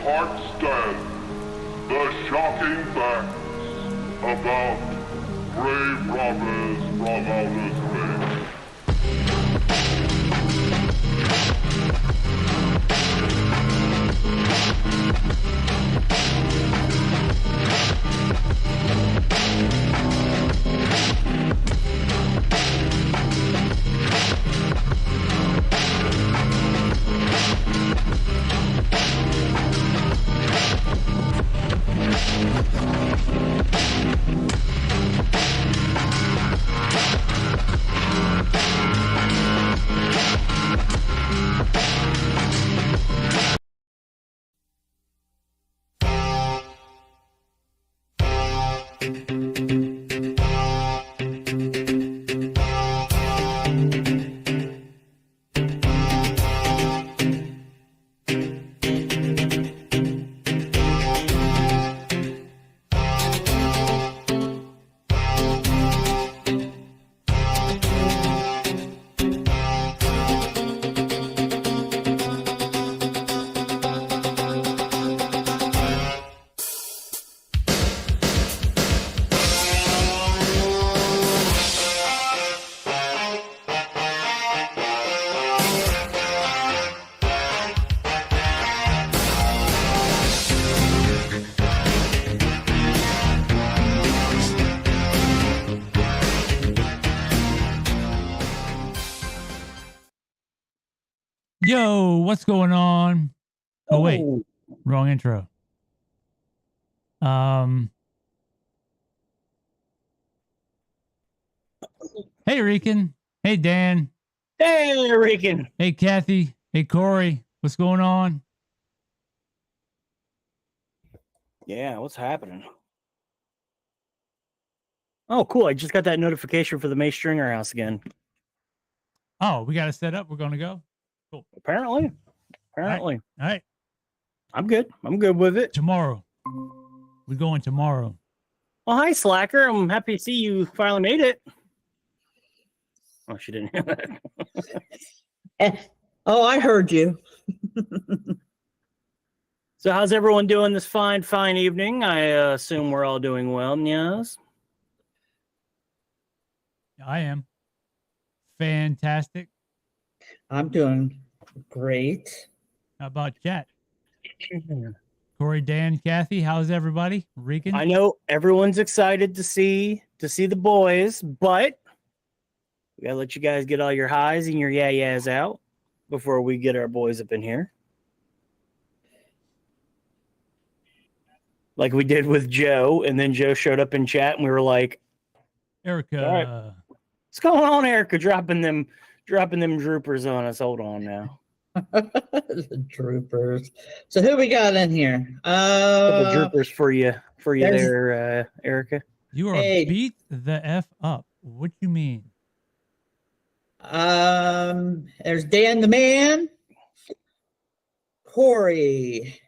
hearts stand the shocking facts about grave robbers from outer space. Yo, what's going on? Oh, wait, wrong intro. Hey, Rican. Hey, Dan. Hey, Rican. Hey, Kathy. Hey, Corey. What's going on? Yeah, what's happening? Oh, cool. I just got that notification for the May Stringer house again. Oh, we got to set up. We're going to go. Cool. Apparently. All right. I'm good. I'm good with it. Tomorrow. We're going tomorrow. Well, hi, Slacker. I'm happy to see you finally made it. Oh, she didn't hear that. Oh, I heard you. So how's everyone doing this fine evening? I assume we're all doing well, yes? I am. Fantastic. I'm doing great. How about chat? Corey, Dan, Kathy, how's everybody? Rican? I know everyone's excited to see the boys, but we gotta let you guys get all your highs and your yeah-yeahs out before we get our boys up in here. Like we did with Joe, and then Joe showed up in chat, and we were like, Erica. all right. What's going on, Erica? Dropping them droopers on us. Hold on now. The droopers. So who we got in here? Couple droopers for you there, Erica. You are beat the F up. What you mean? There's Dan the Man, Corey,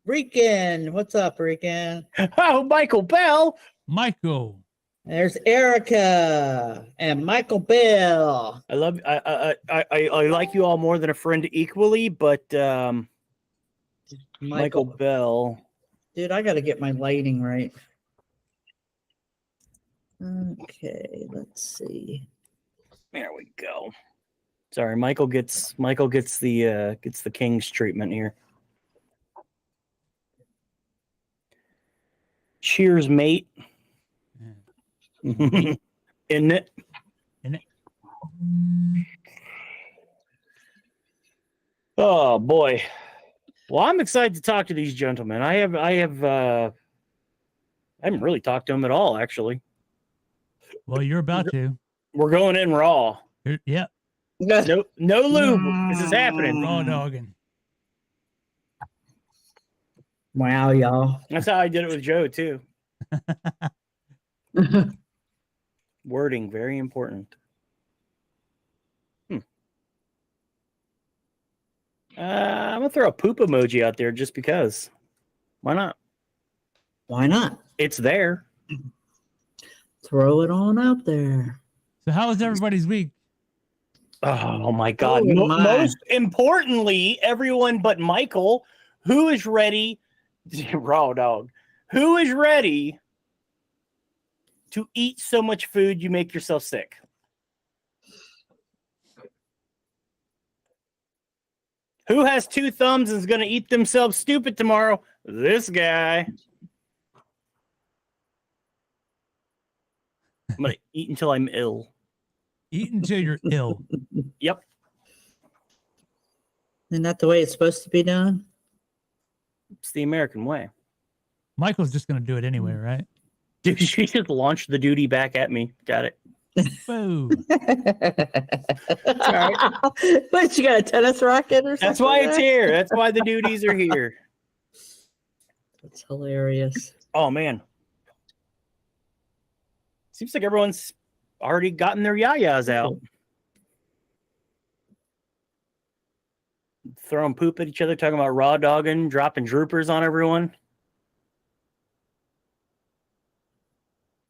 Rican. What's up, Rican? Oh, Michael Bell. Michael. There's Erica and Michael Bell. I like you all more than a friend equally, but Michael Bell. Dude, I got to get my lighting right. Okay, let's see. There we go. Sorry, Michael gets the king's treatment here. Cheers, mate. Isn't it? Oh boy. Well, I'm excited to talk to these gentlemen. I haven't really talked to them at all, actually. Well, you're about to. We're going in raw. Yep. No lube. This is happening. Raw dogging. Wow, y'all. That's how I did it with Joe too. Wording, very important. I'm gonna throw a poop emoji out there just because. Why not? Why not? It's there. Throw it on out there. So how was everybody's week? Oh my God. Oh, my. Most importantly, everyone but Michael, who is ready Raw dog. Who is ready to eat so much food you make yourself sick? Who has 2 thumbs and is going to eat themselves stupid tomorrow? This guy. I'm going to eat until I'm ill. Eat until you're ill. Yep. Isn't that the way it's supposed to be done? It's the American way. Michael's just going to do it anyway, right? Dude, she just launched the duty back at me. Got it. Boo. What, you got a tennis racket or something? That's why it's here. That's why the duties are here. That's hilarious. Oh, man. Seems like everyone's already gotten their yayas out. Throwing poop at each other, talking about raw dogging, dropping droopers on everyone.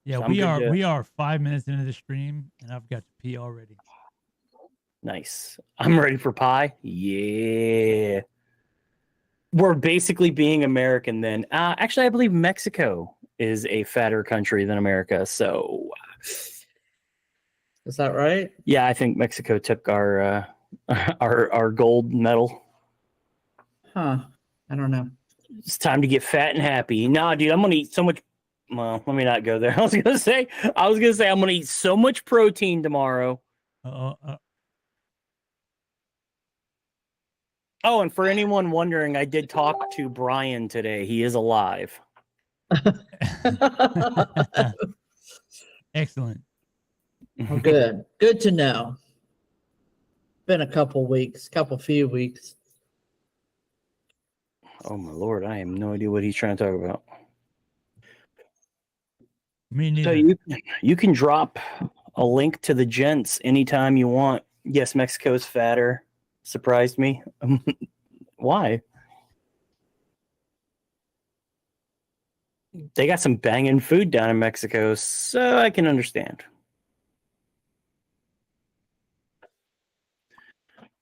Yeah, So we are 5 minutes into the stream, and I've got to pee already. Nice. I'm ready for pie. Yeah. We're basically being American then. Actually, I believe Mexico is a fatter country than America. So, Is that right? yeah, I think Mexico took our gold medal. Huh. I don't know. It's time to get fat and happy. Nah, dude, I'm gonna eat so much. Well, let me not go there. I was gonna say I'm gonna eat so much protein tomorrow. Oh, and for anyone wondering, I did talk to Brian today. He is alive. Excellent. Oh, good. Good to know. Been a few weeks. Oh my Lord, I have no idea what he's trying to talk about. Me neither. So you can drop a link to the gents anytime you want. Yes, Mexico's fatter. Surprised me. Why? They got some banging food down in Mexico, so I can understand.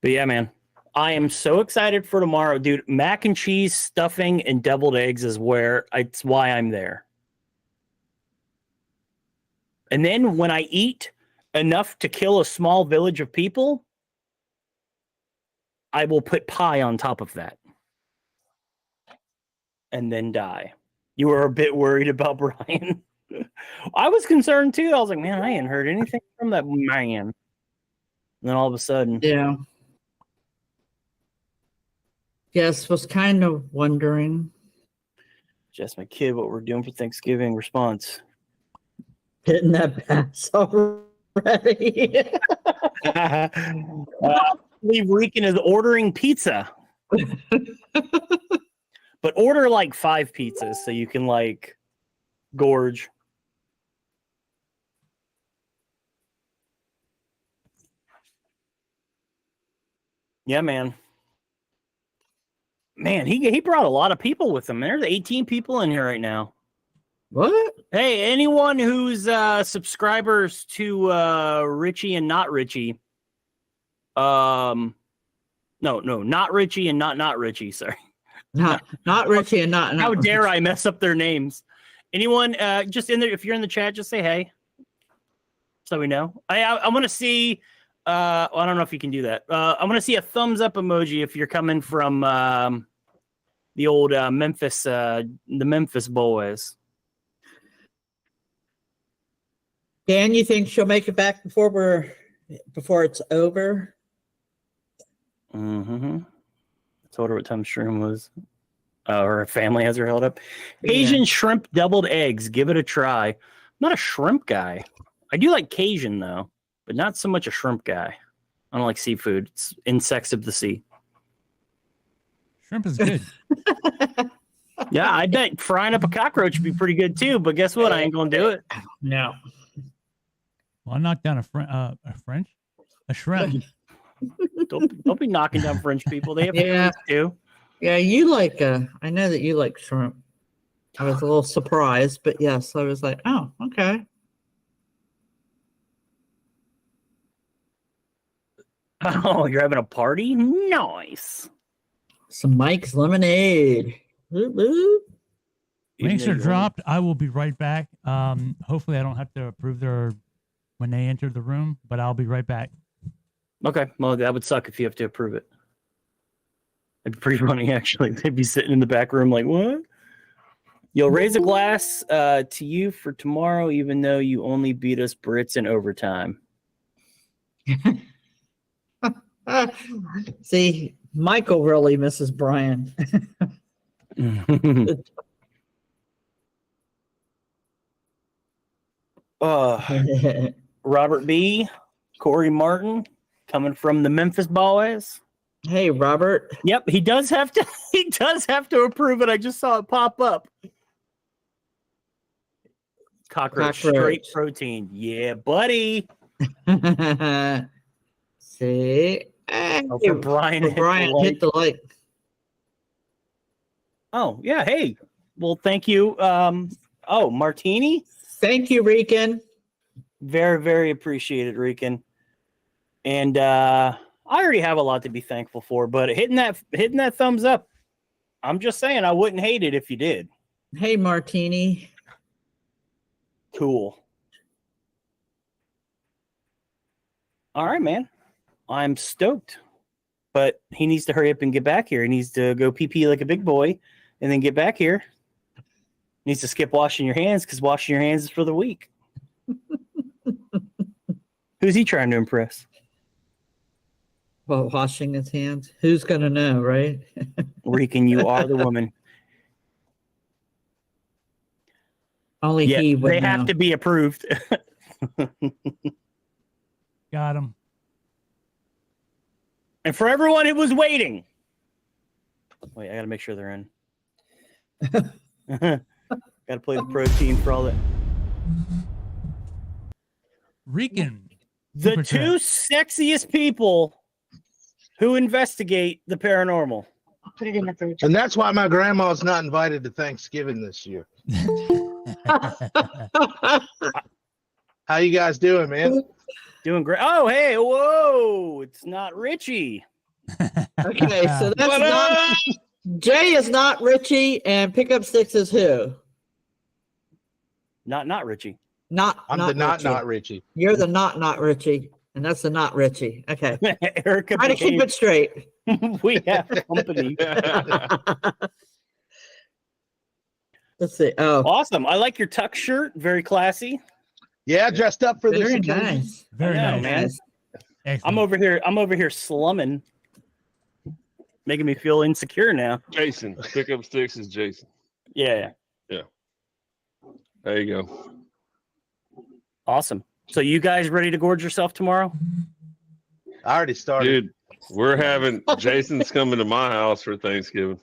But yeah, man, I am so excited for tomorrow, dude. Mac and cheese, stuffing, and deviled eggs is it's why I'm there. And then when I eat enough to kill a small village of people, I will put pie on top of that. And then die. You were a bit worried about Brian. I was concerned too. I was like, man, I ain't heard anything from that man. And then all of a sudden. Yeah. Yes, was kind of wondering. Just my kid, what we're doing for Thanksgiving response. Hitting that pass already. Leave Reekin is ordering pizza. But order like 5 pizzas so you can like gorge. Yeah, man. Man, he brought a lot of people with him. There's 18 people in here right now. What? Hey, anyone who's subscribers to Richie and not Richie. No, not Richie and not Richie, sorry. Not Richie and not. How dare I mess up their names? Anyone just in there, if you're in the chat, just say hey. So we know. I want to see well, I don't know if you can do that. I want to see a thumbs up emoji if you're coming from the old Memphis the Memphis boys. Dan, you think she'll make it back before it's over? Mm-hmm. I told her what time stream was. Her family has her held up. Cajun shrimp deviled eggs. Give it a try. I'm not a shrimp guy. I do like Cajun though, but not so much a shrimp guy. I don't like seafood. It's insects of the sea. Shrimp is good. Yeah, I bet frying up a cockroach would be pretty good too. But guess what? I ain't gonna do it. No. Well, I knocked down a shrimp. Don't be knocking down French people. They have feelings too. Yeah, you like. I know that you like shrimp. I was a little surprised, but yes, I was like, oh, okay. Oh, you're having a party? Nice. Some Mike's lemonade. Whoop, whoop. Links are dropped. I will be right back. Hopefully I don't have to approve their when they enter the room, but I'll be right back. Okay. Well, that would suck if you have to approve it. It'd be pretty funny, actually. They'd be sitting in the back room like, what? You'll raise a glass to you for tomorrow, even though you only beat us Brits in overtime. See, Michael really misses Brian. Robert B., Corey Martin, coming from the Memphis Boys. Hey, Robert. Yep, he does have to. He does have to approve it. I just saw it pop up. Cockroach. Straight protein. Yeah, buddy. See, Oh, for Brian hit the like. Oh yeah. Hey. Well, thank you. Oh, Martini. Thank you, Rican. Very, very appreciated, Rican. And I already have a lot to be thankful for, but hitting that thumbs up, I'm just saying I wouldn't hate it if you did. Hey, Martini. Cool. All right, man. I'm stoked. But he needs to hurry up and get back here. He needs to go pee-pee like a big boy and then get back here. Needs to skip washing your hands because washing your hands is for the weak. Who's he trying to impress? Well, washing his hands. Who's going to know, right? Rican, you are the woman. Only he would They know. have to be approved. Got him. And for everyone who was waiting. Wait, I got to make sure they're in. Got to play the protein for all that. Rican. The two sexiest people who investigate the paranormal. Put it in the fridge. And that's why my grandma's not invited to Thanksgiving this year. How you guys doing, man? Doing great. Oh, hey, whoa. It's not Richie. Okay, so that's not... Jay is not Richie, and Pickup Sticks is who? Not Richie. I'm the not Richie. You're the not Richie, and that's the not Richie. Okay. Erica, try to keep it straight. We have company. Let's see. Oh, awesome! I like your tuck shirt. Very classy. Yeah, dressed up for very this. Nice. Very nice, man. Excellent. I'm over here slumming, making me feel insecure now. Jason, Pickup Sticks is Jason. Yeah. There you go. Awesome. So you guys ready to gorge yourself tomorrow? I already started. Dude, we're having Jason's coming to my house for Thanksgiving.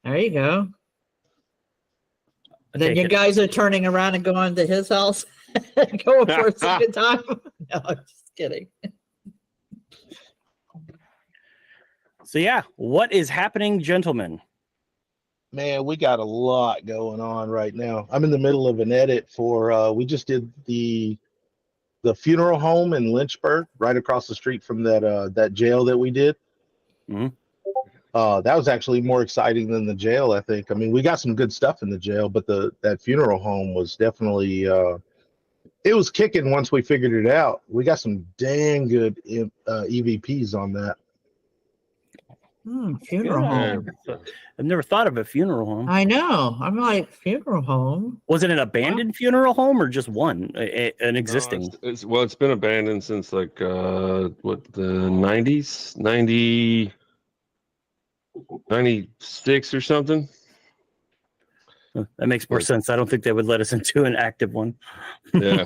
There you go. Then you guys are turning around and going to his house, going for a second time. No, I'm just kidding. So yeah, what is happening, gentlemen? Man, we got a lot going on right now. I'm in the middle of an edit for we just did the funeral home in Lynchburg, right across the street from that jail that we did. Mm-hmm. That was actually more exciting than the jail, I think. I mean, we got some good stuff in the jail, but that funeral home was definitely it was kicking once we figured it out. We got some dang good EVPs on that. Funeral home. I've never thought of a funeral home. I know. I'm like, funeral home. Was it an abandoned funeral home or just one, an existing? No, it's been abandoned since like the 90s, 96 or something. That makes more sense. I don't think they would let us into an active one. Yeah.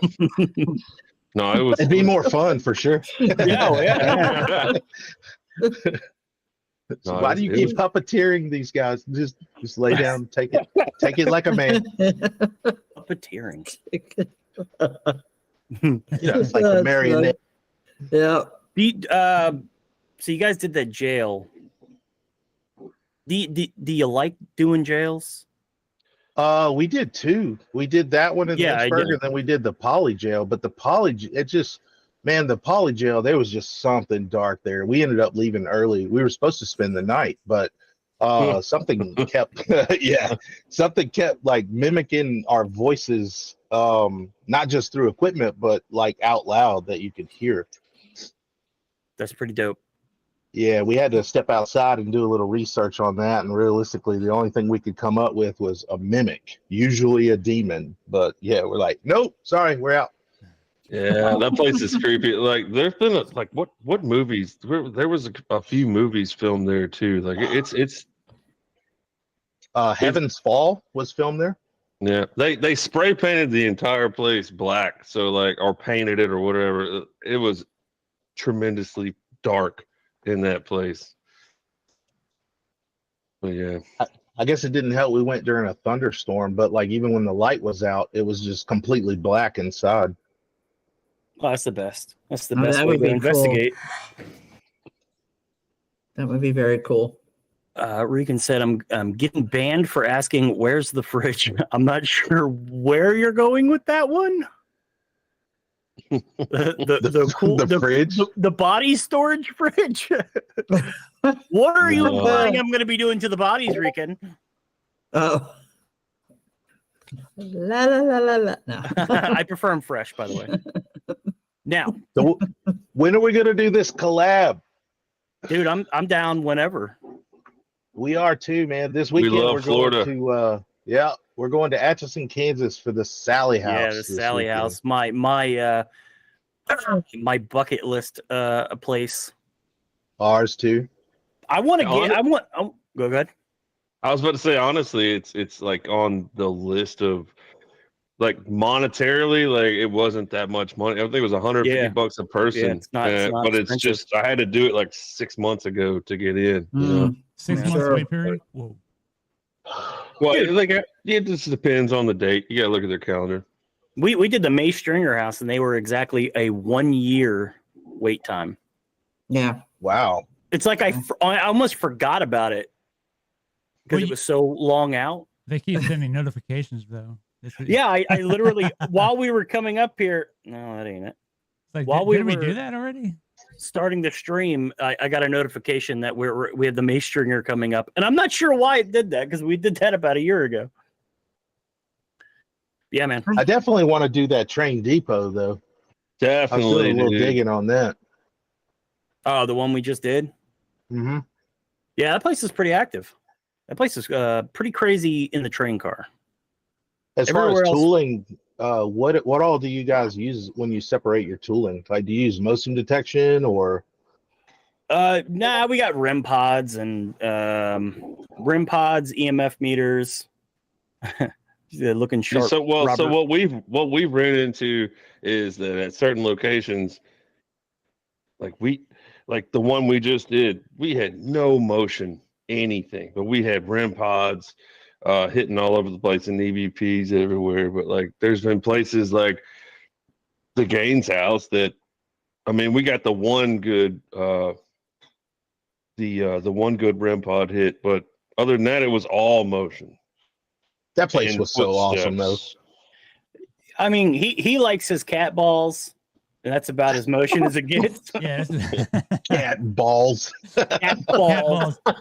No, It'd be more fun for sure. Yeah. So why do you keep puppeteering these guys? Just lay down, take it like a man. Puppeteering. It's like a marionette. Yeah. So you guys did that jail. Do you like doing jails? We did two. We did that one in Lynchburg, and then we did the poly jail. But the poly jail, there was just something dark there. We ended up leaving early. We were supposed to spend the night, but something kept something kept like mimicking our voices, not just through equipment, but like out loud that you could hear. That's pretty dope. Yeah, we had to step outside and do a little research on that, and realistically the only thing we could come up with was a mimic, usually a demon. But yeah, we're like, nope, sorry, we're out. Yeah, that place is creepy. Like, there's been like what movies? There was a few movies filmed there too. Like, it's Heaven's Fall was filmed there. yeah. They spray painted the entire place black, so like, or painted it or whatever. It was tremendously dark in that place. But yeah, I guess it didn't help. We went during a thunderstorm, but like even when the light was out, it was just completely black inside. Oh, that's the best. That's the Oh, best that way would to be investigate. That would be very cool. Regan said, I'm getting banned for asking where's the fridge. I'm not sure where you're going with that one. The fridge, the body storage fridge. What are you implying I'm going to be doing to the bodies, Regan? Oh. La la la la la. No. I prefer them fresh, by the way. Now, so when are we gonna do this collab? dude, I'm down whenever. We are too, man. This weekend love we're Florida. going to we're going to Atchison, Kansas for the Sally House. Yeah, the this Sally weekend. House. My bucket list place. Ours too. I want to get. Go ahead. I was about to say, honestly, it's like on the list of, like, monetarily, like, it wasn't that much money. I think it was $150 a person. Yeah, it's not but it's expensive. just, I had to do it like 6 months ago to get in. You know? 6 months Sure. wait period. Whoa. Well, like, it just depends on the date. You gotta look at their calendar. We did the May Stringer house, and they were exactly a 1 year wait time. Yeah. Wow. It's like I almost forgot about it because Well, it was so long out. They keep sending notifications though. Yeah, I literally while we were coming up here. No, that ain't it. It's like, while did we we do were- that already? Starting the stream, I got a notification that we had the May Stringer coming up, and I'm not sure why it did that because we did that about a year ago. Yeah, man. I definitely want to do that train depot though. I was Definitely. doing a little dude. digging on that. Oh, the one we just did. Mm-hmm. Yeah, that place is pretty active. That place is pretty crazy in the train car. As far Everywhere as else- tooling, what all do you guys use when you separate your tooling? Like, do you use motion detection or? Nah, we got REM pods and EMF meters. They're looking sharp. So Robert. what we've ran into is that at certain locations, like the one we just did, we had no motion, anything, but we had REM pods hitting all over the place and EVPs everywhere. But like, there's been places like the Gaines house that, I mean, we got the one good REM pod hit, but other than that, it was all motion. That place And was so awesome though. footsteps. I mean, he likes his cat balls, and that's about as motion as it gets. Yeah. Cat balls. Cat Cat balls. balls.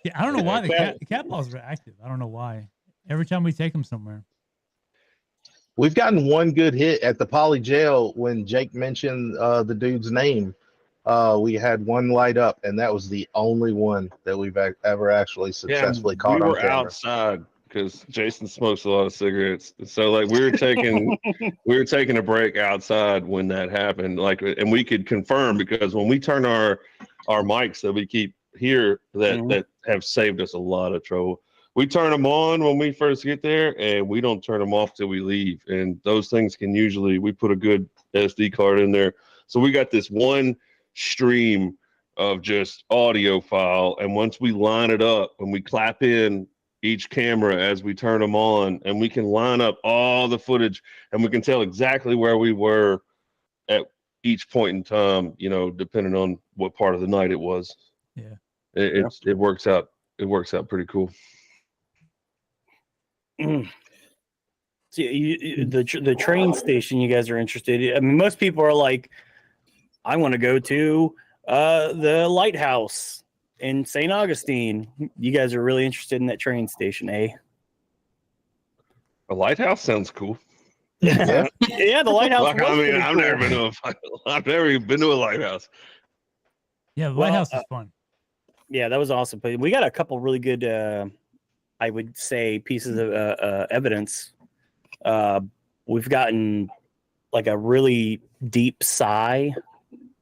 Yeah, I don't know why the cat- cat balls are active. I don't know why. Every time we take them somewhere. We've gotten one good hit at the Poly Jail when Jake mentioned the dude's name. We had one light up, and that was the only one that we've ever actually successfully caught we on were camera. outside because Jason smokes a lot of cigarettes, so like we were taking a break outside when that happened. Like, and we could confirm because when we turn our mics that we keep here that have saved us a lot of trouble. We turn them on when we first get there, and we don't turn them off till we leave. And those things can usually, we put a good SD card in there. So we got this one stream of just audio file. And once we line it up and we clap in each camera as we turn them on, and we can line up all the footage and we can tell exactly where we were at each point in time, you know, depending on what part of the night it was. Yeah. It works out. It works out pretty cool. See, the train station you guys are interested in. I mean, most people are like, I want to go to the lighthouse in St. Augustine. You guys are really interested in that train station, eh? A lighthouse sounds cool. Yeah. Yeah, the lighthouse. Like, was I mean, pretty I've cool. never been to I've never even been to a lighthouse. Yeah, the Well, lighthouse is fun. Yeah, that was awesome. But we got a couple really good, I would say, pieces of evidence. We've gotten like a really deep sigh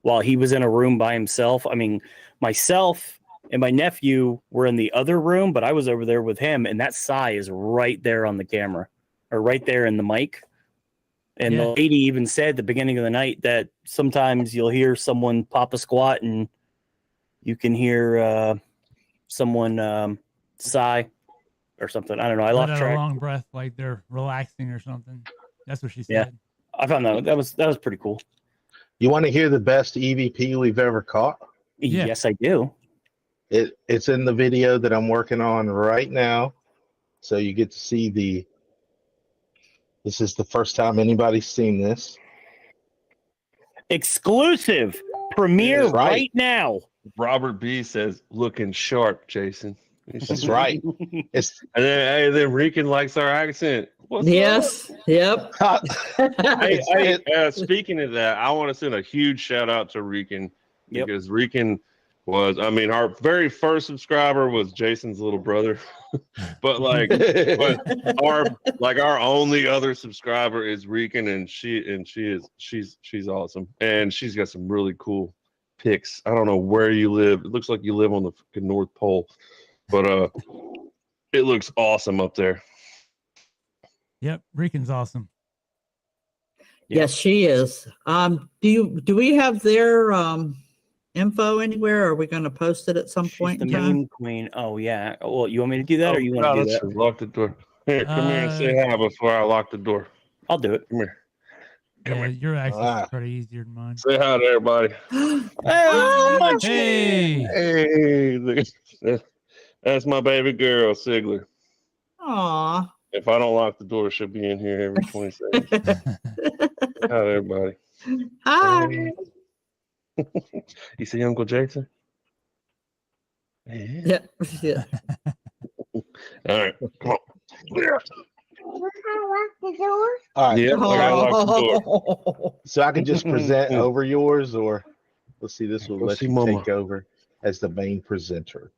while he was in a room by himself. I mean, myself and my nephew were in the other room, but I was over there with him, and that sigh is right there on the camera or right there in the mic. And Yeah. the lady even said at the beginning of the night that sometimes you'll hear someone pop a squat and you can hear someone sigh or something. I don't know. I Let lost out a track. long breath, like they're relaxing or something. That's what she Yeah. said. I found that was pretty cool. You want to hear the best EVP we've ever caught? Yeah. Yes, I do. It's in the video that I'm working on right now. So you get to see this is the first time anybody's seen this. Exclusive premiere That's right. right now. Robert B says, "Looking sharp, Jason." That's right. It's And then Rican likes our accent. What's Yes. Yep. up? Hey, it's- speaking of that, I want to send a huge shout out to Rican Yep. because Rican was, I mean, our very first subscriber was Jason's little brother, but our only other subscriber is Rican, and she's awesome, and she's got some really cool pics. I don't know where you live. It looks like you live on the fucking North Pole, but it looks awesome up there. Yep. Rican's awesome. Yes, she is. Do we have their info anywhere? Are we going to post it at some She's point the in time? meme queen. Oh yeah. Well, you want me to do that, or you want to do let's that? just lock the door. Here, come here and say hi before I lock the door. I'll do it. Come here. Come Yeah, here. your access Ah. is pretty easier than mine. Say hi to everybody. Ah, Hey. Hey, look, that's my baby girl, Sigler. aw. If I don't lock the door, she'll be in here every 20 seconds. Hi to everybody. Hi. You see Uncle Jason? Yeah. Yeah. Yeah. All right, come on. all right. Yeah, I gotta lock the door. Oh. So I can just present over yours, or let's see, this will Go let see you Mama. take over as the main presenter.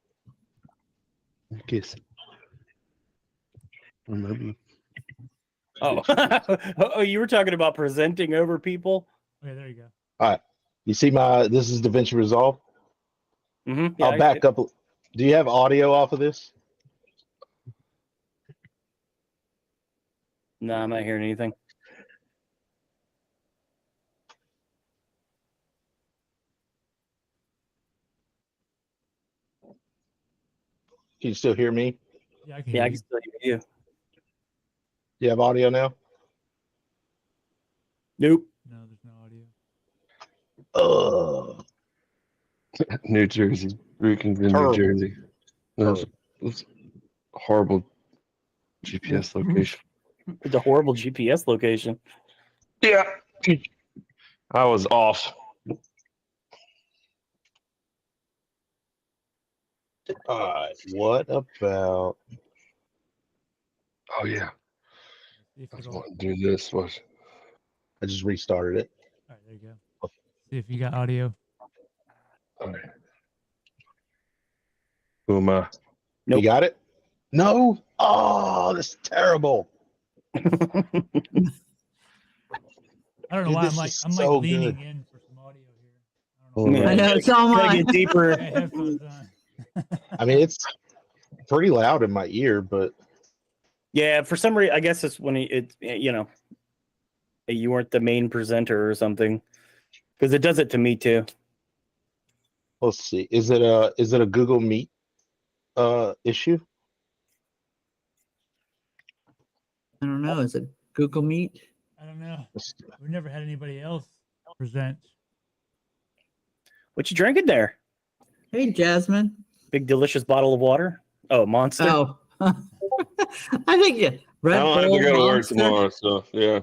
Kiss. Remember? Oh. Oh, you were talking about presenting over people. Okay, there you go. You see this is DaVinci Resolve. Mm-hmm. I'll back up. Do you have audio off of this? No, I'm not hearing anything. Can you still hear me? Yeah, I can Yeah, I hear can you. still hear you. Do you have audio now? Nope. No, there's no audio. New Jersey. Rican's in New Terrible. Jersey. That's horrible GPS location. The horrible GPS location. Yeah. I was off. All right. What about? Oh, yeah. See if I was it'll- wanting to do this. Was I just restarted it. All right, there you go. See if you got audio. all right. Who am I? Nope. You got it? No. Oh, this is terrible. I don't know Dude, why this I'm is like so leaning good. in for some audio here. Oh, I don't know. I know it's all Gotta mine. get deeper. I have headphones on. I mean, it's pretty loud in my ear, but Yeah, for some reason, I guess it's when you weren't the main presenter or something, because it does it to me too. let's see. Is it a Google Meet issue? I don't know. Is it Google Meet? I don't know. We've never had anybody else present. What you drinking there? Hey, Jasmine. Big delicious bottle of water. Oh, Monster. Oh. I think you. Red I don't have Bull, to go to work Monster. tomorrow, so yeah.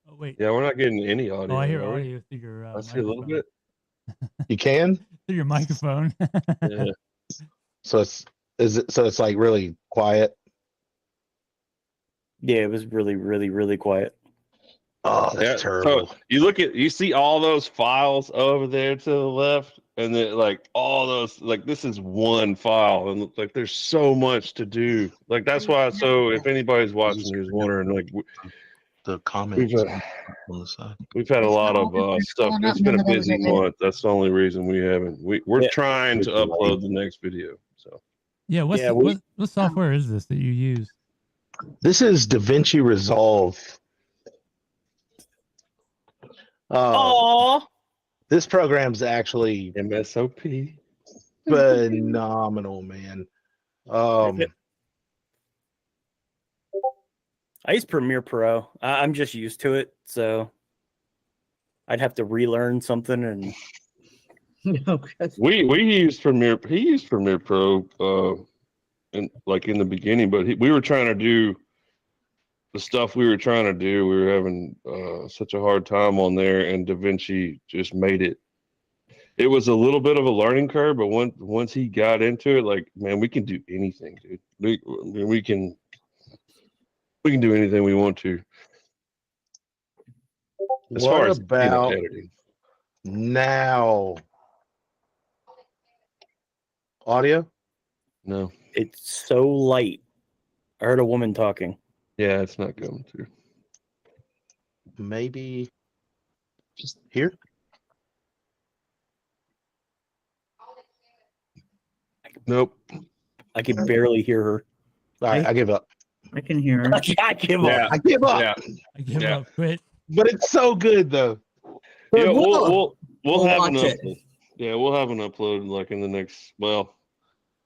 Oh wait, Yeah, we're not getting any audio. Oh, I hear are we? audio through your I see a little microphone. bit. You can. Through your microphone. Yeah. So it's like really quiet. Yeah, it was really, really, really quiet. Oh, that's terrible. So you see all those files over there to the left, and then like all those, like this is one file, and like there's so much to do. Like that's why. So if anybody's watching, who's wondering, like The comments on the side. we've had a lot of stuff. It's been a busy month. That's the only reason we haven't. We're Yeah. trying to upload the next video. So Yeah, what software is this that you use? This is DaVinci Resolve. Oh, This program's actually MSOP. phenomenal, man. I use Premiere Pro. I'm just used to it, so I'd have to relearn something. And we used Premiere. He used Premiere Pro in the beginning, but we were trying to do the stuff we were trying to do. We were having such a hard time on there, and DaVinci just made it. It was a little bit of a learning curve, but once he got into it, like, man, we can do anything, dude. We can do anything we want to. As far as editing. Now? Audio? No. it's so light. I heard a woman talking. Yeah, it's not going through. Maybe just here. Nope. I can barely hear her. All right, I give up. I can hear her. I give up. I give up. Yeah. I give Yeah. up. Quit. But it's so good though. Yeah, We'll we'll have an watch it. upload. Yeah, we'll have an upload like in the next. Well,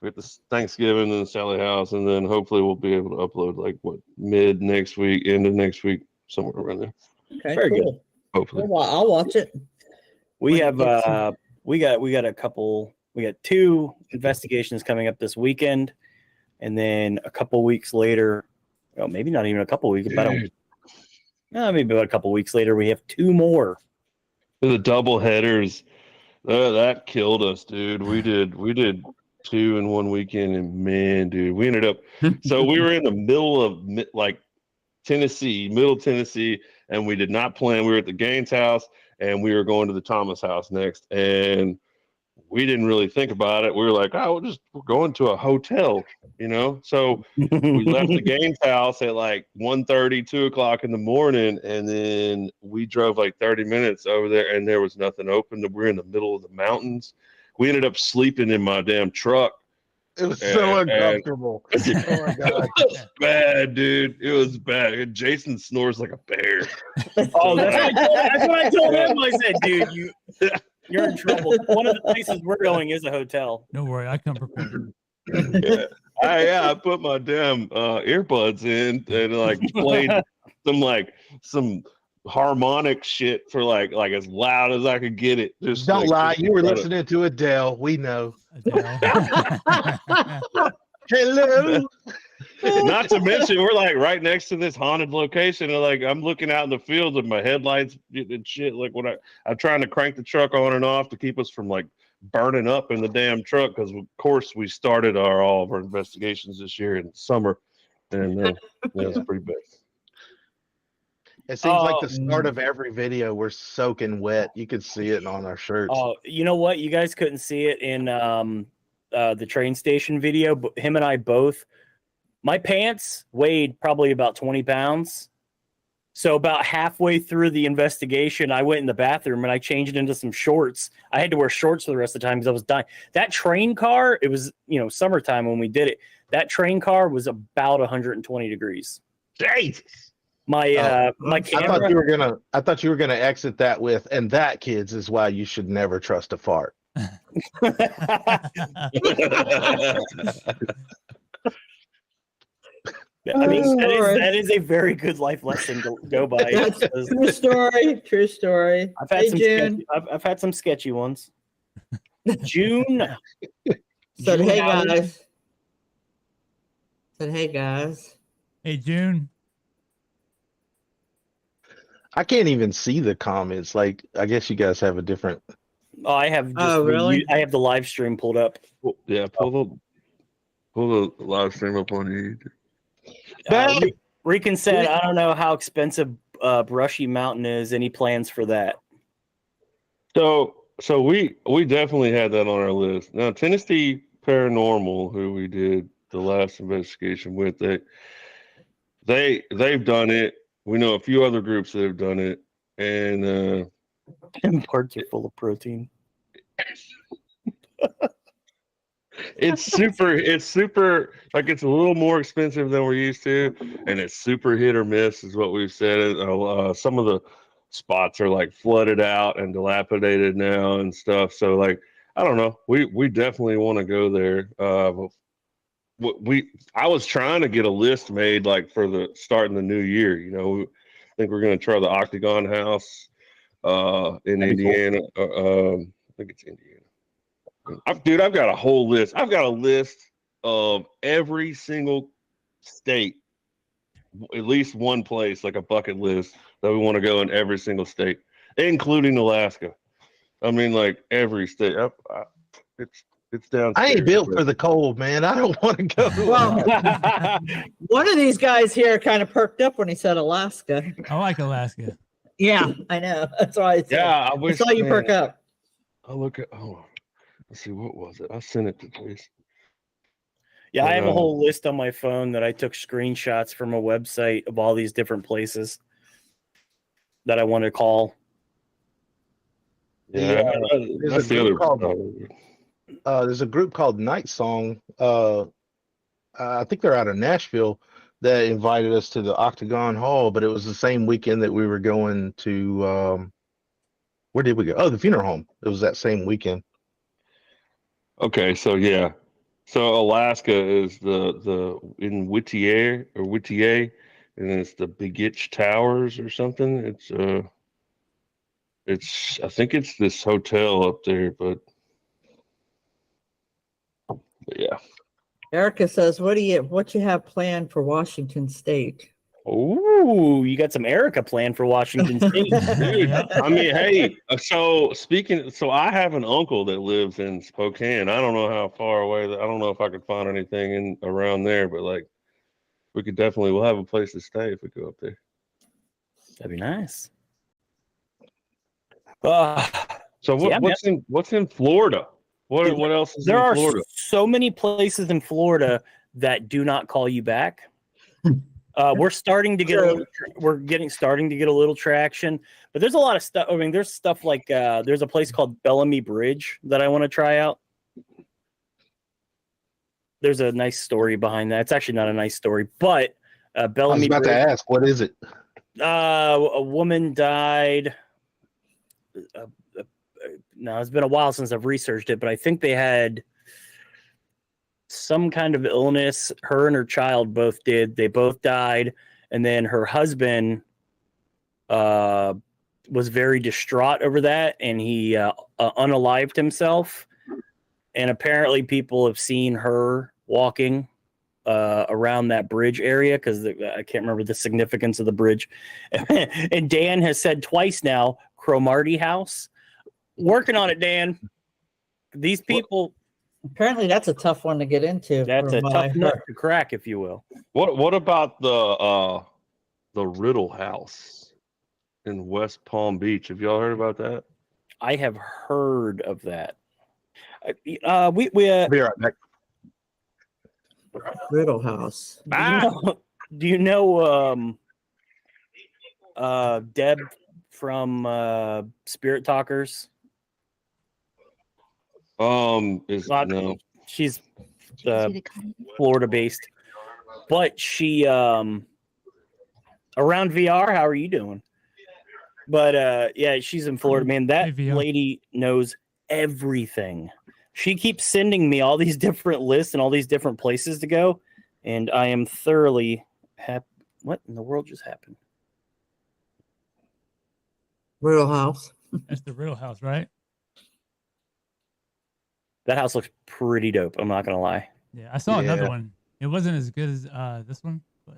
we have this Thanksgiving and Sally House, and then hopefully we'll be able to upload like mid next week, end of next week, somewhere around there. Okay, Very good. cool. Hopefully. I'll watch it. We When it have gets in. we got a couple. We got 2 investigations coming up this weekend, and then a couple weeks later, well, maybe not even a couple weeks, maybe about a couple weeks later, we have 2 more. The double headers, that killed us, dude. We did 2 in one weekend, and man, dude, we ended up. So we were in the middle of like middle Tennessee, and we did not plan. We were at the Gaines house, and we were going to the Thomas house next, and we didn't really think about it. We were like, oh, we're going to a hotel, So we left the Gaines house at like 1:30, 2 o'clock in the morning, and then we drove like 30 minutes over there, and there was nothing open. We're in the middle of the mountains. We ended up sleeping in my damn truck. It was so uncomfortable. Oh my god. It was bad, dude. It was bad. And Jason snores like a bear. Oh, that's what I told him. I said, dude, you're in trouble. One of the places we're going is a hotel. Don't worry, I come prepared. I put my damn earbuds in and like played some harmonic shit for like as loud as I could get it. Just Don't lie, you were shut up. listening to Adele. We know. Adele. Hello. Not to mention, we're like right next to this haunted location, and like I'm looking out in the field with my headlights and shit. Like when I'm trying to crank the truck on and off to keep us from like burning up in the damn truck, because of course we started all of our investigations this year in summer, and it was pretty bad. It seems like the start of every video we're soaking wet. You could see it on our shirts. Oh, you know what? You guys couldn't see it in the train station video, but him and I both. My pants weighed probably about 20 pounds. So about halfway through the investigation, I went in the bathroom and I changed into some shorts. I had to wear shorts for the rest of the time because I was dying. That train car, it was, summertime when we did it. That train car was about 120 degrees. Jesus. My camera. I thought you were gonna exit that with, and that, kids, is why you should never trust a fart. I mean, that is a very good life lesson to go by. That's true story. True story. I've had some sketchy ones. June. Said, June hey Allen. guys. Said, hey guys. Hey, June. I can't even see the comments. Like, I guess you guys have a different. Oh, I have just Oh, really? I have the live stream pulled up. Yeah, pull the live stream up on YouTube. Rican said, I don't know how expensive Brushy Mountain is. Any plans for that? So we definitely had that on our list. Now Tennessee Paranormal, who we did the last investigation with, they've done it. We know a few other groups that have done it, and Parts are full of protein. it's super like it's a little more expensive than we're used to, and it's super hit or miss, is what we've said. Some of the spots are like flooded out and dilapidated now and stuff. So like I don't know. We definitely want to go there. I was trying to get a list made like for the starting the new year. You know, I think we're going to try the Octagon House in Indiana. Cool. I think it's Indiana. I've got a whole list. I've got a list of every single state, at least one place, like a bucket list that we want to go in every single state, including Alaska. I mean, like every state. It's down. I ain't built for the cold, man. I don't want to go. Well, one of these guys here kind of perked up when he said Alaska. I like Alaska. Yeah, I know. That's why I said. Yeah, I saw you perk up. I look at. Oh, let's see. What was it? I sent it to Jason. Yeah, I have a whole list on my phone that I took screenshots from a website of all these different places that I want to call. Yeah, that's the other. There's a group called Night Song. I think they're out of Nashville that invited us to the Octagon Hall, but it was the same weekend that we were going to. Where did we go? Oh, the funeral home. It was that same weekend. Okay, so yeah, so Alaska is the in Whittier, and it's the Big Itch Towers or something. It's I think it's this hotel up there, but yeah. Erica says, "What you have planned for Washington State?" Oh, you got some Erica planned for Washington State. Dude, I mean, hey, so I have an uncle that lives in Spokane. I don't know how far away. I don't know if I could find anything around there, but like, we'll have a place to stay if we go up there. That'd be nice. So what's in Florida? What else is in Florida? There are so many places in Florida that do not call you back. We're starting to get starting to get a little traction, but there's a lot of stuff. I mean, there's stuff like there's a place called Bellamy Bridge that I want to try out. There's a nice story behind that. It's actually not a nice story, but Bellamy. I was about to ask, what is it? A woman died. Now it's been a while since I've researched it, but I think they had some kind of illness. Her and her child both did. They both died, and then her husband was very distraught over that, and he unalived himself. And apparently, people have seen her walking around that bridge area because I can't remember the significance of the bridge. And Dan has said twice now, Cromartie House. Working on it, Dan. These people. Apparently, that's a tough one to get into. That's a tough nut to crack, if you will. What about the Riddle House in West Palm Beach? Have y'all heard about that? I have heard of that. We I'll be right back. Riddle House. Do you know Deb from Spirit Talkers? No. She's Florida based, but she around VR. How are you doing? But yeah, she's in Florida, man. That lady knows everything. She keeps sending me all these different lists and all these different places to go, and I am thoroughly happy. What in the world just happened? Riddle House. That's the Riddle House, right? That house looks pretty dope. I'm not gonna lie. Yeah, I saw another one. It wasn't as good as this one, but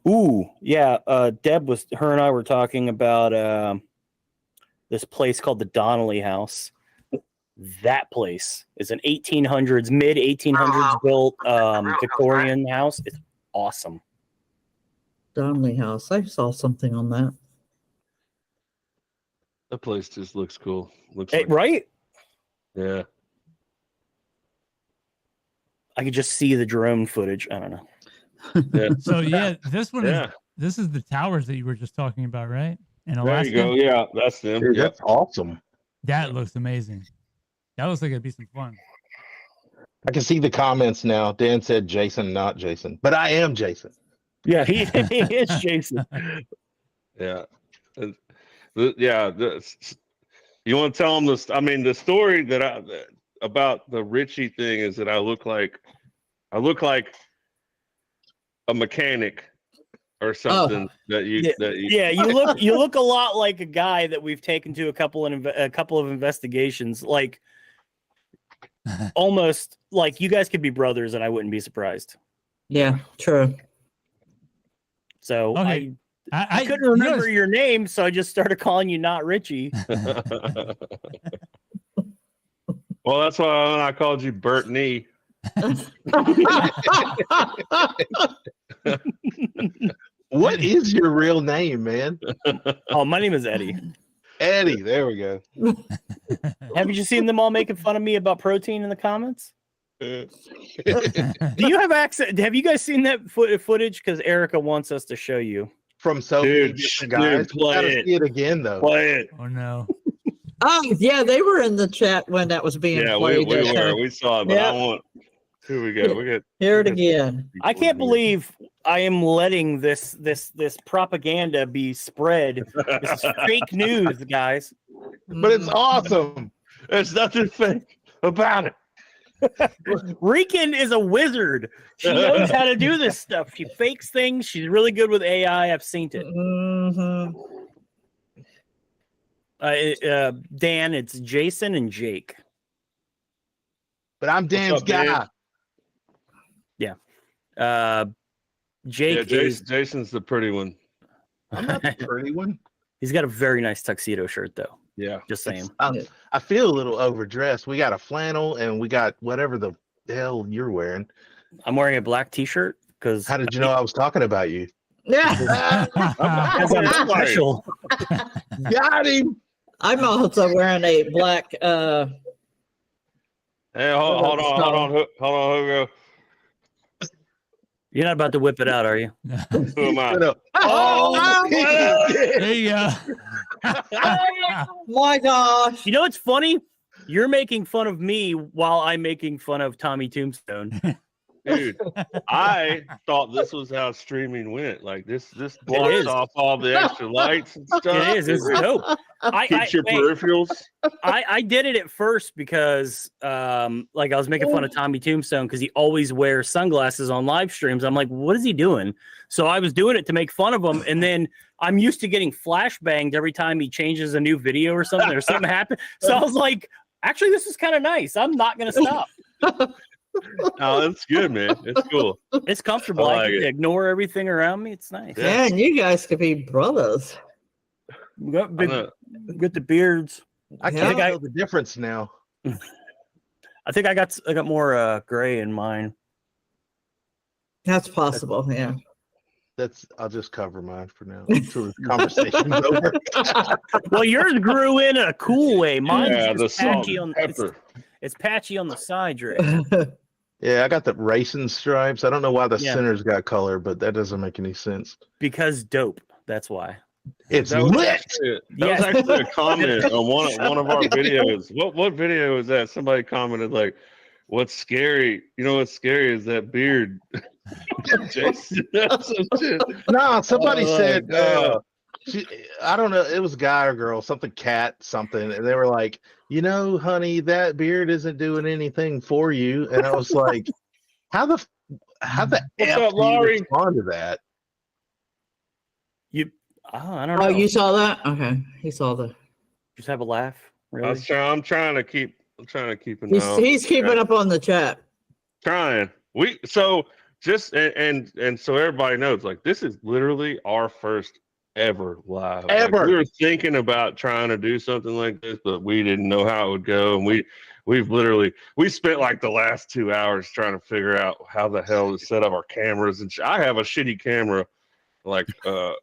Ooh, yeah. Deb her and I were talking about this place called the Donnelly House. That place is an 1800s, mid 1800s built Victorian house. It's awesome. Donnelly House. I saw something on that. That place just looks cool. Looks Hey, like, right? yeah. I could just see the drone footage. I don't know. Yeah. So yeah, this one Yeah. this is the towers that you were just talking about, right? In There Alaska. you go. Yeah, that's them. Dude, Yeah. that's awesome. That looks amazing. That looks like it'd be some fun. I can see the comments now. Dan said Jason, not Jason, but I am Jason. Yeah, he is Jason. Yeah. You want to tell them this? I mean, the story about the Richie thing is that I look like a mechanic or something you look a lot like a guy that we've taken to a couple of investigations, like almost like you guys could be brothers and I wouldn't be surprised. Yeah, true. So Okay. I couldn't remember your name, so I just started calling you Not Richie. Well, that's why I called you Bert Knee. What is your real name, man? Oh, my name is Eddie. Eddie. There we go. Haven't you seen them all making fun of me about protein in the comments? Do you have access? Have you guys seen that footage? Because Erica wants us to show you. From so many Dude, different guys. play Gotta it. see it again, though. Play it. Oh no. Oh, yeah, they were in the chat when that was being Yeah, played. we saw it, but Yeah. I want. Here we go. We got. Hear it again. I can't believe I am letting this propaganda be spread. This is fake news, guys. But it's awesome. There's nothing fake about it. Rican is a wizard. She knows how to do this stuff. She fakes things. She's really good with AI. I've seen it. Mhm. Dan, it's Jason and Jake. But I'm Dan's up, guy. Dan? Jake Yeah, is. Jason's the pretty one. I'm not the pretty one. He's got a very nice tuxedo shirt, though. Yeah. Just saying. I feel a little overdressed. We got a flannel and we got whatever the hell you're wearing. I'm wearing a black T-shirt because How did you know I was talking about you? Yeah, I'm special. Got him. I'm also wearing a black. Hey, hold on, Hugo. You're not about to whip it out, are you? Who am I? Oh, There you go. My gosh. You know what's funny? You're making fun of me while I'm making fun of Tommy Tombstone. Dude, I thought this was how streaming went. Like this blocks is. off all the extra lights and stuff. It is. It's dope. Keeps your peripherals. I did it at first because like I was making fun of Tommy Tombstone because he always wears sunglasses on live streams. I'm like, what is he doing? So I was doing it to make fun of him, and then I'm used to getting flashbanged every time he changes a new video or something or something happened. So I was like, actually, this is kind of nice. I'm not gonna stop. Oh, that's good, man. It's cool. It's comfortable. I I like can it. ignore everything around me. It's nice. Yeah. Man, you guys could be brothers. We got big, I'm not- get the beards. I Yeah. can't tell the difference now. I think I got more gray in mine. That's possible. Yeah. I'll just cover mine for now until the conversation's over. Well, yours grew in a cool way. Mine's Yeah, the just salt patchy and on pepper. it's patchy on the side, Drake. Yeah, I got the racing stripes. I don't know why the Yeah. center's got color, but that doesn't make any sense. Because dope. That's why. It's That was lit. actually, that Yes. was actually a comment on one of our videos. What video was that? Somebody commented like, "What's scary? You know what's scary is that beard." Jason, that's some shit. No, somebody Oh, said, God. I don't know, it was a guy or girl, something cat, something, and they were like, you know, honey, that beard isn't doing anything for you. And I was like, how the F up, do you Laurie? respond to that? I don't know. Oh, you saw that? Okay. He saw the. just have a laugh. Really? I'm trying to keep an eye on He's keeping track. up on the chat. Trying. just and so everybody knows, like, this is literally our first ever live. Like, Ever. we were thinking about trying to do something like this, but we didn't know how it would go, and we spent like the last 2 hours trying to figure out how the hell to set up our cameras. And I have a shitty camera, like the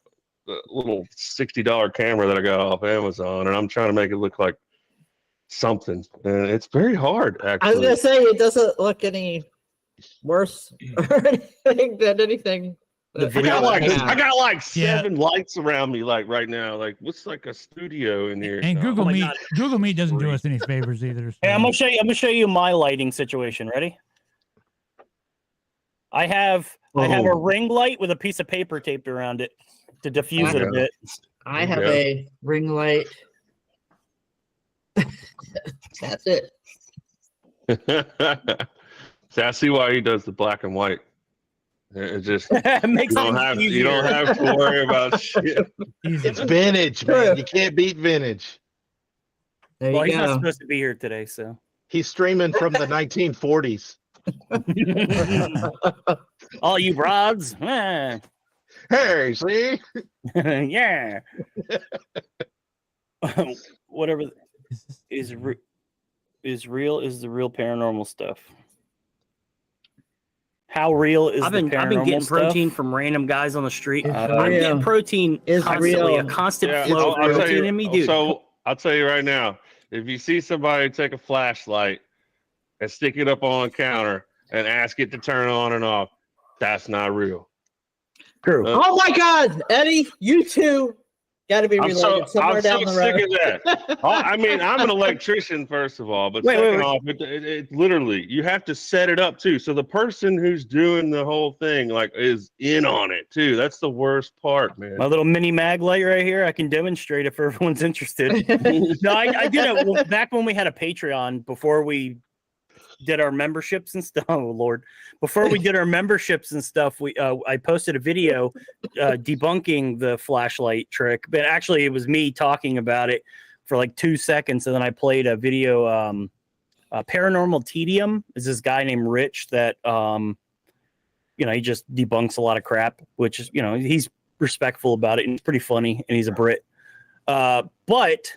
little $60 camera that I got off Amazon, and I'm trying to make it look like something, and it's very hard, actually. I was gonna say it doesn't look any worse or anything than anything. The I video got like 7 lights around me, like right now. Like, what's like a studio in here? And No. Google my Meet, God. Google Meet doesn't do us any favors either. So. Hey, I'm gonna show you my lighting situation. Ready? I have a ring light with a piece of paper taped around it to diffuse it a bit. I have a ring light. That's it. See, I see why he does the black and white. It just It makes you don't have to worry about shit. It's vintage, man. You can't beat vintage. There Well, you he's not go. supposed to be here today, so. He's streaming from the 1940s. All you broads, eh. Hey, see? Yeah. Whatever is real is the real paranormal stuff. How real is I've been getting stuff? protein from random guys on the street. It's I'm real. getting protein It's constantly, real. a constant Yeah, flow of I'll tell protein you- in me, dude. So I'll tell you right now, if you see somebody take a flashlight and stick it up on a counter and ask it to turn on and off, that's not real. True. Oh my God, Eddie, you two got to be I'm related somewhere I'm down the sick road. of that. I mean, I'm an electrician, first of all, but Wait, second wait. off, it literally, you have to set it up too. So the person who's doing the whole thing, like, is in on it too. That's the worst part, man. My little mini mag light right here. I can demonstrate if everyone's interested. No, I did it back when we had a Patreon before we did our memberships and stuff. Oh Lord! Before we did our memberships and stuff, I posted a video debunking the flashlight trick. But actually, it was me talking about it for like 2 seconds, and then I played a video. Paranormal Tedium is this guy named Rich that he just debunks a lot of crap, which is he's respectful about it and it's pretty funny, and he's a Brit. But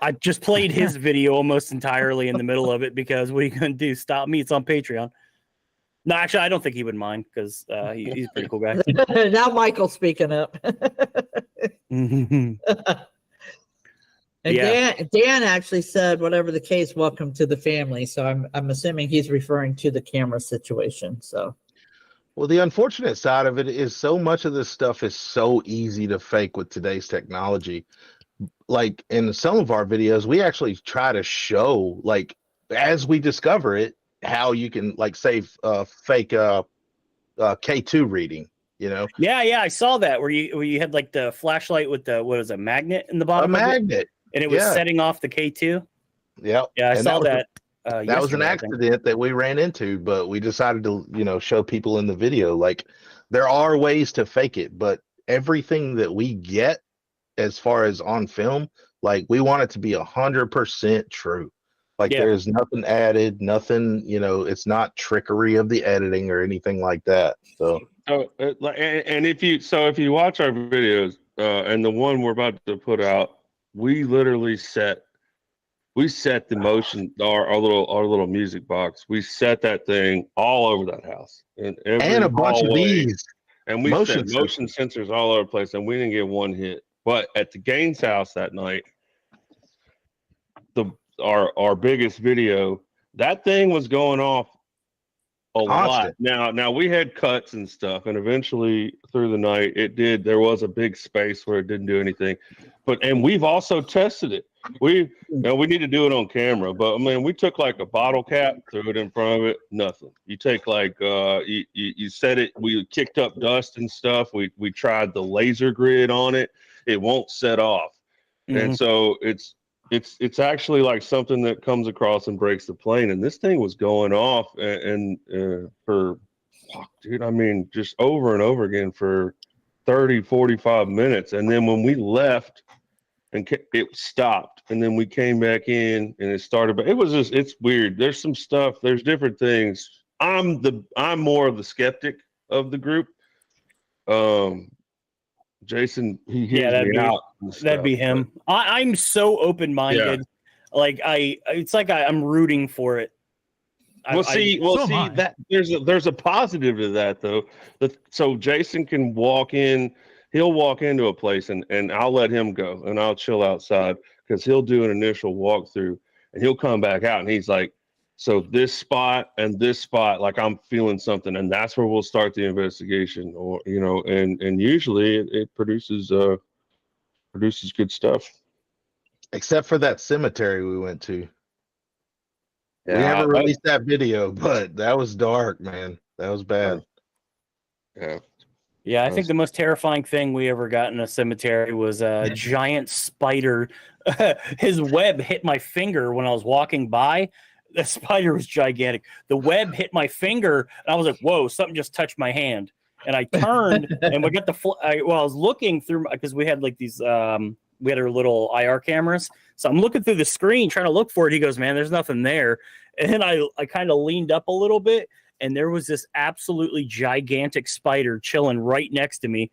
I just played his video almost entirely in the middle of it because what are you going to do? Stop me? It's on Patreon. No, actually, I don't think he would mind because he's a pretty cool guy. Now Michael's speaking up. And Yeah. Dan actually said, whatever the case, welcome to the family. So I'm assuming he's referring to the camera situation. So Well, the unfortunate side of it is so much of this stuff is so easy to fake with today's technology. Like in some of our videos, we actually try to show, like, as we discover it, how you can like save fake K2 reading, Yeah, I saw that where you had like the flashlight with the what is a magnet in the a bottom of it, magnet. and it was yeah. setting off the K2. Yeah. Yeah, I And saw was a- that. That was an yesterday, I think. accident that we ran into, but we decided to, show people in the video. Like, there are ways to fake it, but everything that we get as far as on film, like, we want it to be 100% true. Like, Yeah. there's nothing added, nothing, it's not trickery of the editing or anything like that. So, If you watch our videos, and the one we're about to put out, we literally set the motion, our little music box. We set that thing all over that house, and a bunch of these. and we motion set motion sensors all over the place, and we didn't get one hit. But at the Gaines house that night, our biggest video, that thing was going off a lot. Now we had cuts and stuff, and eventually through the night there was a big space where it didn't do anything. And we've also tested it. We need to do it on camera, but I mean, we took like a bottle cap, threw it in front of it, nothing. You take like you set it, we kicked up dust and stuff. We tried the laser grid on it, it won't set off. And so it's actually like something that comes across and breaks the plane. And this thing was going off and for, dude, I mean, just over and over again for 30, 45 minutes. And then when we left, and it stopped, and then we came back in and it started. But it was it's weird. There's some stuff, there's different things I'm more of the skeptic of the group. Jason, he hears me out. That'd be him. I'm so open-minded. Like it's like I'm rooting for it. That there's a positive to that though. So Jason can walk in. He'll walk into a place and I'll let him go and I'll chill outside because he'll do an initial walkthrough and he'll come back out and he's like, so this spot and this spot, like I'm feeling something, and that's where we'll start the investigation, or and usually it produces good stuff. Except for that cemetery we went to. Yeah, we haven't released that video, but that was dark, man. That was bad. Yeah, I think the most terrifying thing we ever got in a cemetery was a giant spider. His web hit my finger when I was walking by. The spider was gigantic. The web hit my finger, and I was like, whoa, something just touched my hand. And I turned, and we got I was looking through, because we had like these, we had our little IR cameras. So I'm looking through the screen, trying to look for it. He goes, man, there's nothing there. And then I kind of leaned up a little bit, and there was this absolutely gigantic spider chilling right next to me.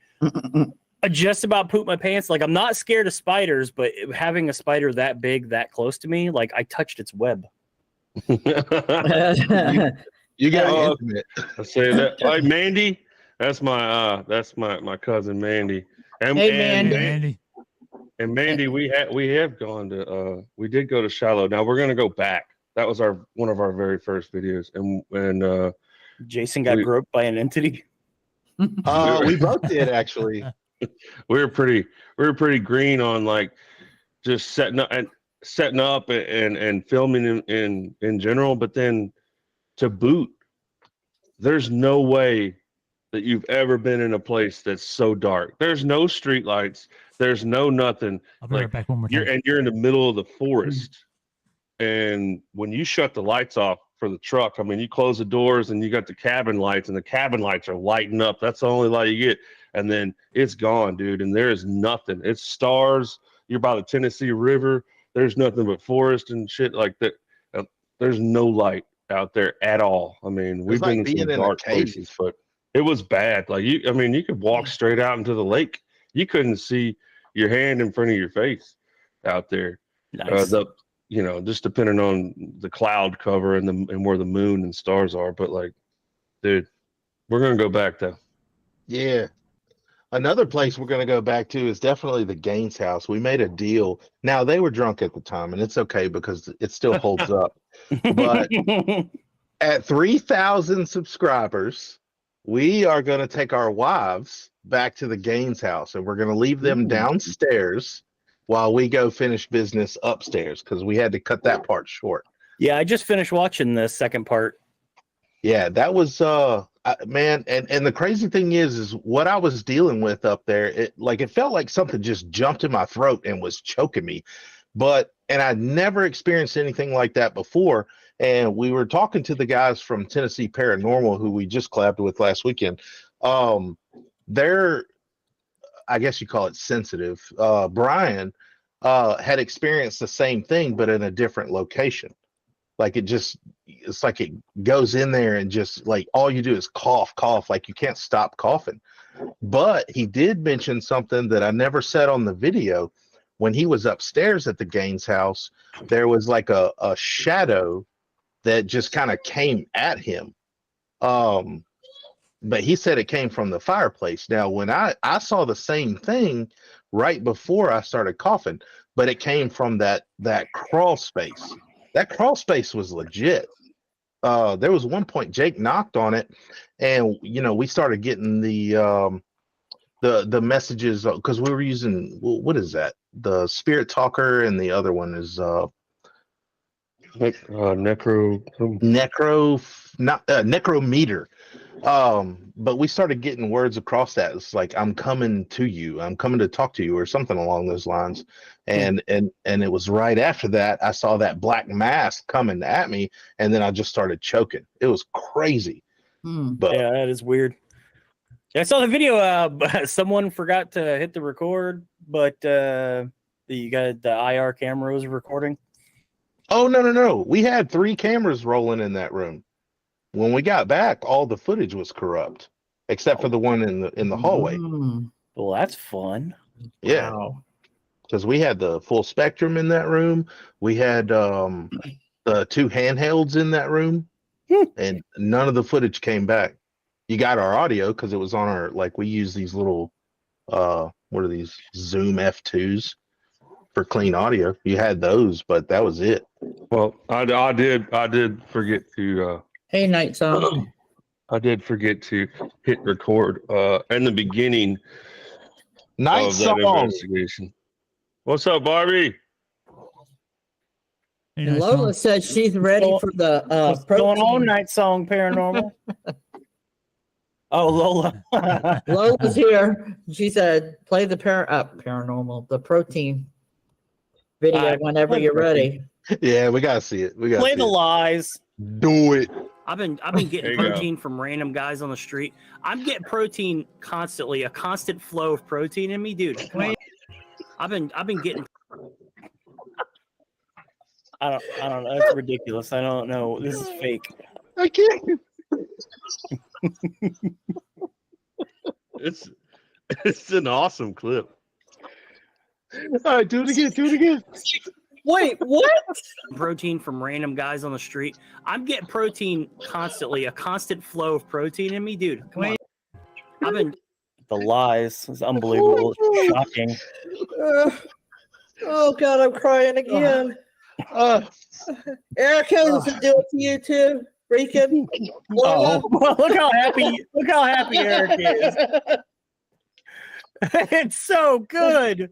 I just about pooped my pants. Like, I'm not scared of spiders, but having a spider that big, that close to me, like I touched its web. You got intimate. I say that. Hey, Mandy, that's my cousin Mandy. And, Hey, Mandy. And Mandy, we have gone to we did go to Shiloh. Now we're gonna go back. That was one of our very first videos, and Jason got groped by an entity. We both did actually. we were pretty green on like just setting up and filming in general, but then to boot, there's no way that you've ever been in a place that's so dark. There's no street lights. There's no nothing. I'll be right back one more time. You're in the middle of the forest. And when you shut the lights off for the truck, I mean, you close the doors and you got the cabin lights, and the cabin lights are lighting up. That's the only light you get. And then it's gone, dude. And there is nothing. It's stars. You're by the Tennessee River. There's nothing but forest and shit like that. There's no light out there at all. I mean, we've been in some dark places, but it was bad. Like you could walk straight out into the lake. You couldn't see your hand in front of your face out there. Nice. Just depending on the cloud cover and where the moon and stars are. But like, dude, we're gonna go back though. Yeah. Another place we're gonna go back to is definitely the Gaines house. We made a deal. Now they were drunk at the time, and it's okay because it still holds up. But at 3,000 subscribers, we are gonna take our wives back to the Gaines house, and we're gonna leave them downstairs while we go finish business upstairs because we had to cut that part short. Yeah, I just finished watching the second part. Yeah, that was man, and the crazy thing is what I was dealing with up there. It felt like something just jumped in my throat and was choking me, and I'd never experienced anything like that before. And we were talking to the guys from Tennessee Paranormal who we just collabed with last weekend. They're, I guess you call it sensitive. Brian had experienced the same thing, but in a different location. Like it's like it goes in there and just like all you do is cough, like you can't stop coughing. But he did mention something that I never said on the video. When he was upstairs at the Gaines house, there was like a shadow that just kind of came at him. But he said it came from the fireplace. Now, when I saw the same thing right before I started coughing, but it came from that crawl space. That crawl space was legit. There was one point Jake knocked on it, and we started getting the messages because we were using, what is that? The Spirit Talker, and the other one is Necrometer. But we started getting words across that. It's like, I'm coming to you, I'm coming to talk to you, or something along those lines. And it was right after that I saw that black mask coming at me, and then I just started choking. It was crazy. But yeah, that is weird. I saw the video. Someone forgot to hit the record, but you got the IR camera was recording. Oh, no. We had 3 cameras rolling in that room. When we got back, all the footage was corrupt, except for the one in the hallway. Well, that's fun. Yeah, because we had the full spectrum in that room. We had the 2 handhelds in that room, and none of the footage came back. You got our audio because it was on our, like, we use these little what are these, Zoom F2s for clean audio. You had those, but that was it. Well, I did forget to Hey, Night Song. I did forget to hit record in the beginning Night of that Song. investigation. What's up, Barbie? Hey, And nice Lola song. said she's ready for the What's going on, protein. Night Song Paranormal? Oh, Lola. Lola's here. She said, "Play the paranormal, the protein video whenever play you're protein. ready." Yeah, we gotta see it. We gotta Play see the it. lies. Do it. I've been There getting you go. protein from random guys on the street. I'm getting protein constantly, a constant flow of protein in me, dude. Come on. I've been getting. I don't know. It's ridiculous. I don't know. This is fake. I can't. It's an awesome clip. All right, do it again. Do it again. Wait, what? Protein from random guys on the street. I'm getting protein constantly, a constant flow of protein in me, dude. Come on. I've been. The lies is unbelievable. It's shocking. Oh God, I'm crying again. Erica, does it do it to you too? Freaking Lola? Oh, look how happy Eric is. It's so good.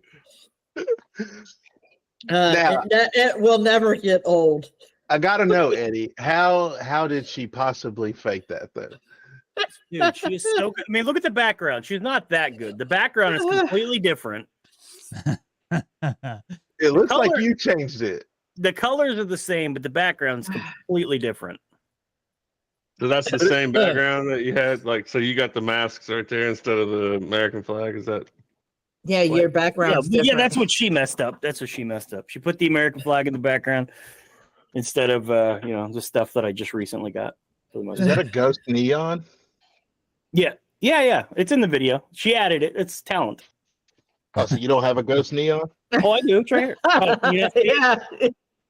Now- It will never get old. I gotta know, Eddie. How did she possibly fake that though? Dude, she is so good. I mean, look at the background. She's not that good. The background is completely different. It looks like color- you changed it. The colors are the same, but the background's completely different. So that's the same background that you had, like, so you got the masks right there instead of the American flag. Is that? Yeah, your background's Yeah, different. that's what she messed up. She put the American flag in the background instead of the stuff that I just recently got. For the most Is that part. a ghost neon? Yeah. It's in the video. She added it. It's talent. Oh, so you don't have a ghost neon? Oh, I do. It's right here. Oh, you didn't see it? Yeah.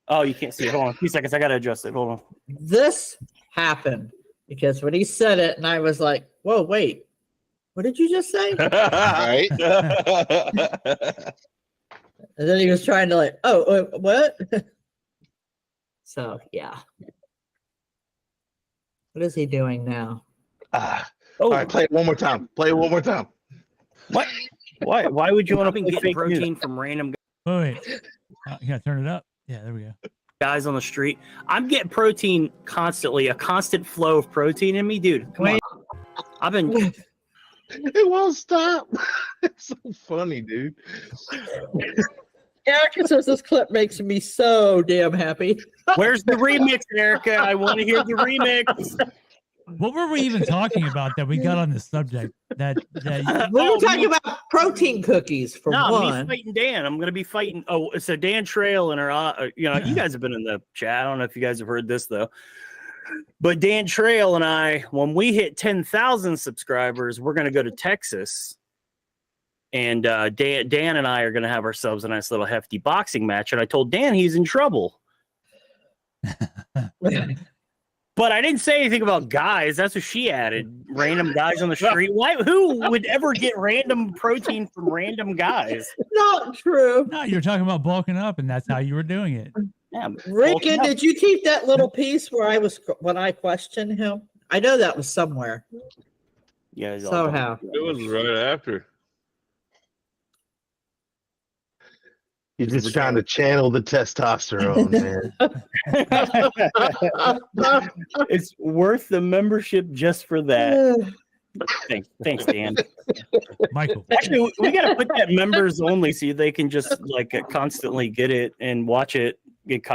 Oh, you can't see it. Hold on. A few seconds. I gotta adjust it. Hold on. This happened because when he said it, and I was like, "Whoa, wait, what did you just say?" Right? And then he was trying to like, "Oh, what?" So yeah. What is he doing now? All Oh, right, play it one more time. Play it one more time. what? Why would you want to I've been play getting fake protein protein from random Wait. You gotta turn it up. Yeah, there we go. guys on the street? I'm getting protein constantly, a constant flow of protein in me, dude. Come on. I've been. It won't stop. It's so funny, dude. Erica says this clip makes me so damn happy. Where's the remix, Erica? I want to hear the remix. What were we even talking about that we got on this subject? That We were talking about protein cookies for No, me one. fighting Dan. I'm gonna be fighting. Oh, so Dan Trail and our, you guys have been in the chat. I don't know if you guys have heard this though, but Dan Trail and I, when we hit 10,000 subscribers, we're gonna go to Texas, and Dan and I are gonna have ourselves a nice little hefty boxing match. And I told Dan he's in trouble, but I didn't say anything about guys. That's what she added. Random guys on the street. Why? Who would ever get random protein from random guys? Not true. no, you were talking about bulking up, and that's how you were doing it. Yeah, Ricken, did you keep that little piece where when I questioned him? I know that was somewhere. yeah. he's all Somehow. It was right after. You're just trying to channel the testosterone, man. It's worth the membership just for that. Thanks, Dan. Michael. Actually, we got to put that members only so they can just constantly get it and watch it.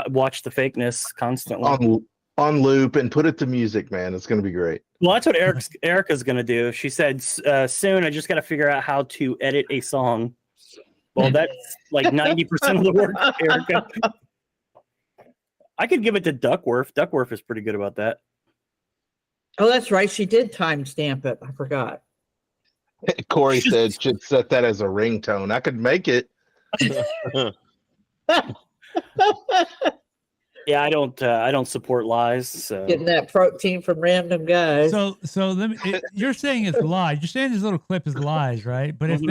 Watch the fakeness constantly. On loop and put it to music, man. It's gonna be great. Well, that's what Erica's gonna do. She said soon. I just got to figure out how to edit a song. Well, that's like 90% of the work, Erica. I could give it to Duckworth. Duckworth is pretty good about that. Oh, that's right. She did timestamp it. I forgot. Corey said should set that as a ringtone. I could make it. Yeah, I don't support lies. So Getting that protein from random guys. So let me. You're saying it's lies. You're saying this little clip is lies, right? But if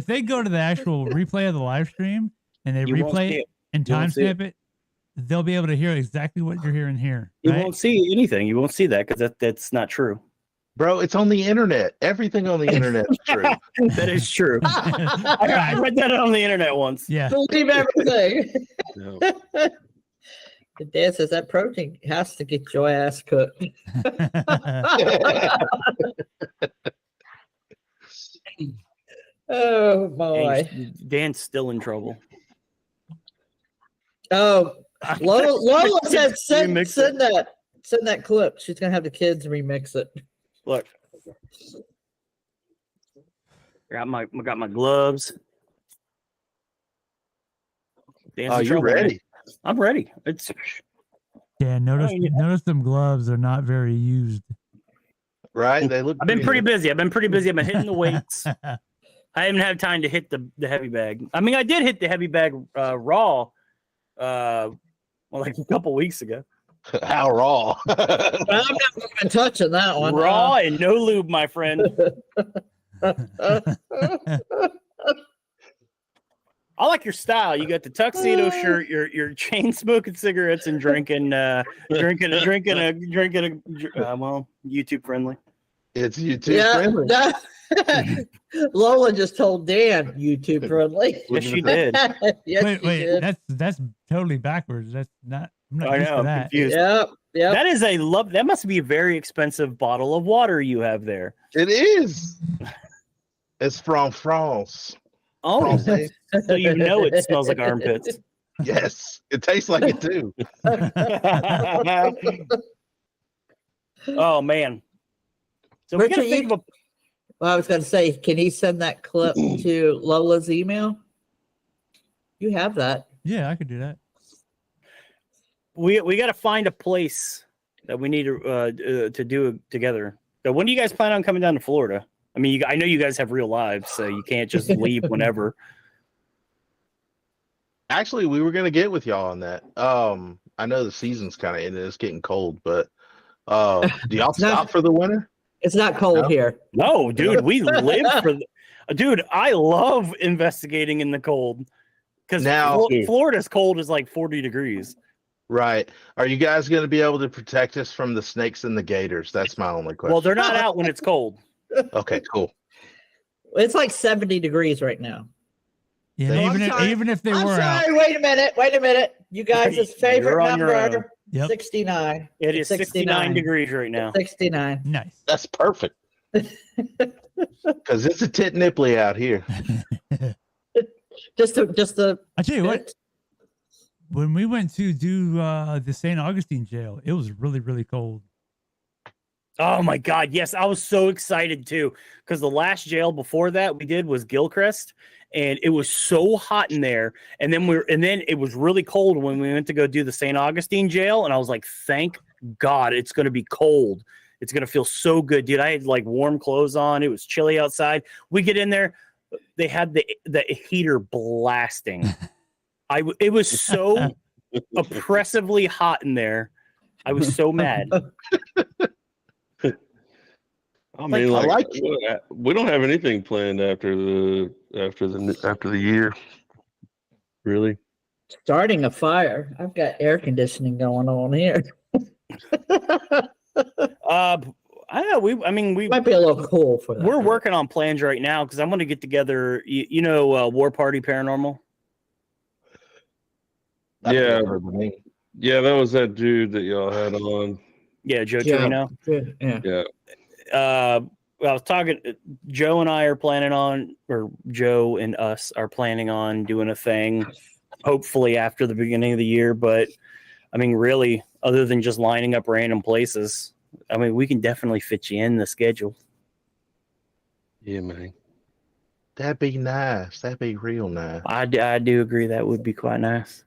they go to the actual replay of the live stream and they You won't replay see it it. and You won't see timestamp it, they'll be able to hear exactly what you're hearing here. you Right? won't see anything. You won't see that because that's not true. Bro, it's on the internet. Everything on the internet is true. That is true. I read that on the internet once. Yeah. Believe everything. Yeah. The dad says that protein has to get your ass cooked. Oh boy. Dan's still in trouble. Oh, Lola said send Remix it. that clip. She's gonna have the kids remix it. Look, got my gloves. Dan's Oh, in you trouble, man. ready? I'm ready. It's Yeah. Notice them gloves are not very used. Right? They look. I've been pretty nice. busy. I've been hitting the weights. I haven't had time to hit the heavy bag. I mean, I did hit the heavy bag raw, like a couple weeks ago. How raw? I'm not even touching that one. Raw and no lube, my friend. I like your style. You got the tuxedo shirt. You're chain smoking cigarettes and drinking YouTube friendly. It's YouTube friendly. Yeah. Lola just told Dan YouTube friendly. Yes, she did. Yes, wait, she wait. did. That's totally backwards. That's not. I'm not I used know. to I'm that. confused. Yep. That is that must be a very expensive bottle of water you have there. It is. It's from France. Oh, Francais. so you know it smells like armpits. Yes, it tastes like it too. Oh man. So we Richard, gotta think of a Well, I was going to say, can he send that clip to Lola's email? You have that. Yeah, I could do that. we got to find a place that we need to do it together. So when do you guys plan on coming down to Florida? I mean, I know you guys have real lives, so you can't just leave whenever. Actually, we were gonna get with y'all on that. I know the season's kind of ended; it's getting cold, but do y'all stop for the winter? It's not cold No. here. No, dude, we live for. Dude, I love investigating in the cold because Now- Florida's cold is like 40 degrees. Right? Are you guys gonna be able to protect us from the snakes and the gators? That's my only question. Well, they're not out when it's cold. Okay, cool. It's like 70 degrees right now. Yeah, Oh, even I'm sorry. if they I'm were out. sorry. Wait a minute. You guys' favorite You're on your own. number, Yep. 69. It is 69 degrees right now. 69. Nice. That's perfect. Because it's a tit nipply out here. Just the. I tell you what, when we went to do the St. Augustine jail, it was really, really cold. Oh my God. Yes. I was so excited too. Because the last jail before that we did was Gilchrist. And it was so hot in there. And then it was really cold when we went to go do the St. Augustine jail. And I was like, thank God it's going to be cold. It's going to feel so good, dude. I had like warm clothes on. It was chilly outside. We get in there. They had the heater blasting. It was so oppressively hot in there. I was so mad. I mean, I like, like we don't have anything planned after the year. Really? Starting a fire. I've got air conditioning going on here. I don't know. We Might be a little cool for that. we're working on plans right now because I'm going to get together. You know, War Party Paranormal. I've Yeah. never heard the name. Yeah, that was that dude that y'all had on. Yeah, Joe Yeah. Torino. Good. Yeah. Yeah. I was talking. Joe and I are planning on, or Joe and us are planning on doing a thing, hopefully after the beginning of the year. But I mean, really, other than just lining up random places, I mean, we can definitely fit you in the schedule. Yeah, man. That'd be nice. That'd be real nice. I do agree that would be quite nice.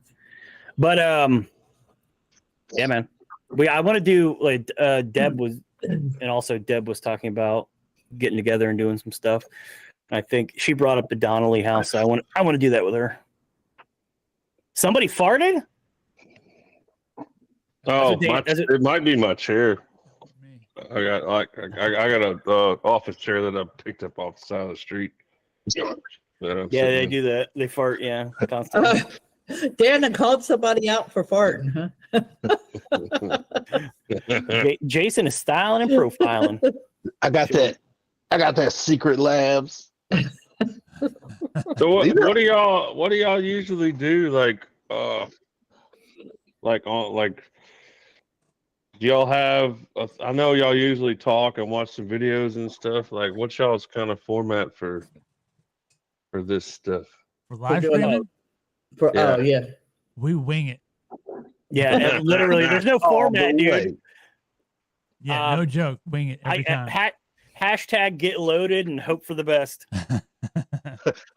But yeah, man. I want to do like Deb was and also Deb was talking about getting together and doing some stuff. I think she brought up the Donnelly house. So I want to do that with her. Somebody farted? Oh, That's it might be my chair. I got a office chair that I picked up off the side of the street. Yeah, they do that. They fart. Yeah, constantly. Dan called somebody out for farting, huh? Jason is styling and profiling. I got that secret labs. So what do y'all usually do? Do y'all have? I know y'all usually talk and watch some videos and stuff. Like, what's y'all's kind of format for this stuff? For live streaming? Oh yeah, we wing it. Yeah, literally. There's no format, dude. Yeah, no joke. Wing it every time. Hashtag get loaded and hope for the best.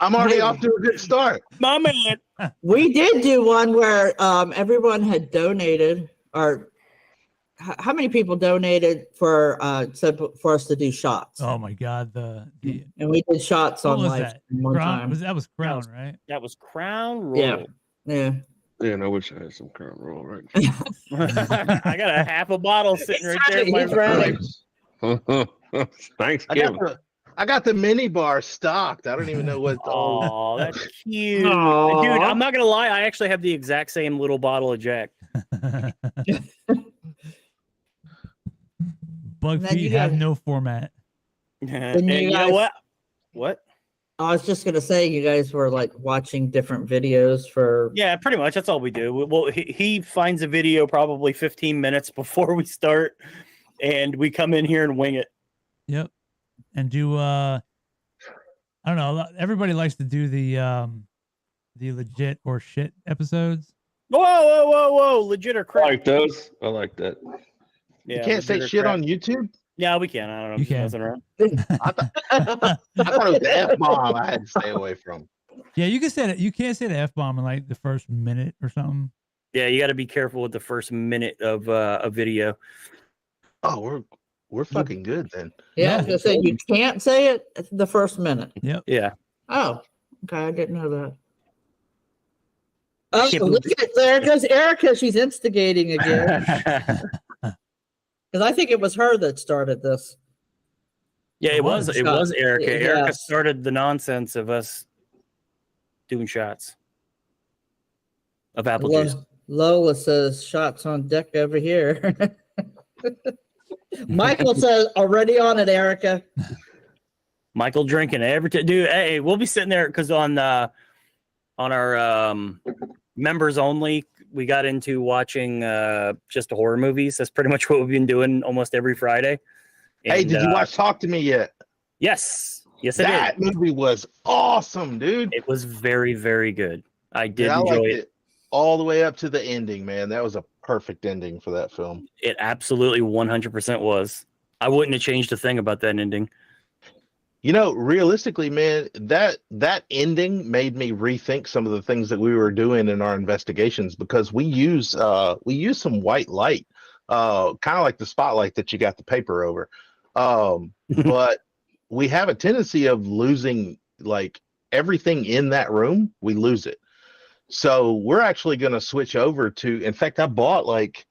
I'm already off to a good start. My man. We did do one where everyone had donated, or how many people donated for us to do shots? Oh my god, the and we did shots on live one time. That was Crown, right? That was Crown Royal. Yeah. Yeah, I wish I had some Crown Royal right I got a half a bottle sitting right there, my friend. Thanksgiving. I got the mini bar stocked. I don't even know what. Oh, that's cute, dude. I'm not gonna lie. I actually have the exact same little bottle of Jack. Bug feet have no format. And you know what? What? I was just gonna say, you guys were like watching different videos for. Yeah, pretty much. That's all we do. Well, he finds a video probably 15 minutes before we start, and we come in here and wing it. Yep, and do I don't know. Everybody likes to do the legit or shit episodes. Whoa! Legit or crap? I like those. I like that. Yeah, you can't say shit on YouTube. Yeah, we can. I don't know. You can. I thought it was the F-bomb I had to stay away from. Yeah, you can say that. You can't say the F-bomb in like the first minute or something. Yeah, you got to be careful with the first minute of a video. Oh, we're fucking good then. Yeah, I was gonna say you can't say it at the first minute. Yep. Yeah. Oh, okay. I didn't know that. Oh, look at there goes Erica. She's instigating again. Because I think it was her that started this. Yeah, it was Erica. Yeah. Erica started the nonsense of us doing shots of apple juice. Lola says shots on deck over here. Michael says already on it, Erica. Michael drinking every time. Dude, hey, we'll be sitting there because on our members only, we got into watching just horror movies. That's pretty much what we've been doing almost every Friday. And, hey, did you watch Talk to Me yet? Yes, I did. That movie was awesome, dude. It was very, very good. I did enjoy liked it all the way up to the ending, man. That was a perfect ending for that film. It absolutely 100% was. I wouldn't have changed a thing about that ending. You know, realistically, man, that ending made me rethink some of the things that we were doing in our investigations, because we use some white light, kind of like the spotlight that you got the paper over. But we have a tendency of losing like everything in that room. We lose it. So we're actually going to switch over to, in fact, I bought like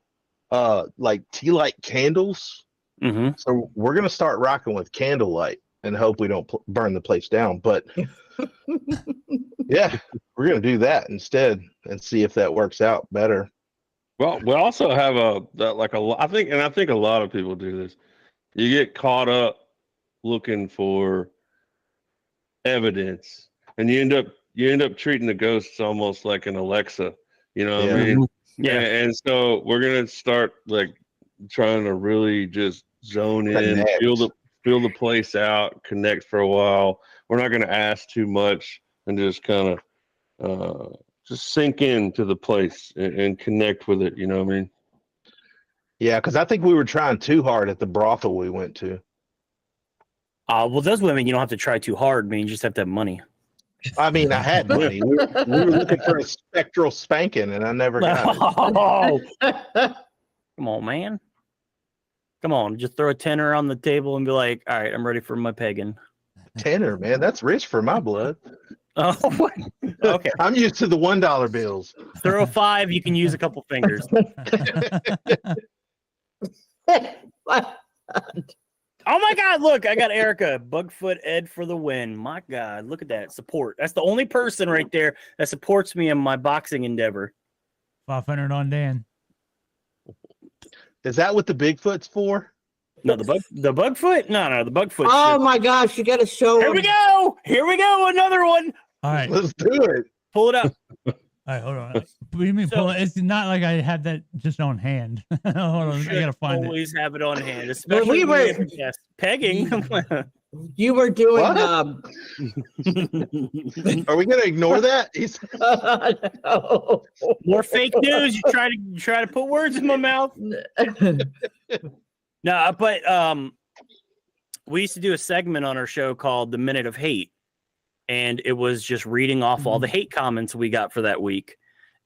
tea light candles. Mm-hmm. So we're going to start rocking with candlelight and hope we don't burn the place down. But yeah, we're going to do that instead and see if that works out better. Well, we also have I think a lot of people do this. You get caught up looking for evidence, and you end up treating the ghosts almost like an Alexa. You know what I mean? Yeah. And so we're gonna start like trying to really just zone in, feel the place out, connect for a while. We're not gonna ask too much and just kind of just sink into the place and connect with it. You know what I mean? Yeah, because I think we were trying too hard at the brothel we went to. Well, those women, you don't have to try too hard. I mean, you just have to have money. I mean, I had money. We were looking for a spectral spanking, and I never got it. Come on, man. Come on, just throw a tenner on the table and be like, all right, I'm ready for my pagan. Tenner, man, that's rich for my blood. Oh, okay. I'm used to the $1 bills. Throw a 5, you can use a couple fingers. Oh my God, look, I got Erica. Bugfoot Ed for the win. My God, look at that support. That's the only person right there that supports me in my boxing endeavor. 500 on Dan. Is that what the Bigfoot's for? No, the Bugfoot? No, the Bugfoot. Oh shit. my gosh, you got to show Here we go. Here we go. Another one. All right. Let's do it. Pull it up. All right, hold on. What do you mean pull it? It's not like I have that just on hand. Hold on, I gotta find it. Always have it on hand, especially we were- when you have pegging. you were doing What? Are we gonna ignore that? no. More fake news. You try to put words in my mouth. No, but we used to do a segment on our show called The Minute of Hate. And it was just reading off all the hate comments we got for that week.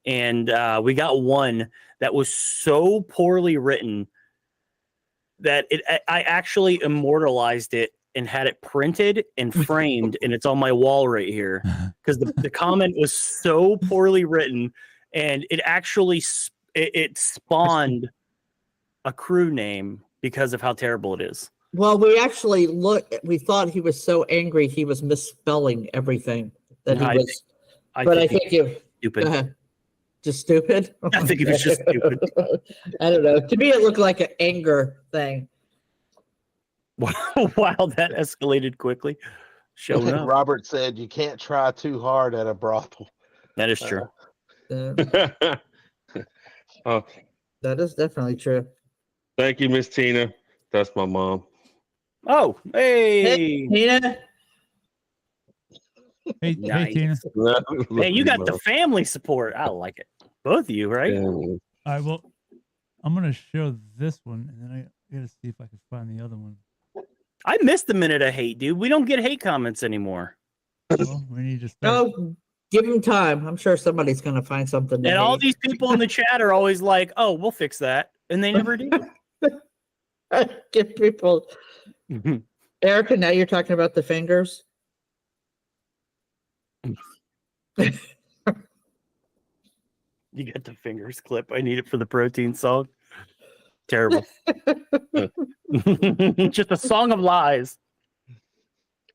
And we got one that was so poorly written that I actually immortalized it and had it printed and framed, and it's on my wall right here. Because the comment was so poorly written, and it actually it spawned a crew name because of how terrible it is. Well, we actually we thought he was so angry he was misspelling everything that he was. I think you stupid. Just stupid. I think he was just stupid. I don't know. To me, it looked like an anger thing. Wow, that escalated quickly. Showing up. Robert said you can't try too hard at a brothel. That is true. That is definitely true. Thank you, Miss Tina. That's my mom. Oh, hey. Tina. Hey, Nice. hey Tina. Hey, you got the family support. I like it. Both of you, right? Yeah. All right, well, I'm gonna show this one, and then I gotta see if I can find the other one. I missed the minute of hate, dude. We don't get hate comments anymore. Well, we need to start. Oh, give him time. I'm sure somebody's going to find something. And all these people in the chat are always like, "Oh, we'll fix that," and they never do. Give people. Erica, now you're talking about the fingers. You got the fingers clip. I need it for the protein song. Terrible. Just a song of lies.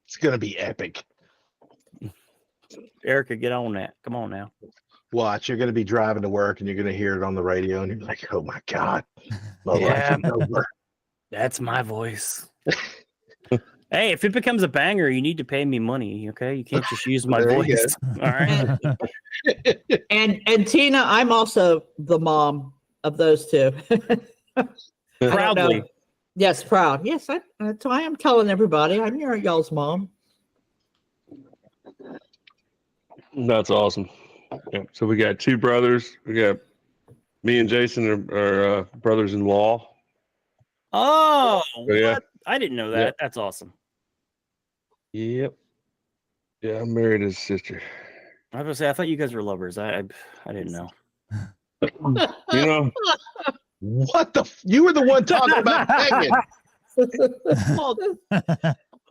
It's gonna be epic. Erica, get on that. Come on now. Watch, you're gonna be driving to work and you're gonna hear it on the radio and you're like, oh my God. My Yeah. life is over. That's my voice. Hey, if it becomes a banger, you need to pay me money, okay? You can't just use my There you voice. All right. And Tina, I'm also the mom of those two. I don't Proudly. know. Yes, proud. Yes, that's why I'm telling everybody I'm y'all's mom. That's awesome. Yeah. So we got two brothers. We got me and Jason are brothers-in-law. Oh, Yeah. what? I didn't know that. Yeah. That's awesome. Yep. Yeah, I'm married his sister. I was gonna say, I thought you guys were lovers. I didn't know. You know, What the? You were the one talking about pegging. I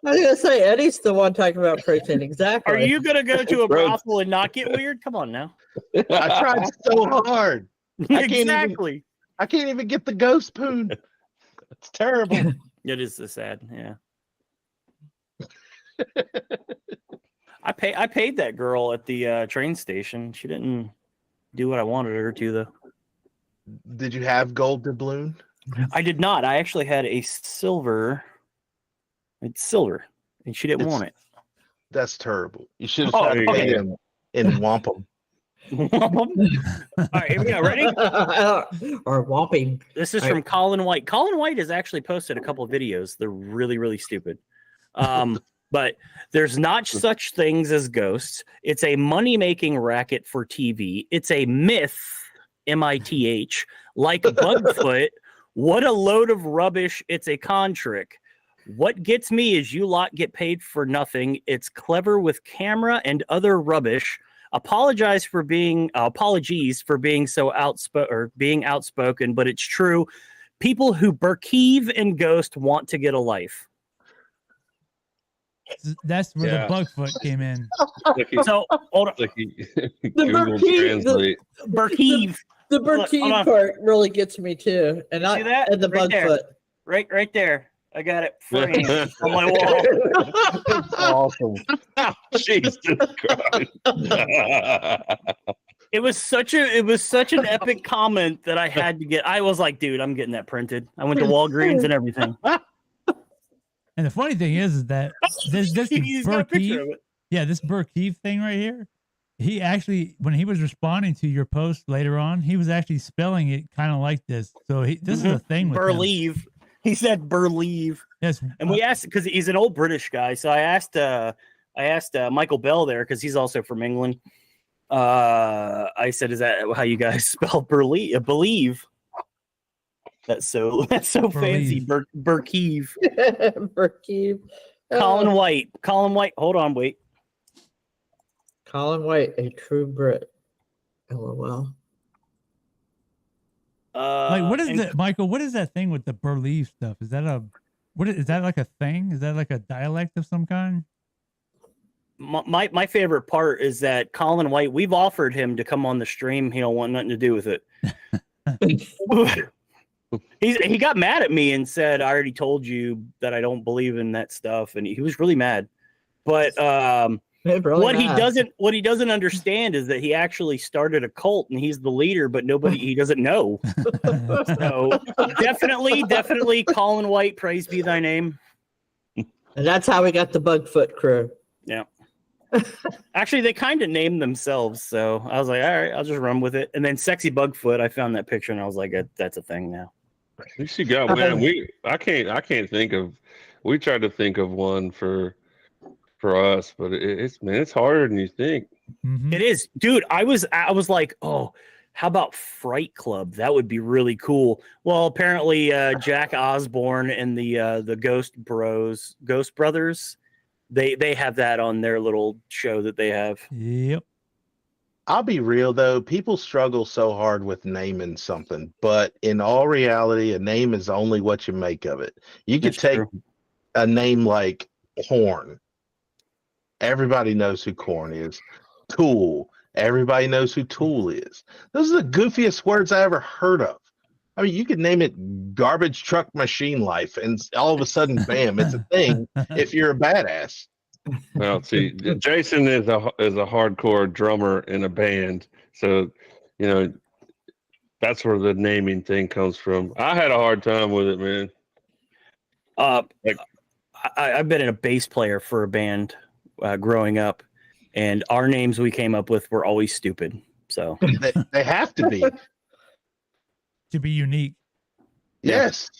was gonna say Eddie's the one talking about protein. Exactly. Are you gonna go to a Bro. brothel and not get weird? Come on now. I tried so hard. can't even- Exactly. I can't even get the ghost poon. It's terrible. It is so sad. Yeah. I paid that girl at the train station. She didn't do what I wanted her to, though. Did you have gold doubloon? I did not. I actually had a silver. It's silver, and she didn't want it. That's terrible. You should have Oh, started okay. paying him in wampum. All right, here we go. Ready? Or whopping. This is All from Colin White. Colin White has actually posted a couple of videos. They're really, really stupid. But there's not such things as ghosts. It's a money-making racket for TV. It's a myth, M-I-T-H, like Bugfoot. What a load of rubbish. It's a con trick. What gets me is you lot get paid for nothing. It's clever with camera and other rubbish. Apologies for being so outspoken, but it's true. people who Burkeeve and Ghost want to get a life. That's where Yeah. the Bugfoot came in. So hold on. Google Translate. Burkeeve. The Look, hold Burkeeve on. part really gets me too, and See that? and the Right there. Bugfoot. Right there. I got it framed on my wall. Awesome. Jesus Christ. It was such an epic comment that I had to get. I was like, dude, I'm getting that printed. I went to Walgreens and everything. And the funny thing is that this He's got a picture of Burkeeve, it. yeah, this Burkeeve thing right here, he actually, when he was responding to your post later on, he was actually spelling it kind of like this. So this is a thing with him. Burleave. He said Burleave. Yes. And we asked because he's an old British guy. So I asked Michael Bell there because he's also from England. I said, "Is that how you guys spell believe?" That's so fancy. Burkeeve. Burkeeve. Colin White. Hold on, wait. Colin White, a true Brit. LOL. Like, what is that, Michael? What is that thing with the Burleave stuff? Is that is that like a thing? Is that like a dialect of some kind? My favorite part is that Colin White, we've offered him to come on the stream. He don't want nothing to do with it. He got mad at me and said, I already told you that I don't believe in that stuff. And he was really mad. But what he doesn't understand is that he actually started a cult and he's the leader, but he doesn't know. So definitely Colin White, praise be thy name. And that's how we got the Bugfoot crew. Yeah. Actually, they kind of named themselves, so I was like, all right, I'll just run with it. And then Sexy Bugfoot, I found that picture and I was like, that's a thing now. At least you got man. I can't think of. We tried to think of one for us, but it's harder than you think. Mm-hmm. It is, dude. I was like, oh, how about Fright Club? That would be really cool. Well, apparently, Jack Osborne and the Ghost Brothers. They have that on their little show that they have. Yep. I'll be real though, people struggle so hard with naming something, but in all reality, a name is only what you make of it. You could That's take true. a name like Korn. Everybody knows who Korn is. Tool. Everybody knows who Tool is. Those are the goofiest words I ever heard of. I mean, you could name it Garbage Truck Machine Life, and all of a sudden, bam, it's a thing if you're a badass. Well, see, Jason is a hardcore drummer in a band, so that's where the naming thing comes from. I had a hard time with it, man. I've been a bass player for a band growing up, and our names we came up with were always stupid. So They have to be. To be unique. Yes.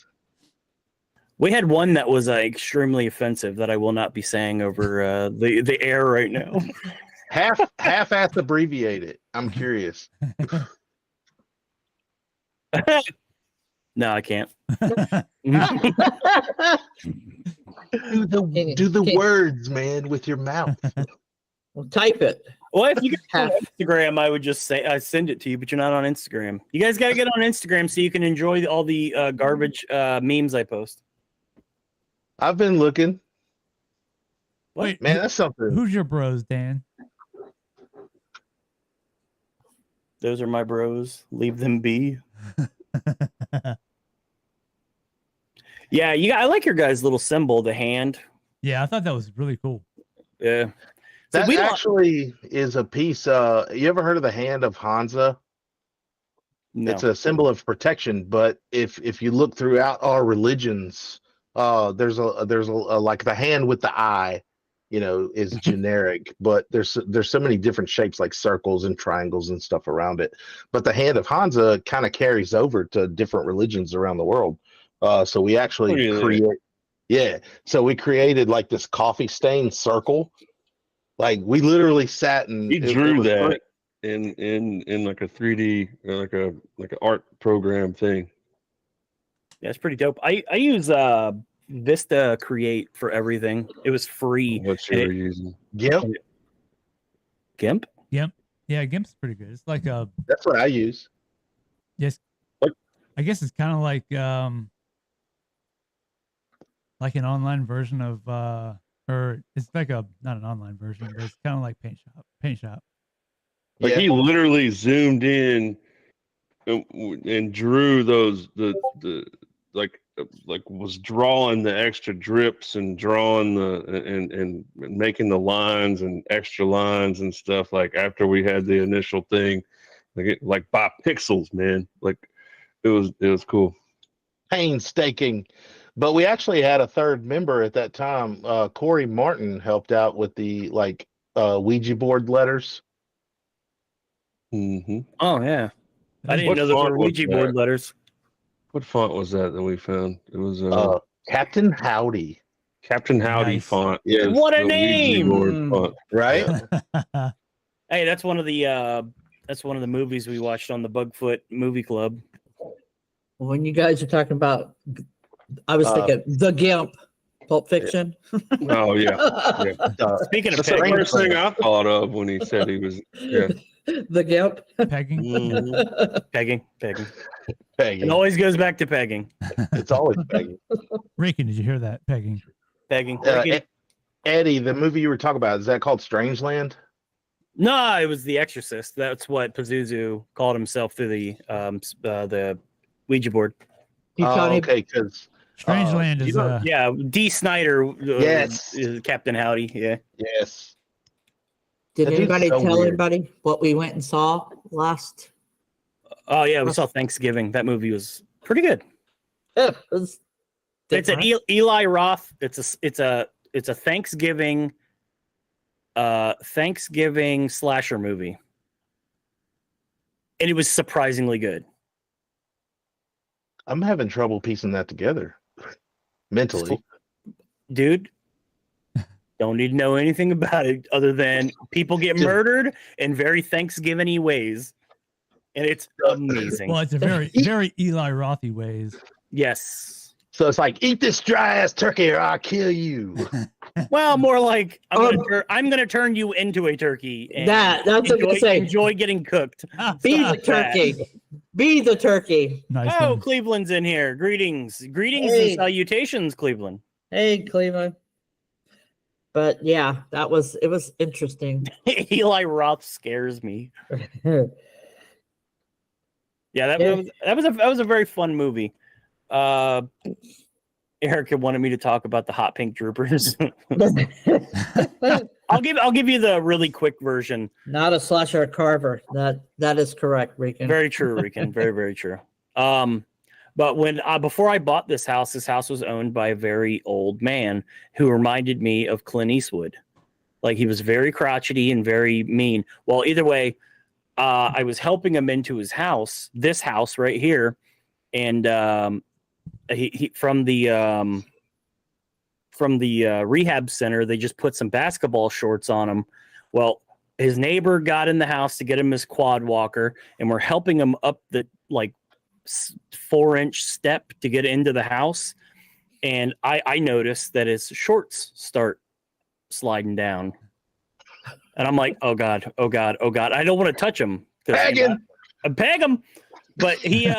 we had one that was extremely offensive that I will not be saying over the air right now. Half-ass abbreviate it. I'm curious. No, I can't. Do the words, man, with your mouth. Well, type it. Well, if you get on Instagram, I would just say I send it to you, but you're not on Instagram. You guys got to get on Instagram so you can enjoy all the garbage memes I post. I've been looking. Wait, Man, that's something. who's your bros, Dan? Those are my bros. Leave them be. Yeah, I like your guys' little symbol, the hand. Yeah, I thought that was really cool. Yeah. That we don't- actually is a piece. You ever heard of the hand of Hansa? No. It's a symbol of protection. But if you look throughout our religions, there's a like the hand with the eye, is generic. But there's so many different shapes like circles and triangles and stuff around it. But the hand of Hansa kind of carries over to different religions around the world. So we actually So we created like this coffee stained circle. Like we literally sat and He drew that in like a 3D, like an art program thing. Yeah, it's pretty dope. I use Vista Create for everything. It was free. What you were using? GIMP. GIMP? Yeah, GIMP's pretty good. It's like That's what I use. yes. I guess it's kind of like an online version of or it's like not an online version, but it's kind of like paint shop. Like he literally zoomed in and drew the like was drawing the extra drips and drawing and making the lines and extra lines and stuff, like after we had the initial thing, like by pixels, man. Like it was cool. Painstaking. But we actually had a third member at that time. Corey Martin helped out with the Ouija board letters. Mm-hmm. Oh yeah, I didn't What know those font were was Ouija that? board letters. What font was that we found? It was Captain Howdy. Captain Howdy Nice. font. Yes. What a The Ouija name! board font. Right? Yeah. Hey, that's one of the movies we watched on the Bugfoot Movie Club. When you guys are talking about, I was thinking The Gimp, Pulp Fiction. Oh yeah. Speaking of That's the pegging, first thing I thought of when he said he was. Yeah. The Gimp. Pegging. Mhm. pegging. Pegging. It always goes back to pegging. It's always pegging. Rican, did you hear that? Pegging. Eddie, the movie you were talking about, is that called Strangeland? No, it was The Exorcist. That's what Pazuzu called himself through the Ouija board. You caught him? Okay, because Strangeland is Yeah, D. Snyder. Yes. Is Captain Howdy. Yeah. yes. Did That dude's anybody so tell weird. anybody what we went and saw last? Oh yeah, we saw Thanksgiving. That movie was pretty good. It was It's an different. Eli Roth. It's a Thanksgiving slasher movie, and it was surprisingly good. I'm having trouble piecing that together mentally. Dude, don't need to know anything about it other than people get murdered in very Thanksgiving-y ways, and it's amazing. well, it's a very very Eli Rothy ways. Yes. So it's like, eat this dry ass turkey or I'll kill you. Well, more like I'm gonna turn you into a turkey. And That's what I'm gonna say. Enjoy getting cooked. Be the like that. turkey. Be the turkey. Nice. Oh, one. Cleveland's in here. Greetings Hey. and salutations, Cleveland. Hey, Cleveland. But yeah, it was interesting. Eli Roth scares me. Yeah, that was a very fun movie. Erica wanted me to talk about the hot pink troopers. I'll give you the really quick version. Not a slasher carver. That is correct, Rican. Very true, Rican. Very, very true. But when before I bought this house was owned by a very old man who reminded me of Clint Eastwood. Like he was very crotchety and very mean. Well, either way, I was helping him into his house, this house right here, and he from the rehab center, they just put some basketball shorts on him. Well, his neighbor got in the house to get him his quad walker, and we're helping him up the 4-inch step to get into the house. And I noticed that his shorts start sliding down. And I'm like, oh God. I don't want to touch him. Peg him. Peg him. But he,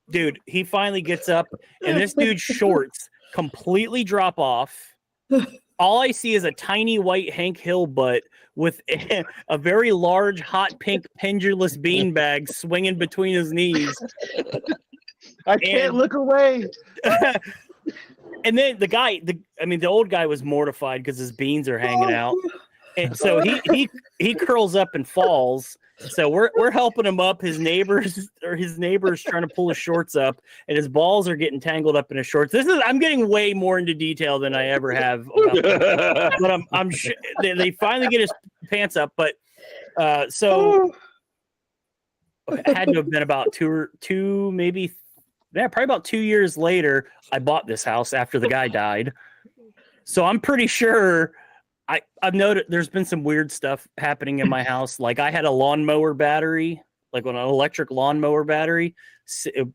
dude, he finally gets up and this dude's shorts completely drop off. All I see is a tiny white Hank Hill butt with a very large hot pink pendulous beanbag swinging between his knees. I can't look away. And then the old guy was mortified because his beans are hanging out. And so he curls up and falls. So we're helping him up. His neighbors trying to pull his shorts up, and his balls are getting tangled up in his shorts. I'm getting way more into detail than I ever have about this. But I'm sure they finally get his pants up. But so it had to have been about two maybe. Yeah, probably about 2 years later, I bought this house after the guy died. So I'm pretty sure I've noted there's been some weird stuff happening in my house. Like I had a lawnmower battery, like an electric lawnmower battery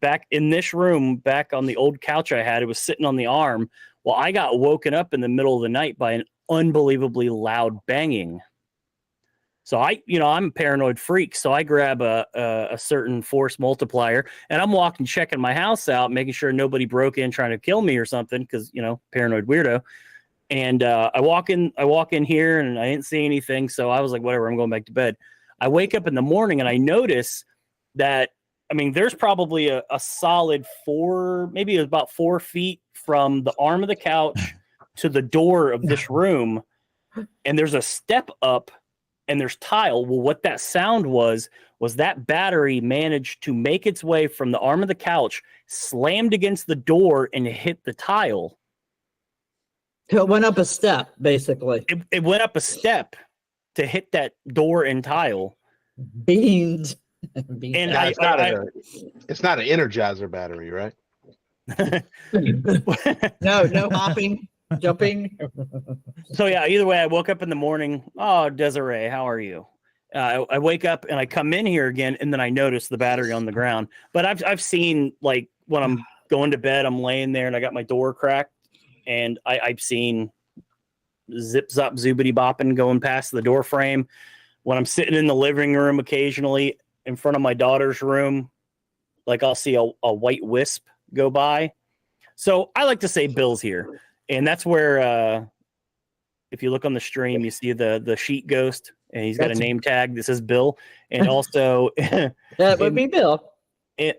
back in this room, back on the old couch I had. It was sitting on the arm. Well, I got woken up in the middle of the night by an unbelievably loud banging. So I'm a paranoid freak. So I grab a certain force multiplier and I'm walking, checking my house out, making sure nobody broke in trying to kill me or something. Cause paranoid weirdo. And I walk in here and I didn't see anything. So I was like, whatever, I'm going back to bed. I wake up in the morning and I notice that, there's probably a solid maybe about 4 feet from the arm of the couch to the door of this room. And there's a step up and there's tile. Well, what that sound was that battery managed to make its way from the arm of the couch, slammed against the door and hit the tile. It went up a step, basically. It went up a step to hit that door and tile. Beans. And Yeah, it's not an Energizer battery, right? No hopping, jumping. So yeah, either way, I woke up in the morning. Oh, Desiree, how are you? I wake up and I come in here again, and then I notice the battery on the ground. But I've seen, like, when I'm going to bed, I'm laying there and I got my door cracked, and I've seen zip zop zoobity bopping going past the door frame. When I'm sitting in the living room occasionally in front of my daughter's room, like I'll see a white wisp go by. So I like to say Bill's here. And that's where, if you look on the stream, you see the sheet ghost, and he's got a name tag that says Bill. And also, that would be Bill.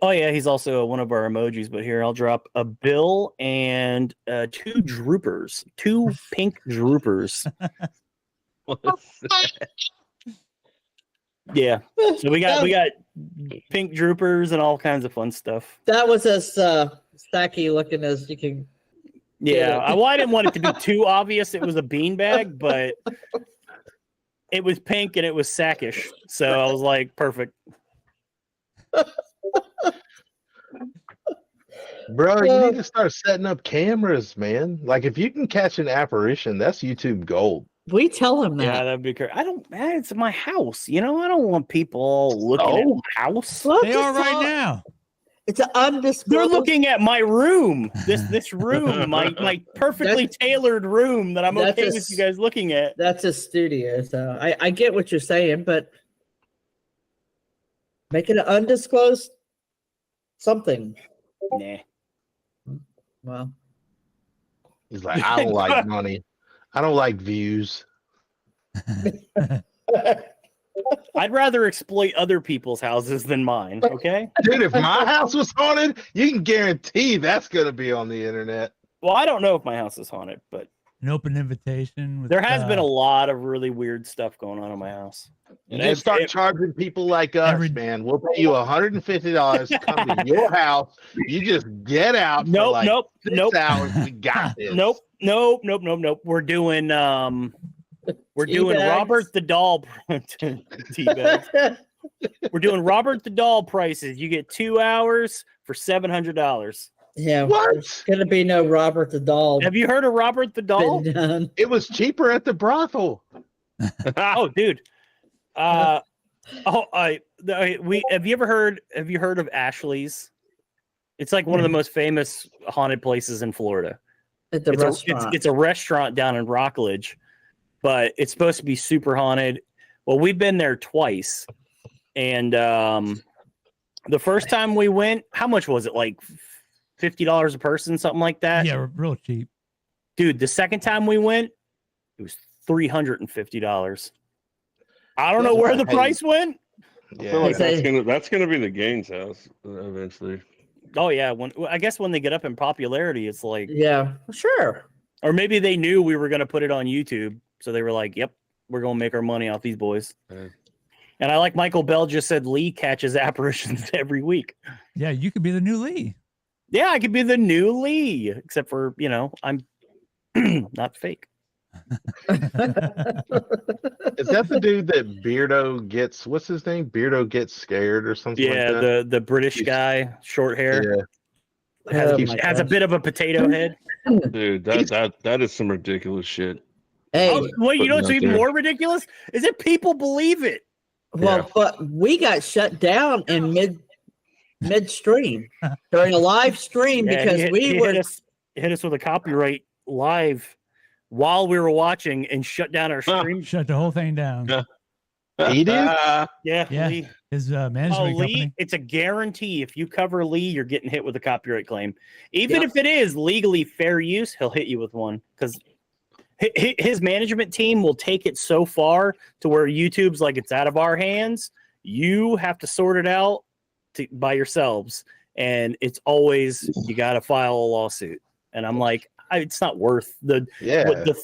Oh yeah, he's also one of our emojis. But here, I'll drop a Bill and 2 droopers, 2 pink droopers. Yeah, so we got pink droopers and all kinds of fun stuff. That was as stacky looking as you can. Yeah, I didn't want it to be too obvious. It was a beanbag, but it was pink and it was sackish. So I was like, perfect. Bro, you need to start setting up cameras, man. Like, if you can catch an apparition, that's YouTube gold. We tell him that. Yeah, that'd be great. It's my house. I don't want people all looking at my house. Well, They are right now. It's an undisclosed. They're looking at my room. This room, my perfectly tailored room that I'm okay with you guys looking at. That's a studio. So I get what you're saying, but make it an undisclosed something. Nah. Well, He's like, I don't like money. I don't like views. I'd rather exploit other people's houses than mine. Okay. Dude, if my house was haunted, you can guarantee that's going to be on the internet. Well, I don't know if my house is haunted, but An open invitation. With, there has been a lot of really weird stuff going on in my house. You just start charging people like us, man. We'll pay you $150 to come to your house. You just get out. Nope, for like nope, 6 nope. hours. We got this. Nope. We're doing Teabags. Robert the Doll teabags. We're doing Robert the Doll prices. You get 2 hours for $700. yeah. What? There's gonna be no Robert the Doll. Have you heard of Robert the Doll? been done. It was cheaper at the brothel. Oh, dude. Have you heard of Ashley's? It's like one of the most famous haunted places in Florida. At the restaurant. It's a restaurant down in Rockledge, but it's supposed to be super haunted. Well, we've been there twice, and the first time we went, how much was it? Like $50 a person, something like that. Yeah, real cheap. Dude, the second time we went, it was $350. I don't know where the price went. I feel like Yeah. that's gonna be the Gaines house eventually. Oh yeah, I guess when they get up in popularity, it's like, Yeah, sure. or maybe they knew we were going to put it on YouTube, so they were like, "Yep, we're going to make our money off these boys." Yeah. And I like Michael Bell just said Lee catches apparitions every week. Yeah, you could be the new Lee. Yeah, I could be the new Lee, except for I'm not fake. Is that the dude that Beardo gets? What's his name? Beardo gets scared or something Yeah, like that? the British guy, short hair, Yeah. has a bit of a potato head. Dude, that is some ridiculous shit. Hey, Oh, well, you know what's Putting out even there. more ridiculous is that people believe it. well, Yeah. but we got shut down in midstream during a live stream Yeah, because he we were. hit us with a copyright live while we were watching and shut down our stream. Shut the whole thing down. Yeah. He did? Yeah, Yeah. Lee. His Oh, management Lee, company. it's a guarantee. If you cover Lee, you're getting hit with a copyright claim. Even Yep. if it is legally fair use, he'll hit you with one because his management team will take it so far to where YouTube's like, it's out of our hands. You have to sort it out by yourselves. And it's always, you got to file a lawsuit. And I'm like, it's not worth the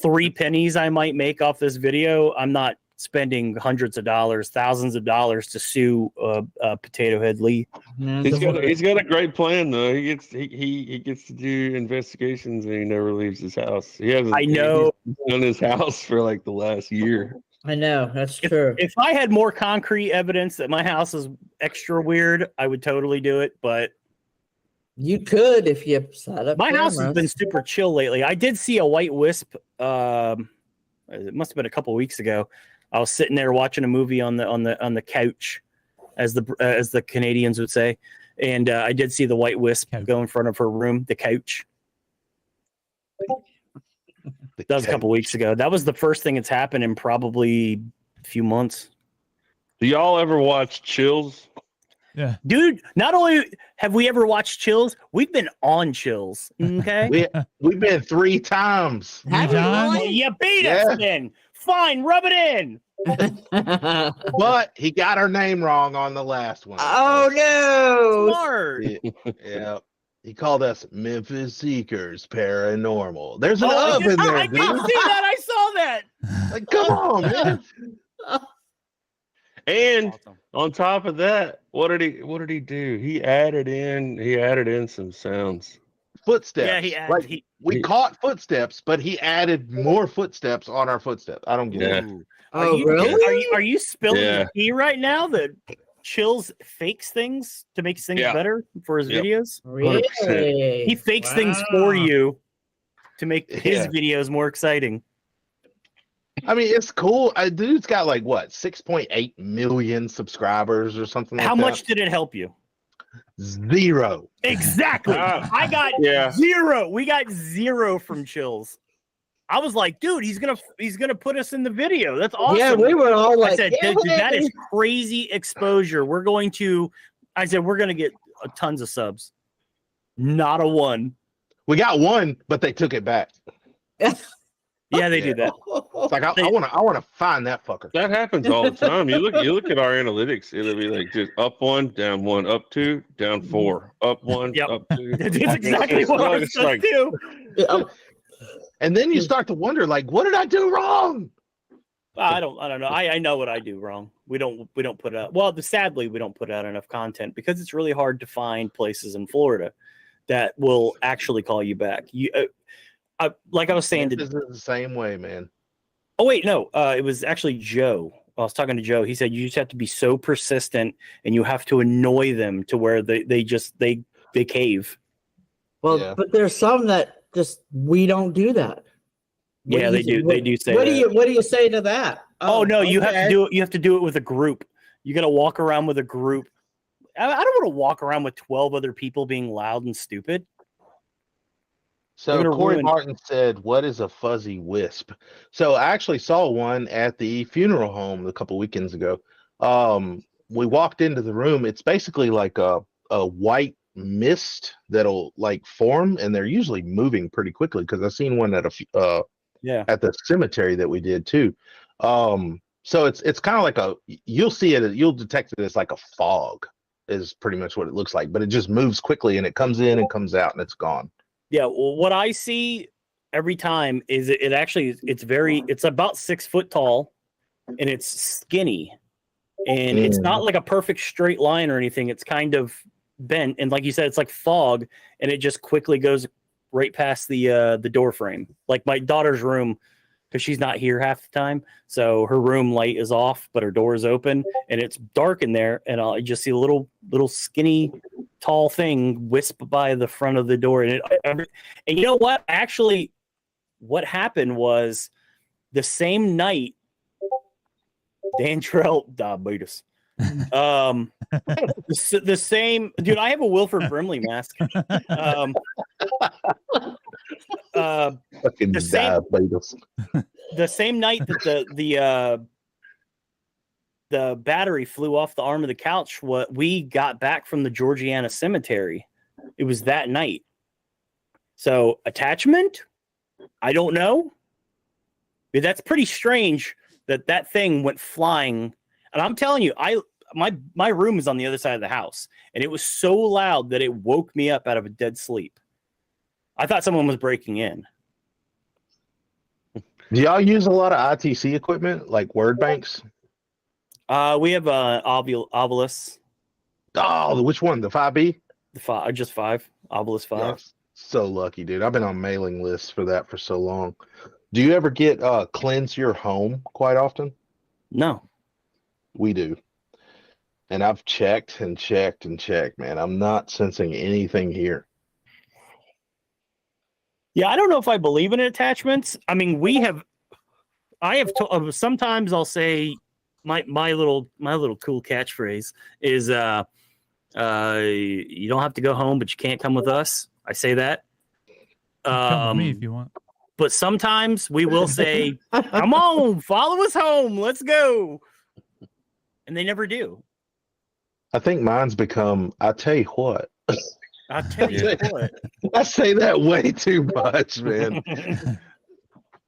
3 pennies I might make off this video. I'm not spending hundreds of dollars, thousands of dollars to sue Potato Head Lee. Yeah, He's got a great plan though. He gets to do investigations and he never leaves his house. He has. I know. He's been in his house for like the last year. I know, that's true. If I had more concrete evidence that my house is extra weird, I would totally do it. But You could if you set up my house has cameras. been super chill lately. I did see a white wisp. It must have been a couple weeks ago. I was sitting there watching a movie on the couch, as the Canadians would say, and I did see the white wisp go in front of her room, the couch. That was a couple weeks ago. That was the first thing that's happened in probably a few months. Do y'all ever watch Chills? Yeah. Dude, not only have we ever watched Chills, we've been on Chills. Okay. We've been 3 times. Have you John? Well, really? you beat us then. Fine, rub it in. But he got our name wrong on the last one. Oh no! Smart. Yeah. He called us Memphis Seekers Paranormal. There's an Oh, up in there, I dude. did see that. I saw that. Like, come on, man. And Awesome. on top of that, what did he do? He added in some sounds. Footsteps. Yeah, We caught footsteps, but he added more footsteps on our footsteps. I don't get Yeah. it. Oh really? Are you spilling Yeah. the tea right now that Chills fakes things to make things Yeah. better for his Yep. videos? Really? He fakes things for Wow. you to make his Yeah. videos more exciting. I mean, it's cool. Dude's got like what, 6.8 million subscribers or something like How that. much did it help you? 0. Exactly. I got Yeah. 0. We got 0 from Chills. I was like, dude, he's gonna put us in the video. That's awesome. Yeah, we were all like, I said, yeah, dude, that is baby. crazy exposure. We're going to get tons of subs. Not a one. We got 1, but they took it back. Yeah, they Yeah. do that. It's like I want to find that fucker. That happens all the time. You look at our analytics. It'll be like just up 1, down 1, up 2, down 4, up 1, Yep. up 2. That's exactly what I was It's like, do. And then you start to wonder, like, what did I do wrong? I don't know. I know what I do wrong. We don't put out. Well, sadly, we don't put out enough content because it's really hard to find places in Florida that will actually call you back. Like I was saying This is the same way, man. Oh wait, no. It was actually Joe. I was talking to Joe. He said you just have to be so persistent and you have to annoy them to where they cave. Well, Yeah. but there's some that just we don't do that. What Yeah, do they you- do. They do say What that. do you say to that? Oh no, you have to okay. do it. You have to do it with a group. You got to walk around with a group. I don't want to walk around with 12 other people being loud and stupid. So gonna Corey ruin- Martin said, "What is a fuzzy wisp?" So I actually saw one at the funeral home a couple weekends ago. We walked into the room. It's basically like a white mist that'll like form, and they're usually moving pretty quickly because I've seen one at at the cemetery that we did too. So it's kind of like you'll see it, you'll detect it as like a fog is pretty much what it looks like, but it just moves quickly and it comes in and comes out and it's gone. Yeah, well, what I see every time is it's about 6 foot tall and it's skinny and it's not like a perfect straight line or anything. It's kind of bent. And like you said, it's like fog and it just quickly goes right past the door frame. Like my daughter's room, because she's not here half the time. So her room light is off, but her door is open and it's dark in there. And I just see a little skinny, tall thing wisp by the front of the door. And you know what? Actually, what happened was the same night, Dan Trell, diabetes. The same, dude, I have a Wilford Brimley mask. Fucking The same- diabetes. The same night that the battery flew off the arm of the couch. What we got back from the Georgiana cemetery, it was that night. So attachment, I don't know. But that's pretty strange that thing went flying. And I'm telling you, my room is on the other side of the house, and it was so loud that it woke me up out of a dead sleep. I thought someone was breaking in. Do y'all use a lot of ITC equipment like word banks? We have Ovilus. Oh, which one? The 5B? Just 5. Ovilus 5. Yeah, so lucky, dude. I've been on mailing lists for that for so long. Do you ever get cleanse your home quite often? No. We do. And I've checked and checked and checked, man. I'm not sensing anything here. Yeah, I don't know if I believe in attachments. I mean, sometimes I'll say my little cool catchphrase is you don't have to go home, but you can't come with us. I say that. Come with me if you want. But sometimes we will say, come on, follow us home. Let's go. And they never do. I think mine's become, I tell you what. I'll tell you what. I say that way too much, man.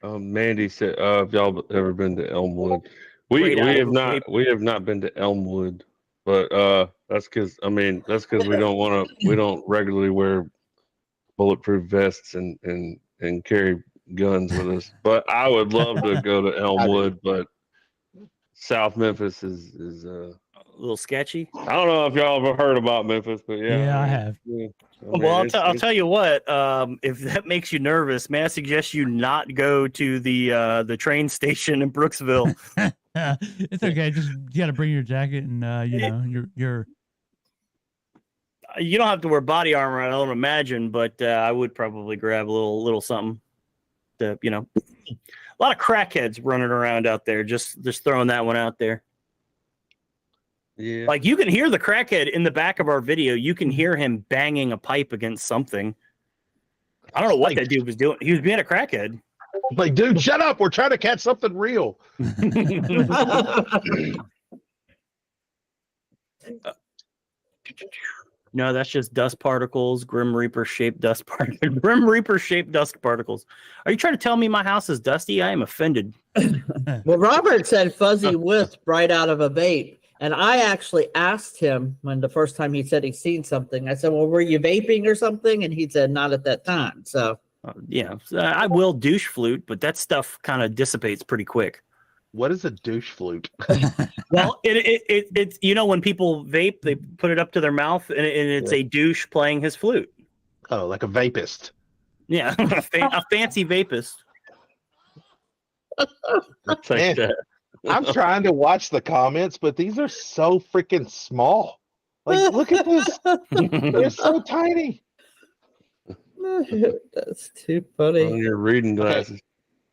Mandy said, "Have y'all ever been to Elmwood?" We have not been to Elmwood, but that's because we don't regularly wear bulletproof vests and carry guns with us. But I would love to go to Elmwood, but South Memphis is a little sketchy. I don't know if y'all ever heard about Memphis, but yeah, I have. Yeah. Well, I'll tell you what. If that makes you nervous, may I suggest you not go to the train station in Brooksville? It's okay. Just you got to bring your jacket and your. You don't have to wear body armor, I don't imagine, but I would probably grab a little something. To a lot of crackheads running around out there. Just throwing that one out there. Yeah. Like you can hear the crackhead in the back of our video. You can hear him banging a pipe against something. I don't know what that dude was doing. He was being a crackhead. Like, dude, shut up. We're trying to catch something real. No, that's just dust particles. Grim Reaper shaped dust particles. Grim Reaper shaped dust particles. Are you trying to tell me my house is dusty? I am offended. Well, Robert said fuzzy wisp right out of a vape. And I actually asked him when the first time he said he'd seen something. I said, well, were you vaping or something? And he said, not at that time. So, I will douche flute, but that stuff kind of dissipates pretty quick. What is a douche flute? Well, it's when people vape, they put it up to their mouth, and it's a douche playing his flute. Oh, like a vapist. Yeah, a fancy vapist. Take that. I'm trying to watch the comments, but these are so freaking small. Like, look at this. They're so tiny. That's too funny. On your reading glasses.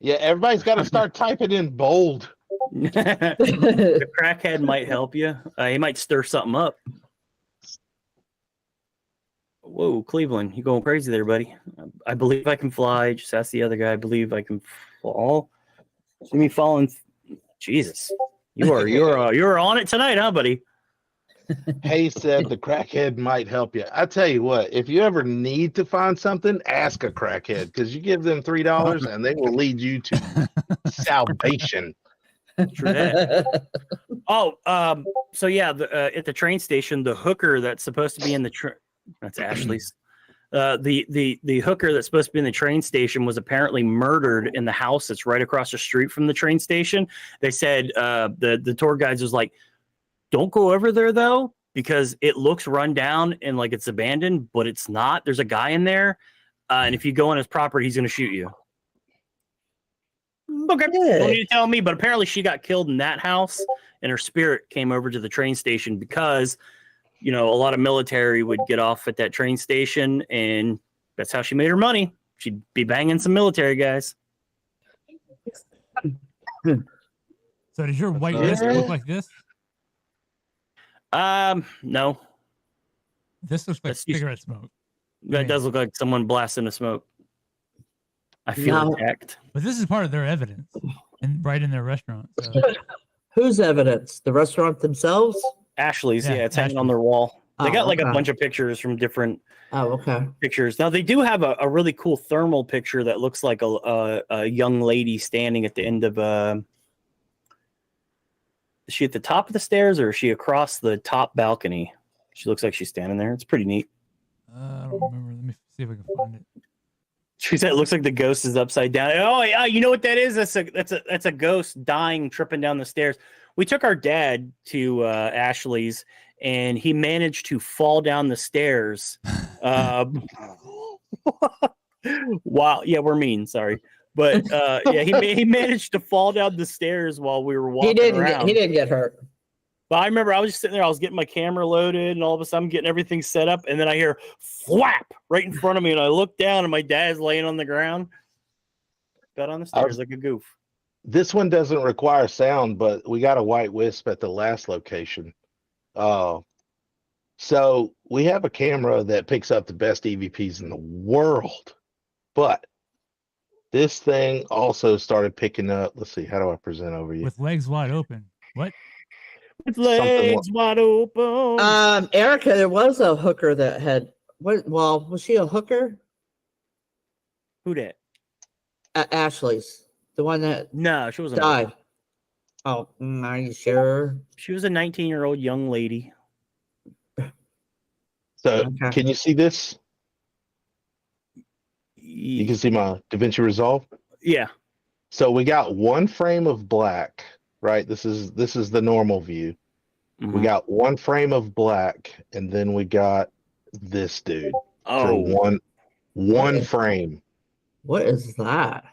Yeah, everybody's got to start typing in bold. The crackhead might help you. He might stir something up. Whoa, Cleveland, you going crazy there, buddy? I believe I can fly. Just ask the other guy. I believe I can fall. See me falling. Jesus, you're on it tonight, huh, buddy? Hay said the crackhead might help you. I tell you what, if you ever need to find something, ask a crackhead because you give them $3 and they will lead you to salvation. True that. So yeah, at the train station, the hooker that's supposed to be in the that's Ashley's. The hooker that's supposed to be in the train station was apparently murdered in the house that's right across the street from the train station. They said the tour guides was like, don't go over there though, because it looks run down and like it's abandoned, but it's not. There's a guy in there, and if you go on his property, he's going to shoot you. Okay, don't need to tell me, but apparently she got killed in that house, and her spirit came over to the train station because, a lot of military would get off at that train station, and that's how she made her money. She'd be banging some military guys. So does your white disc look like this? No. This looks like cigarette smoke. That does look like someone blasting the smoke. I feel attacked. But this is part of their evidence, and right in their restaurant. So. Whose evidence? The restaurant themselves? Ashley's, Yeah, yeah, it's hanging Ashley's. on their wall. They Oh, got like a okay. bunch of pictures from different Oh, okay. pictures. Now they do have a really cool thermal picture that looks like a young lady standing at the end of is she at the top of the stairs or is she across the top balcony? She looks like she's standing there. It's pretty neat. I don't remember. Let me see if I can find it. She said it looks like the ghost is upside down. Oh yeah, you know what that is? That's a ghost dying, tripping down the stairs. We took our dad to Ashley's, and he managed to fall down the stairs. Wow, yeah, we're mean. Sorry, but yeah, he managed to fall down the stairs while we were walking around. He didn't get hurt. But I remember I was just sitting there, I was getting my camera loaded, and all of a sudden I'm getting everything set up, and then I hear flap right in front of me, and I look down, and my dad's laying on the ground. Got on the stairs like a goof. This one doesn't require sound, but we got a white wisp at the last location. So we have a camera that picks up the best EVPs in the world, but this thing also started picking up. Let's see, how do I present over you? With legs wide open. What? With legs wide open. Erica, there was a hooker that had. Well, was she a hooker? Who that? At Ashley's, the one that No, she wasn't. died. Oh, are you sure? She was a 19-year-old young lady. So Okay. can you see this? You can see my DaVinci Resolve. Yeah. So we got one frame of black, right? This is the normal view. We got one frame of black, and then we got this dude for one frame. What is that?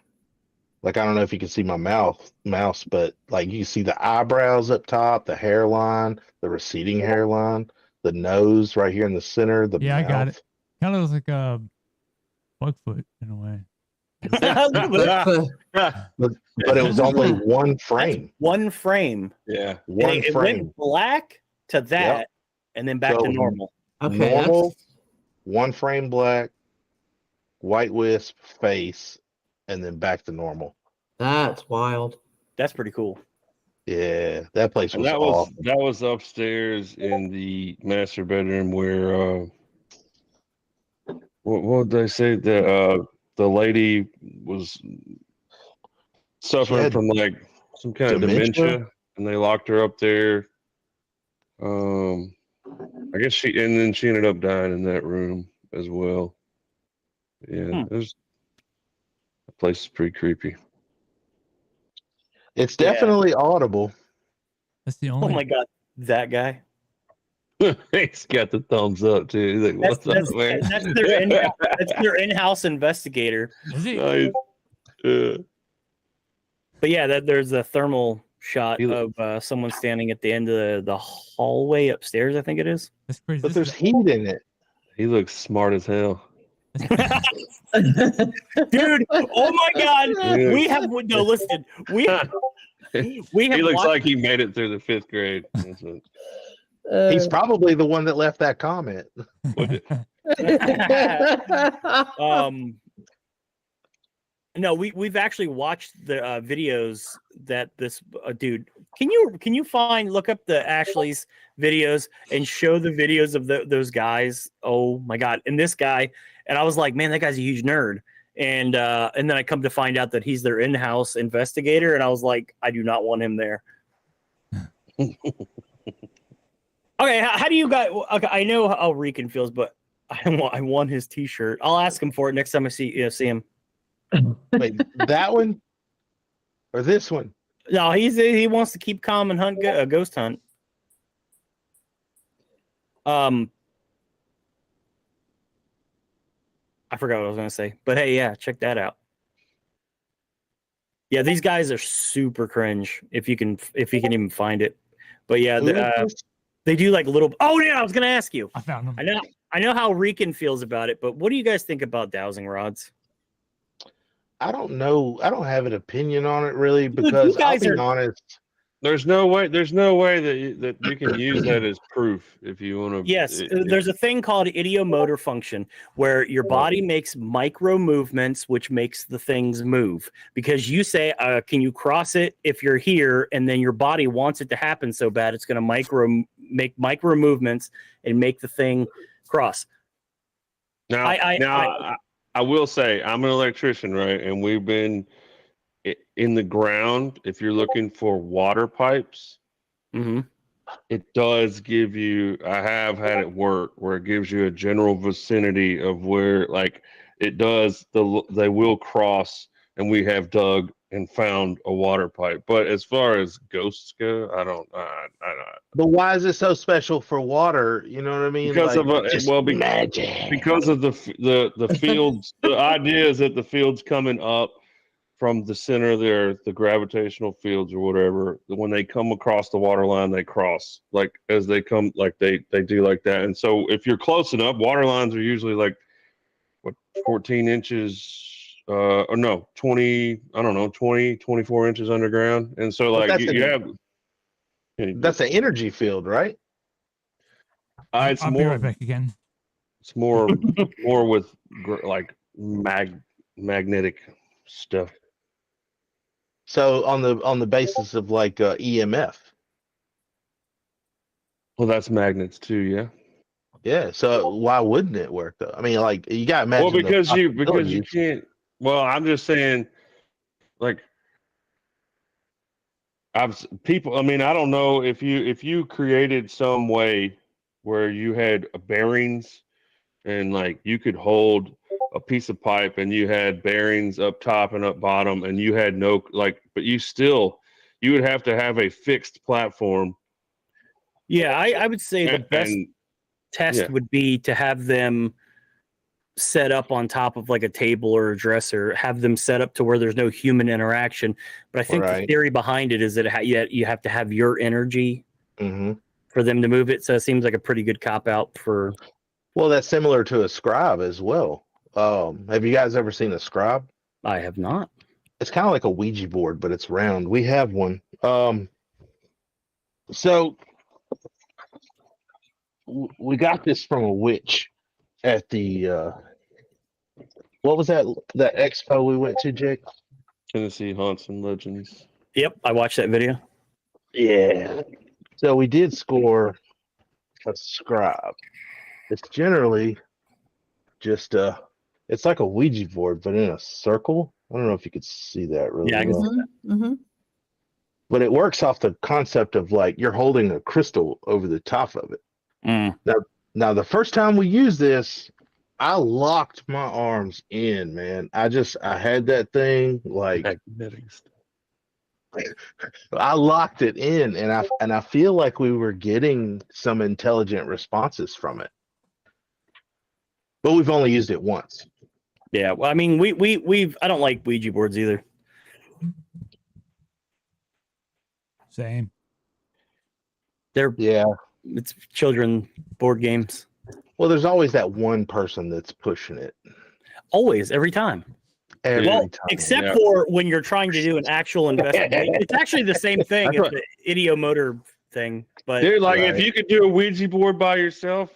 Like, I don't know if you can see my mouse, but like you can see the eyebrows up top, the hairline, the receding hairline, the nose right here in the center, the Yeah, mouth. I got it. Kind of looks like a Bugfoot in a way. But it was only one frame. One frame. Yeah. One It frame. went black to that, Yep. and then back So- to normal. Okay, Normal, one frame black, white wisp, face, and then back to normal. that's wild. That's pretty cool. Yeah, that place And was awesome. that was upstairs in the master bedroom where what did they say? The lady was suffering had from like some kind of dementia, and they locked her up there. I guess she ended up dying in that room as well. Yeah, the place is pretty creepy. It's definitely audible. That's the Oh only. my god, that guy. He's got the thumbs up too. He's like, "What's up, man?" That's their in-house investigator. Is he? Nice. Yeah. But yeah, there's a thermal shot He of someone standing at the end of the hallway upstairs, I think it is. That's crazy. But This there's heat in it. He looks smart as hell. Dude, oh my god. Yeah. We have no listen. We have He looks watched- like he made it through the 5th grade. That's what- He's probably the one that left that comment. No, we've actually watched the videos that this dude. Can you look up the Ashley's videos and show the videos of those guys? Oh my god! And this guy, and I was like, man, that guy's a huge nerd. And then I come to find out that he's their in-house investigator, and I was like, I do not want him there. Okay, how do you guys? Okay, I know how Rican feels, but I want his T-shirt. I'll ask him for it next time I see him. Wait, that one or this one? No, he wants to keep calm and hunt a ghost hunt. I forgot what I was gonna say, but hey, yeah, check that out. Yeah, these guys are super cringe if you can even find it. But yeah, they do like little. Oh yeah, I was gonna ask you. I found him. I know how Rican feels about it, but what do you guys think about dowsing rods? I don't know. I don't have an opinion on it really because I'll be honest. There's no way that you can use that as proof if you want to. Yes, there's a thing called idiomotor function where your body makes micro movements, which makes the things move. Because you say, "Can you cross it if you're here?" And then your body wants it to happen so bad, it's going to make micro movements and make the thing cross. Now, I will say I'm an electrician, right? And we've been in the ground. If you're looking for water pipes, it does give you. I have had it work where it gives you a general vicinity of where, like, it does. They will cross, and we have dug and found a water pipe. But as far as ghosts go, I don't. But why is it so special for water? You know what I mean? Because like, of magic. Because of the fields. The idea is that the fields coming up from the center there, the gravitational fields or whatever, when they come across the water line, they cross like as they come, like they do like that. And so if you're close enough, water lines are usually like 14 inches, or no, 20, I don't know, 20, 24 inches underground. And so like you have. That's an energy field, right? It's I'll more be right back again. It's more with like magnetic stuff. So on the basis of like EMF. Well, that's magnets too, yeah. Yeah. So why wouldn't it work though? I mean, like you got to imagine. Well, because you can't. Well, I'm just saying, like, I mean, I don't know if you created some way where you had bearings and like you could hold a piece of pipe and you had bearings up top and up bottom and you had no but you would have to have a fixed platform. Yeah, I would say the best test would be to have them set up on top of like a table or a dresser, have them set up to where there's no human interaction. But I think the theory behind it is that you have to have your energy for them to move it. So it seems like a pretty good cop out for. Well, that's similar to a scribe as well. Have you guys ever seen a scribe? I have not. It's kind of like a Ouija board, but it's round. We have one. So we got this from a witch at the what was that expo we went to, Jake? Tennessee Hanson Legends. Yep, I watched that video. Yeah. So we did score a scribe. It's generally just it's like a Ouija board, but in a circle. I don't know if you could see that really. Yeah, I can see that. But it works off the concept of like you're holding a crystal over the top of it. Now the first time we used this, I locked my arms in, man. I had that thing like I locked it in, and I feel like we were getting some intelligent responses from it. But we've only used it once. Yeah, well, I mean, we've I don't like Ouija boards either. Same. It's children board games. Well, there's always that one person that's pushing it. Always, every time. Except for when you're trying to do an actual investigation. It's actually the same thing as the idiomotor thing. But dude, like if you could do a Ouija board by yourself,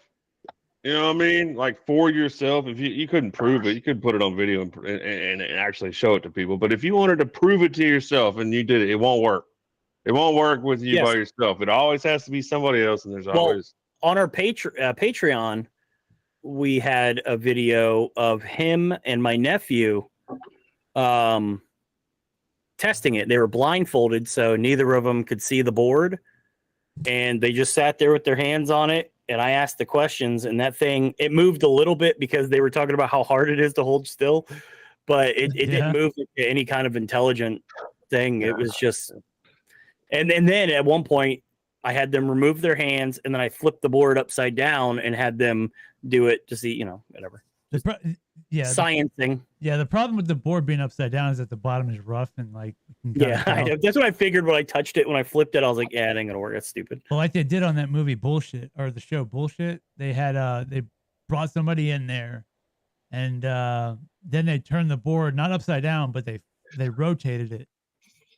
you know what I mean? Like for yourself, if you couldn't prove it, you could put it on video and actually show it to people. But if you wanted to prove it to yourself and you did it, it won't work. It won't work with you by yourself. It always has to be somebody else, and there's always on our Patreon, we had a video of him and my nephew testing it. They were blindfolded, so neither of them could see the board, and they just sat there with their hands on it. And I asked the questions, and that thing, it moved a little bit because they were talking about how hard it is to hold still, but it didn't move to any kind of intelligent thing. It was just, and then at one point I had them remove their hands, and then I flipped the board upside down and had them do it to see, whatever. Sciencing. The problem with the board being upside down is that the bottom is rough and like. I know. That's what I figured when I touched it. When I flipped it, I was like, "Yeah, it ain't gonna work. That's stupid." Well, like they did on that movie Bullshit, or the show Bullshit. They had they brought somebody in there, and then they turned the board not upside down, but they rotated it,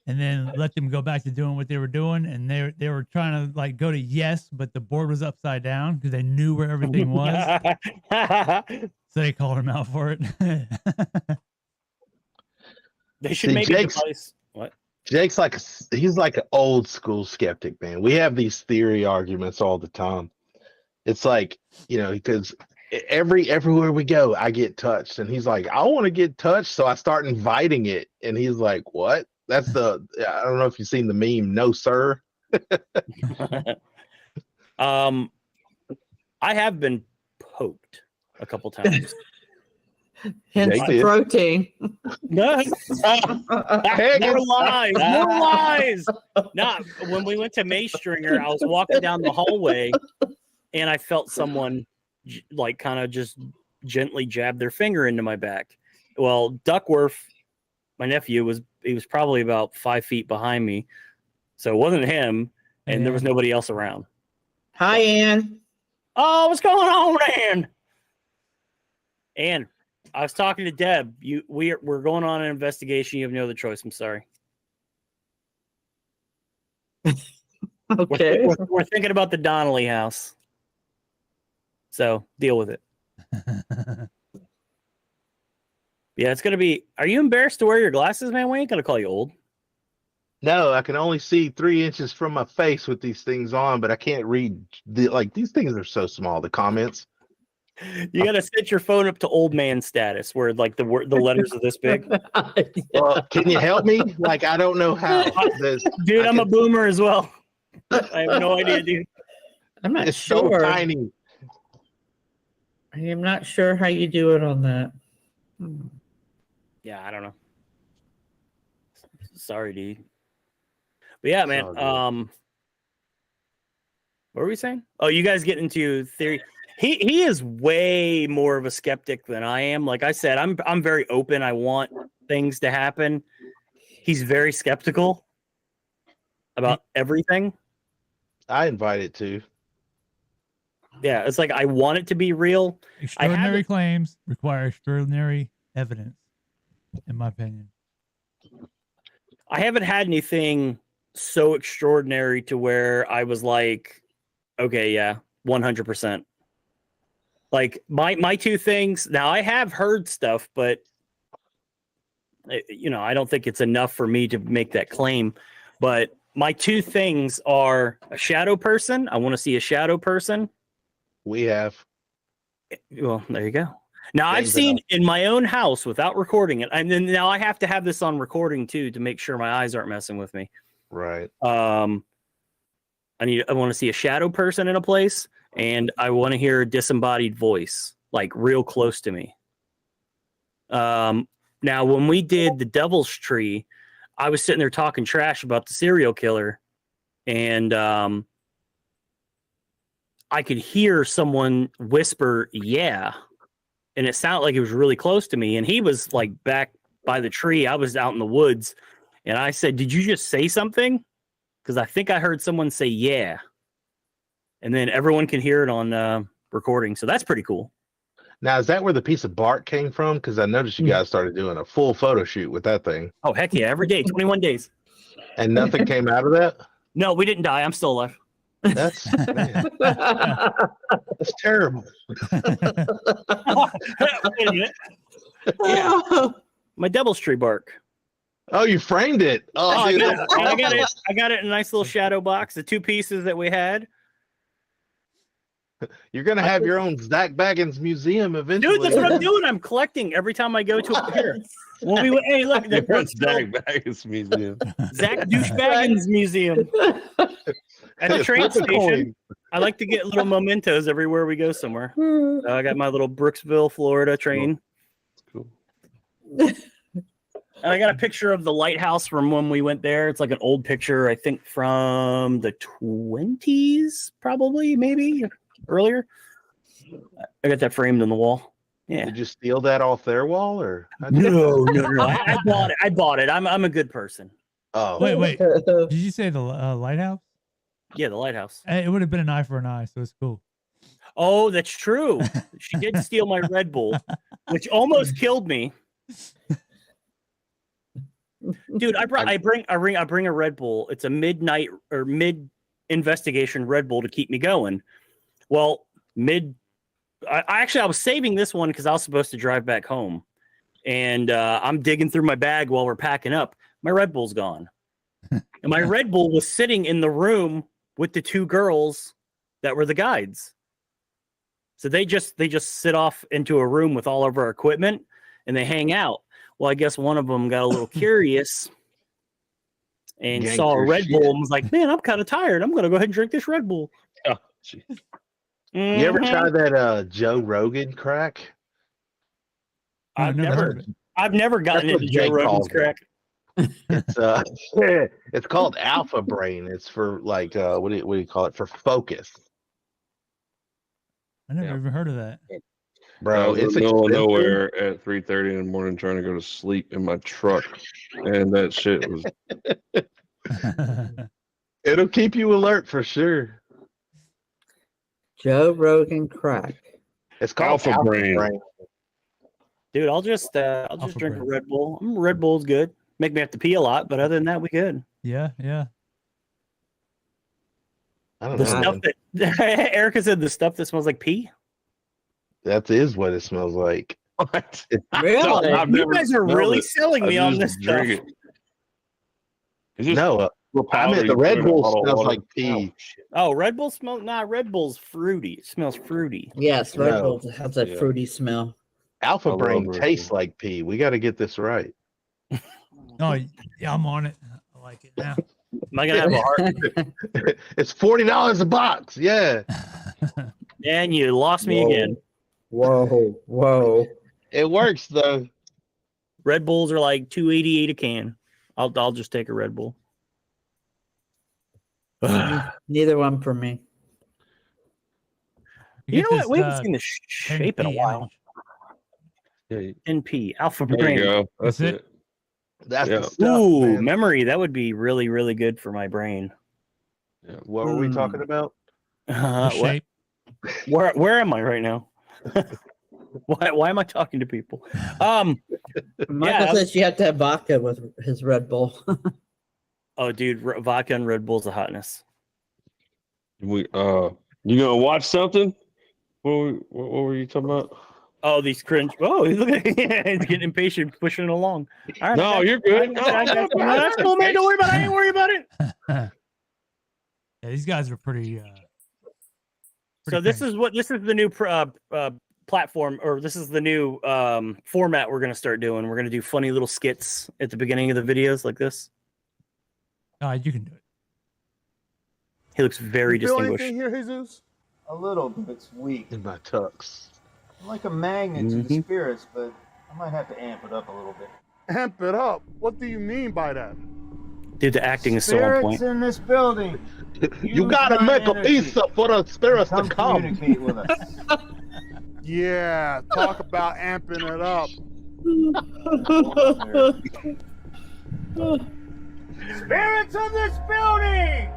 and then let them go back to doing what they were doing. And they were trying to like go to yes, but the board was upside down because they knew where everything was. So they called him out for it. They should See, make a device. What? Jake's he's like an old school skeptic, man. We have these theory arguments all the time. It's like, because everywhere we go, I get touched, and he's like, I want to get touched, so I start inviting it, and he's like, what? That's I don't know if you've seen the meme, no sir. I have been poked a couple times. Hence Jake the did. protein. More lies, more lies. Not when we went to Maystringer, I was walking down the hallway and I felt someone like kind of just gently jab their finger into my back. Well, Duckworth, my nephew, was probably about 5 feet behind me. So it wasn't him, and there was nobody else around. Hi, Ann. Oh, what's going on, Ann? Ann, I was talking to Deb. We're going on an investigation. You have no other choice. I'm sorry. Okay. We're thinking about the Donnelly house. So deal with it. Yeah, it's gonna be. Are you embarrassed to wear your glasses, man? We ain't gonna call you old. No, I can only see 3 inches from my face with these things on, but I can't read these things are so small, the comments. You gotta set your phone up to old man status, where like the letters are this big. Well, can you help me? Like, I don't know how. Dude, I'm a boomer as well. I have no idea, dude. I'm not It's so sure. tiny. I am not sure how you do it on that. Yeah, I don't know. Sorry, dude. But yeah, man. What were we saying? Oh, you guys get into theory. He is way more of a skeptic than I am. Like I said, I'm very open. I want things to happen. He's very skeptical about everything. I invite it to. Yeah, it's like I want it to be real. Extraordinary claims require extraordinary evidence, in my opinion. I haven't had anything so extraordinary to where I was like, okay, yeah, 100%. Like my two things. Now I have heard stuff, but I don't think it's enough for me to make that claim. But my two things are a shadow person. I want to see a shadow person. We have. Well, there you go. Now I've Things seen in my own house without recording it, and then now I have to have this on recording too to make sure my eyes aren't messing with me. Right. I want to see a shadow person in a place, and I want to hear a disembodied voice, like real close to me. Now, when we did the Devil's Tree, I was sitting there talking trash about the serial killer, and I could hear someone whisper, "Yeah," and it sounded like it was really close to me. And he was like back by the tree. I was out in the woods, and I said, "Did you just say something?" Because I think I heard someone say "yeah," and then everyone can hear it on recording. So that's pretty cool. Now, is that where the piece of bark came from? Because I noticed you guys started doing a full photo shoot with that thing. Oh, heck yeah. Every day, 21 days. And nothing came out of that? No, we didn't die. I'm still alive. That's terrible. Wait a minute. Yeah. My Devil's Tree bark. Oh, you framed it. Oh, dude, I got it. I got it in a nice little shadow box. The two pieces that we had. You're gonna have your own Zach Baggins museum eventually. Dude, that's what I'm doing. I'm collecting every time I go to a pier. When we went, hey, look, That's Zach Baggins Museum. Zach Douchebaggins Museum. At the train station, I like to get little mementos everywhere we go somewhere. I got my little Brooksville, Florida train. Cool. And I got a picture of the lighthouse from when we went there. It's like an old picture, I think from the 20s, probably, maybe earlier. I got that framed on the wall. Yeah. Did you steal that off their wall or? No. I bought it. I bought it. I'm a good person. Oh, Wait. Did you say the lighthouse? Yeah, the lighthouse. It would have been an eye for an eye, so it's cool. Oh, that's true. She did steal my Red Bull, which almost killed me. Dude, I bring a Red Bull. It's a midnight or mid investigation Red Bull to keep me going. Well, I was saving this one because I was supposed to drive back home, and I'm digging through my bag while we're packing up. My Red Bull's gone, and my Red Bull was sitting in the room with the two girls that were the guides. So they just sit off into a room with all of our equipment and they hang out. Well, I guess one of them got a little curious and Yanked saw a your Red shit. Bull and was like, man, I'm kind of tired. I'm going to go ahead and drink this Red Bull. Oh, geez. You ever Mhm. try that Joe Rogan crack? I've never heard of it. I've never gotten That's into what Joe Jake Rogan's calls it. crack. It's it's called Alpha Brain. It's for like what do you call it? For focus, I never Yeah. even heard of that. bro. in It's the middle of expensive. nowhere at 3:30 in the morning trying to go to sleep in my truck, and that shit was. It'll keep you alert for sure. Joe Rogan crack. It's called Alpha Brain. Dude, I'll just Alpha drink a Brain. Red Bull. Red Bull's good. Make me have to pee a lot, but other than that, we good. Yeah. I don't The know. stuff man. that Erica said, the stuff that smells like pee. That is what it smells like. What? Really? I've You never guys are smelled really it. selling me I on just this stuff. drink it. It's just No, little I mean powder the you Red put in a Bull bottle of smells water. like pee. Oh, Red Bull smells. Nah, Red Bull's fruity. It smells fruity. Yes, Red No. Bull has a Yeah. fruity smell. Alpha I love Brain Red tastes Bull. like pee. We got to get this right. Oh, yeah, I'm on it. I like it now. Am I gonna have a heart? It's $40 a box. Yeah, And you lost me Whoa. again. Whoa. it works though. Red Bulls are like $2.88 a can. I'll just take a Red Bull. Neither one for me. You know get what? We this, haven't seen this shape in a 10p while. Yeah, NP Alpha there Brain. you go. That's That's it. it. That's Yeah. the stuff, Ooh, man. memory. That would be really, really good for my brain. Yeah. What were we talking about? The What? shape. Where am I right now? Why am I talking to people? Michael Yeah. says you have to have vodka with his Red Bull. Oh, dude, vodka and Red Bull's a hotness. You gonna watch something? What were you talking about? Oh, these cringe. Oh, look at he's getting impatient, pushing it along. All right, No, you're good. No, that's cool, man. Don't worry about it. I ain't worried about it. Yeah, these guys are pretty. So this is the new platform, or this is the new format we're gonna start doing. We're gonna do funny little skits at the beginning of the videos like this. You can do it. He looks very You feel distinguished. anything here, Jesus? A little, but it's weak. In my tux. I'm like a magnet to the spirits, but I might have to amp it up a little bit. Amp it up? What do you mean by that? Dude, the acting is so on Spirits point. in this building. You gotta make a pizza for the spirits to come. Communicate with us. Yeah, talk about amping it up. Spirits of this building!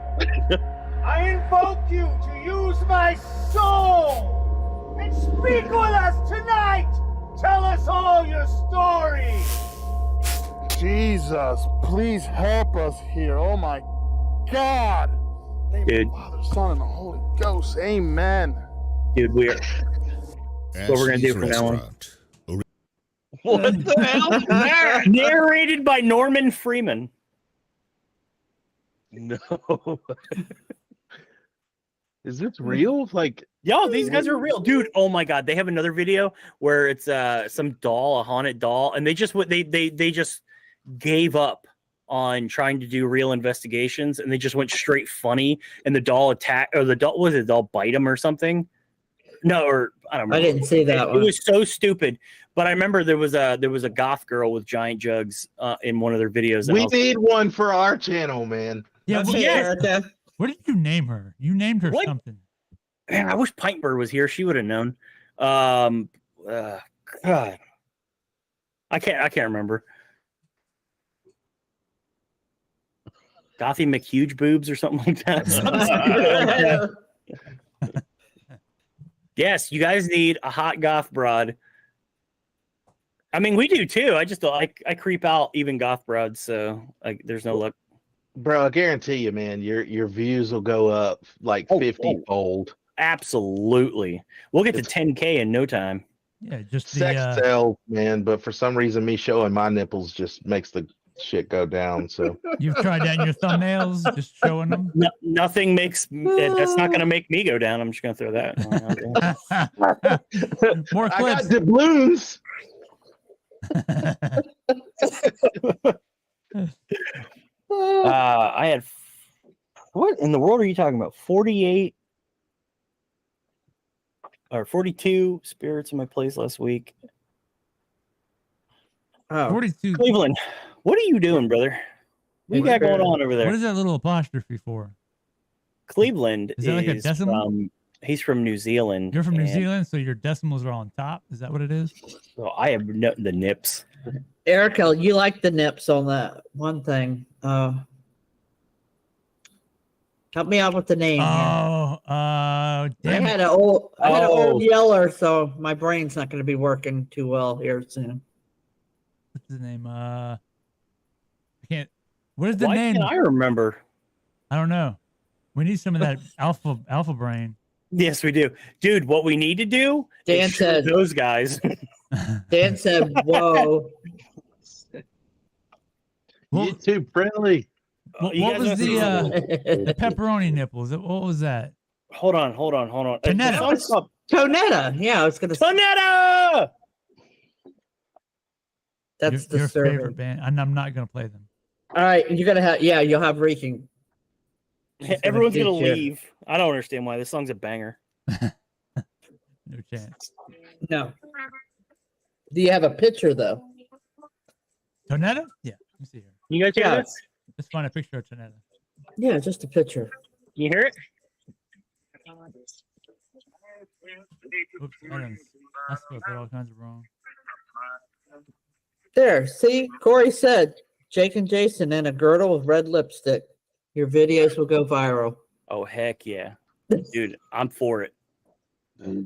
I invoke you to use my soul and speak with us tonight! Tell us all your story! Jesus, please help us here. Oh my God! Name of the Dude. Father, Son, and the Holy Ghost. Amen. Dude, we're what we're gonna do from now on. What the hell? Narrated by Norman Freeman. No. Is this real? Like, Yo, these guys are real, dude. Oh my god, they have another video where it's some doll, a haunted doll, and they just gave up on trying to do real investigations, and they just went straight funny. And the doll was it the doll bite him or something? No, or I don't know. I didn't see that It one. was so stupid. But I remember there was a goth girl with giant jugs in one of their videos. and we I was- need one for our channel, man. Yeah. Okay, yes. Erica. What did you name her? You named her What? something. Man, I wish Pintbird was here. She would have known. God, I can't remember. Gothy McHuge boobs or something like that. Yes, you guys need a hot goth broad. I mean, we do too. I just I creep out even goth broads, so like there's no luck. Bro, I guarantee you, man, your views will go up like 50-fold. Absolutely. We'll get to 10K in no time. Yeah, just Sex sells, man, but for some reason me showing my nipples just makes the shit go down. So you've tried that in your thumbnails, just showing them. Nothing makes that's not going to make me go down. I'm just going to throw that. More clips. I got doubloons. I had what in the world are you talking about? 48 or 42 spirits in my place last week. Oh, 42. Cleveland, what are you doing, brother? What you got going on over there? What is that little apostrophe for? Cleveland is that like a decimal? He's from New Zealand. You're from New Zealand, so your decimals are on top. Is that what it is? So I have the nips. Erica, you like the nips on that one thing. Help me out with the name. Oh, damn I had it. an old yeller, so my brain's not going to be working too well here soon. What's his name? I can't. What is the Why name? can't I remember? I don't know. We need some of that alpha brain. Yes, we do, dude. What we need to do Dan is shoot said- those guys. Dan said, "Whoa." Well, YouTube friendly. What You guys was know- the pepperoni nipples? What was that? Hold on. Tonetta. The song's called Tonetta. Yeah, I was going to say Tonetta. that's your disturbing. favorite band. And I'm not going to play them. All right, you're going to have, you'll have reeking. Everyone's gonna teach you. leave. I don't understand why this song's a banger. No chance. No. Do you have a picture, though? Tonetta? Yeah. Let me see here. You guys hear Yeah. this? Let's find a picture of Tonetta. Yeah, just a picture. You hear it? Oops, I spelled that all kinds of wrong. There, see? Corey said, Jake and Jason in a girdle with red lipstick. Your videos will go viral. Oh heck yeah, dude! I'm for it.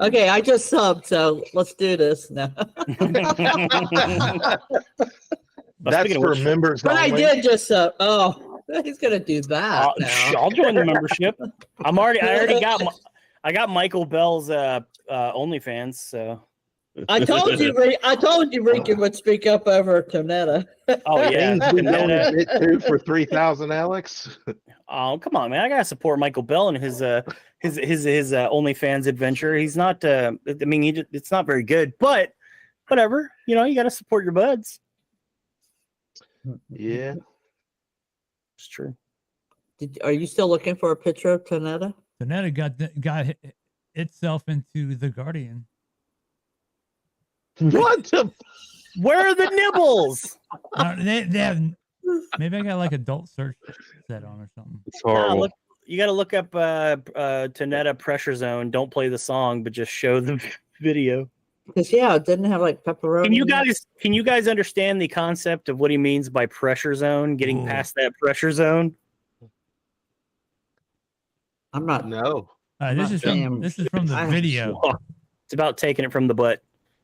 Okay, I just subbed, so let's do this now. That's speaking of for which- members But I only. did just sub. Oh, he's gonna do that now. I'll join the membership. I already got. I got Michael Bell's OnlyFans. So. I told you, Rican would speak up over Tonetta. Oh yeah. Things we don't Tonetta. admit to for 3,000, Alex. Oh come on, man! I gotta support Michael Bell and his OnlyFans adventure. He's not. I mean, it's not very good, but whatever. You know, you gotta support your buds. Yeah. It's true. Are you still looking for a picture of Tonetta? Tonetta got itself into The Guardian. What the? Where are the nibbles? They have, maybe I got like adult search set on or something. It's horrible. You got to look up Tonetta Pressure Zone. Don't play the song, but just show the video. Because it didn't have like pepperoni. Can you guys understand the concept of what he means by pressure zone? Getting Ooh. past that pressure zone. I'm not. No. This is from the I- video. It's about taking it from the butt.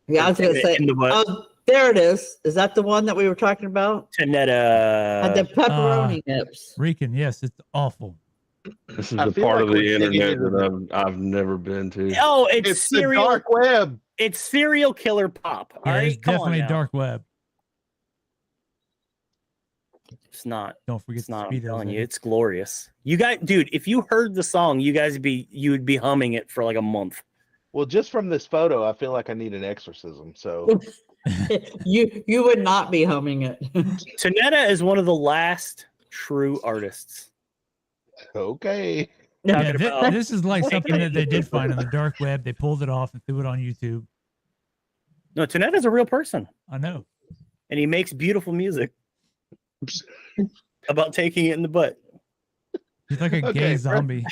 Yeah, I was gonna say. In the butt. Oh, there it is. Is that the one that we were talking about? Tonetta. Had the pepperoni nips. Rican, yes, it's awful. This is I the feel part like of the we're digging internet into that I've never been to. Oh, It's the serial. dark web. It's serial killer pop. All Yeah, right, it's come on definitely now. dark web. It's not. Don't forget It's the not. I'm speedos. telling you, in it. it's glorious. You guys, dude. If you heard the song, you would be humming it for like a month. Well, just from this photo, I feel like I need an exorcism. So You would not be humming it. Tonetta is one of the last true artists. okay. Yeah, Talking about- this is like something that they did find on the dark web. They pulled it off and threw it on YouTube. No, Tonetta's a real person, I know. and he makes beautiful music about taking it in the butt. He's like a Okay, gay Brett. zombie.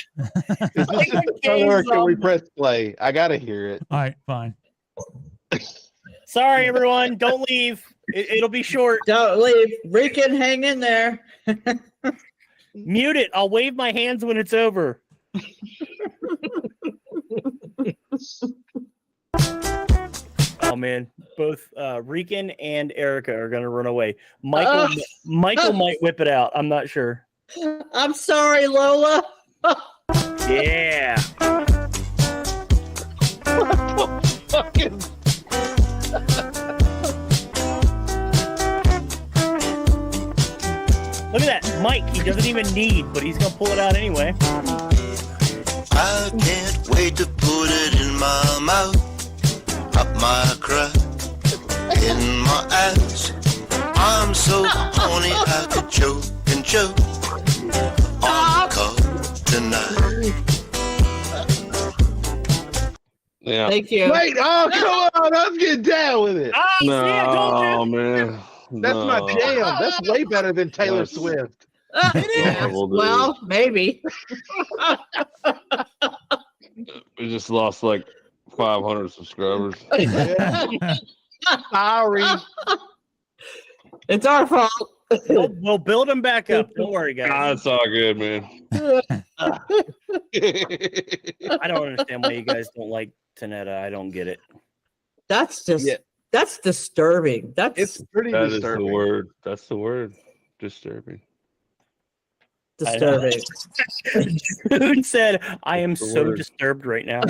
Is this a trailer or can we press play? I gotta hear it. All right, fine. Sorry, everyone. Don't leave. It'll be short. Don't leave. Rican, hang in there. Mute it. I'll wave my hands when it's over. Oh man, both Rican and Erica are going to run away. Michael might whip it out. I'm not sure. I'm sorry, Lola. Yeah. Fucking Look at that. Mike, he doesn't even need, but he's going to pull it out anyway. I can't wait to put it in my mouth, up my crap, in my ass. I'm so horny I could choke and choke on the cup tonight. Yeah. Thank you. wait! Oh, come on! Let's get down with it. Ah, see, I told you. No, man. That's my No. jam. That's way better than Taylor Yes. Swift. Horrible, dude. Well, maybe. We just lost like 500 subscribers. Yeah. Sorry. It's our fault. We'll build him back up. Don't worry, God, guys. it's all good, man. I don't understand why you guys don't like Tanetta. I don't get it. That's just Yeah. that's disturbing. That's It's pretty That is the disturbing. word. That's the word. Disturbing. disturbing. Dude said, I am The so word. disturbed right now.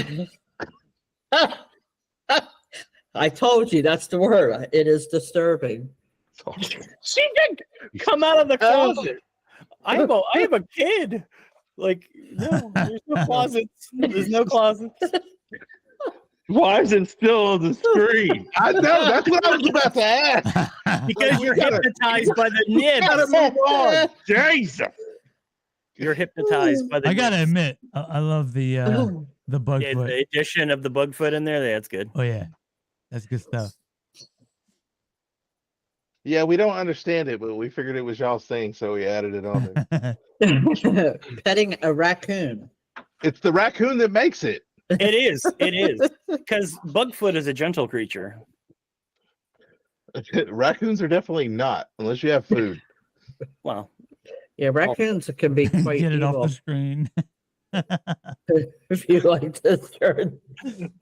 I told you that's the word. It is disturbing. She did come out of the closet. I have a kid. Like, no, there's no closets. There's no closets. Why is it still on the screen? I know. That's what I was about to ask. Because you're gotta- hypnotized by the Gotta nibs. move on. Jesus. You're hypnotized by the I gotta nibs. admit, I love the bug Yeah, foot. the addition of the bug foot in there, that's good. Oh yeah, that's good stuff. Yeah, we don't understand it, but we figured it was y'all's thing, so we added it on there. Petting a raccoon. It's the raccoon that makes it. It is. Because Bugfoot is a gentle creature. Raccoons are definitely not, unless you have food. Well, Yeah, raccoons can be quite Get it evil off the screen. if you like to turn.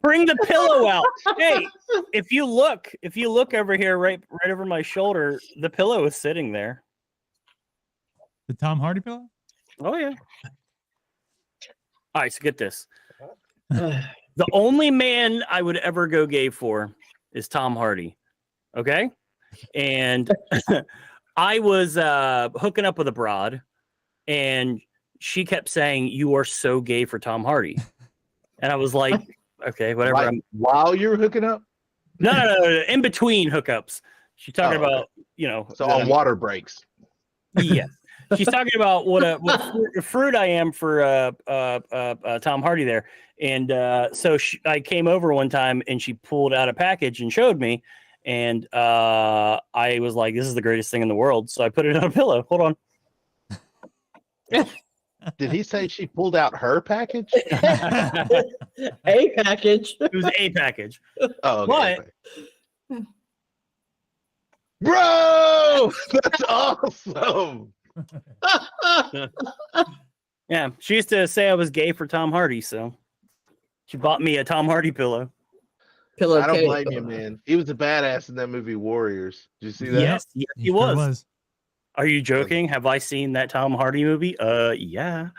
bring the pillow out. Hey, if you look over here, right over my shoulder, the pillow is sitting there. The Tom Hardy pillow. Oh yeah. All right, so get this. The only man I would ever go gay for is Tom Hardy. Okay? And I was hooking up with a broad, and she kept saying, "You are so gay for Tom Hardy." And I was like, okay, whatever. Like, while you're hooking up, No. In between hookups. She's talking Oh, okay. about, so on water breaks. yes. She's talking about what fruit I am for Tom Hardy there. And so I came over one time and she pulled out a package and showed me. And I was like, this is the greatest thing in the world. So I put it on a pillow. Hold on. Did he say she pulled out her package? A package. It was a package. Oh, What? okay. Bro, that's awesome. Yeah. She used to say I was gay for Tom Hardy. So she bought me a Tom Hardy pillow. Pillowcase. I don't blame you, man. He was a badass in that movie Warriors. Did you see that? Yes, he sure was. Are you joking? Have I seen that Tom Hardy movie? Yeah.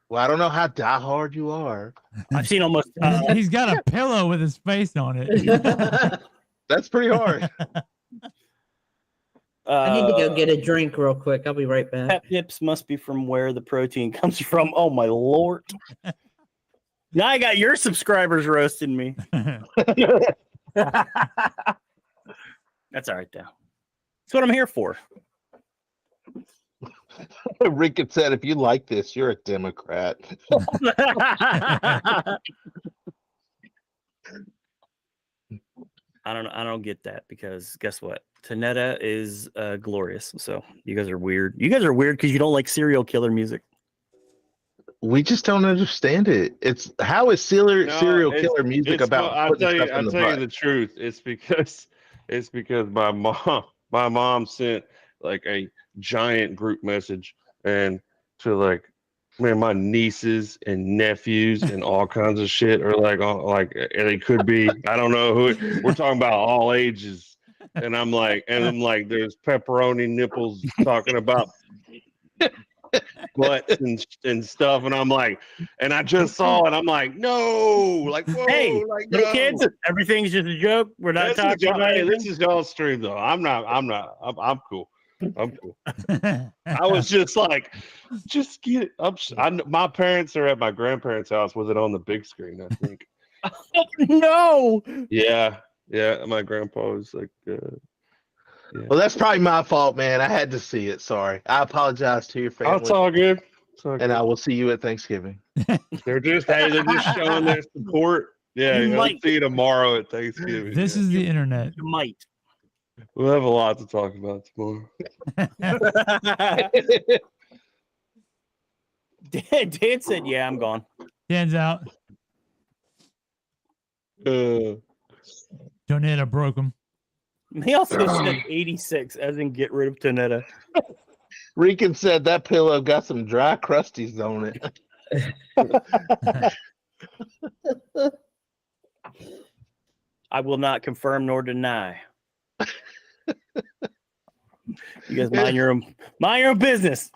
Well, I don't know how diehard you are. I've seen almost. He's got a pillow with his face on it. That's pretty hard. I need to go get a drink real quick. I'll be right back. Pep dips must be from where the protein comes from. Oh my lord! Now I got your subscribers roasting me. That's all right, though. That's what I'm here for. Rick had said, if you like this, you're a Democrat. I don't get that because guess what? Tanetta is glorious. So you guys are weird. You guys are weird because you don't like serial killer music. We just don't understand it. It's how is serial killer music It's about? I'll putting tell you. stuff in I'll the tell you butt? the truth. It's because my mom sent like a giant group message and to like Man, my nieces and nephews and all kinds of shit are like they could be. I don't know who. We're talking about all ages, and I'm like, there's pepperoni nipples talking about butts and stuff, and I'm like, and I just saw it. I'm like, no, like whoa, Hey, like little no. kids, everything's just a joke. We're not talking about Hey, anything. this is y'all's stream though. I'm cool. I'm cool. I was just like, just get it. My parents are at my grandparents' house with it on the big screen, I think. No. Yeah. My grandpa was like, Well, that's probably my fault, man. I had to see it. Sorry. I apologize to your oh, family. it's all good. It's all And good. I will see you at Thanksgiving. They're just showing their support. Yeah, You I'll might. see you tomorrow at Thanksgiving. This is the internet. You might. We'll have a lot to talk about tomorrow. Dan said, "Yeah, I'm gone." Dan's out. Donata broke him. He also said 86, as in get rid of Tonetta. Rican said that pillow got some dry crusties on it. I will not confirm nor deny. You guys mind your own business.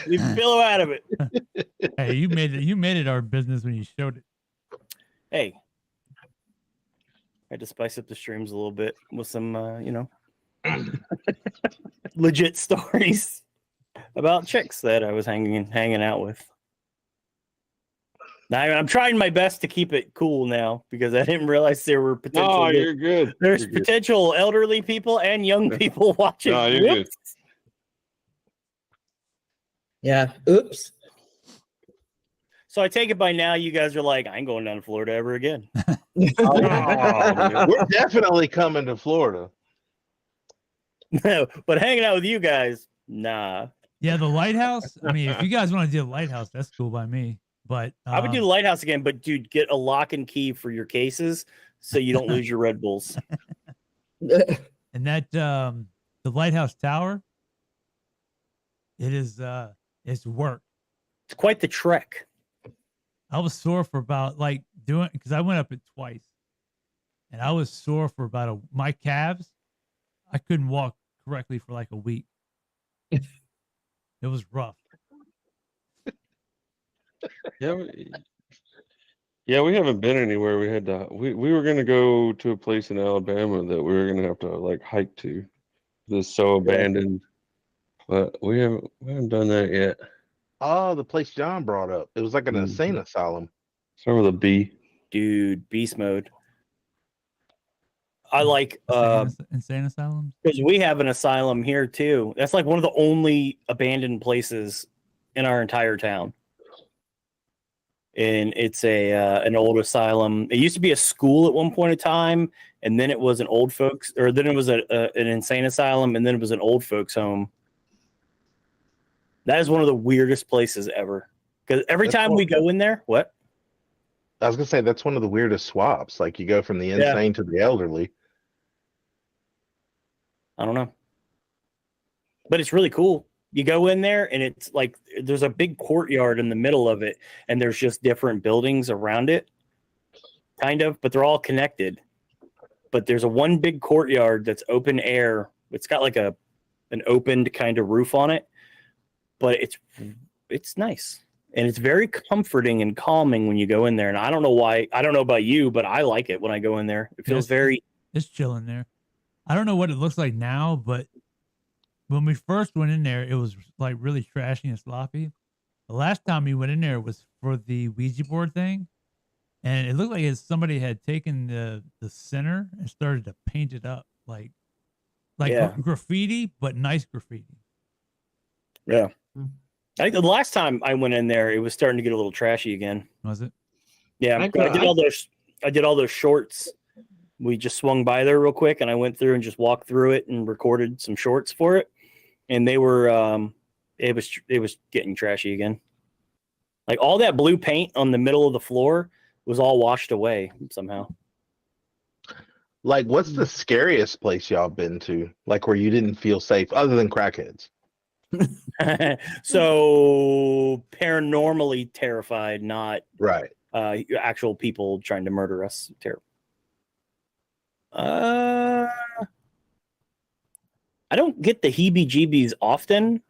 Leave the pillow out of it. Hey, you made it our business when you showed it. Hey, I had to spice up the streams a little bit with some, legit stories about chicks that I was hanging out with. Now, I'm trying my best to keep it cool now because I didn't realize there were potential. No, you're good. There's You're good. potential elderly people and young people watching. No, you're good. Yeah. Oops. So I take it by now you guys are like, I ain't going down to Florida ever again. Oh, man. We're definitely coming to Florida. No, but hanging out with you guys, nah. Yeah, the lighthouse. I mean, if you guys want to do the lighthouse, that's cool by me. But I would do the lighthouse again, but dude, get a lock and key for your cases so you don't lose your Red Bulls. and that the lighthouse tower, it is it's work. It's quite the trek. I was sore for about because I went up it twice, and I was sore for about my calves. I couldn't walk correctly for like a week. It was rough. Yeah, we haven't been anywhere. We had to. We were gonna go to a place in Alabama that we were gonna have to like hike to. This so abandoned, but we haven't done that yet. Oh, the place John brought up. It was like an insane asylum. Start with a B. Dude, beast mode. I like insane asylums because we have an asylum here too. That's like one of the only abandoned places in our entire town. And it's an old asylum. It used to be a school at one point in time, and then it was an old folks, or then it was an insane asylum, and then it was an old folks home. That is one of the weirdest places ever. Because every time we go in there, what? I was gonna say that's one of the weirdest swaps. Like you go from the insane to the elderly. I don't know. But it's really cool. You go in there and it's like there's a big courtyard in the middle of it, and there's just different buildings around it, kind of, but they're all connected. But there's one big courtyard that's open air. It's got like an opened kind of roof on it, but it's nice. And it's very comforting and calming when you go in there. And I don't know why. I don't know about you, but I like it when I go in there. It feels it's chill in there. I don't know what it looks like now, but when we first went in there, it was like really trashy and sloppy. The last time we went in there was for the Ouija board thing, and it looked like somebody had taken the center and started to paint it up like graffiti, but nice graffiti. Yeah. I think the last time I went in there, it was starting to get a little trashy again. Was it? Yeah, I did all those shorts. We just swung by there real quick, and I went through and just walked through it and recorded some shorts for it. And they were, it was getting trashy again. Like all that blue paint on the middle of the floor was all washed away somehow. Like, what's the scariest place y'all been to? Like where you didn't feel safe, other than crackheads? So paranormally terrified, not Right. actual people trying to murder us. I don't get the heebie-jeebies often.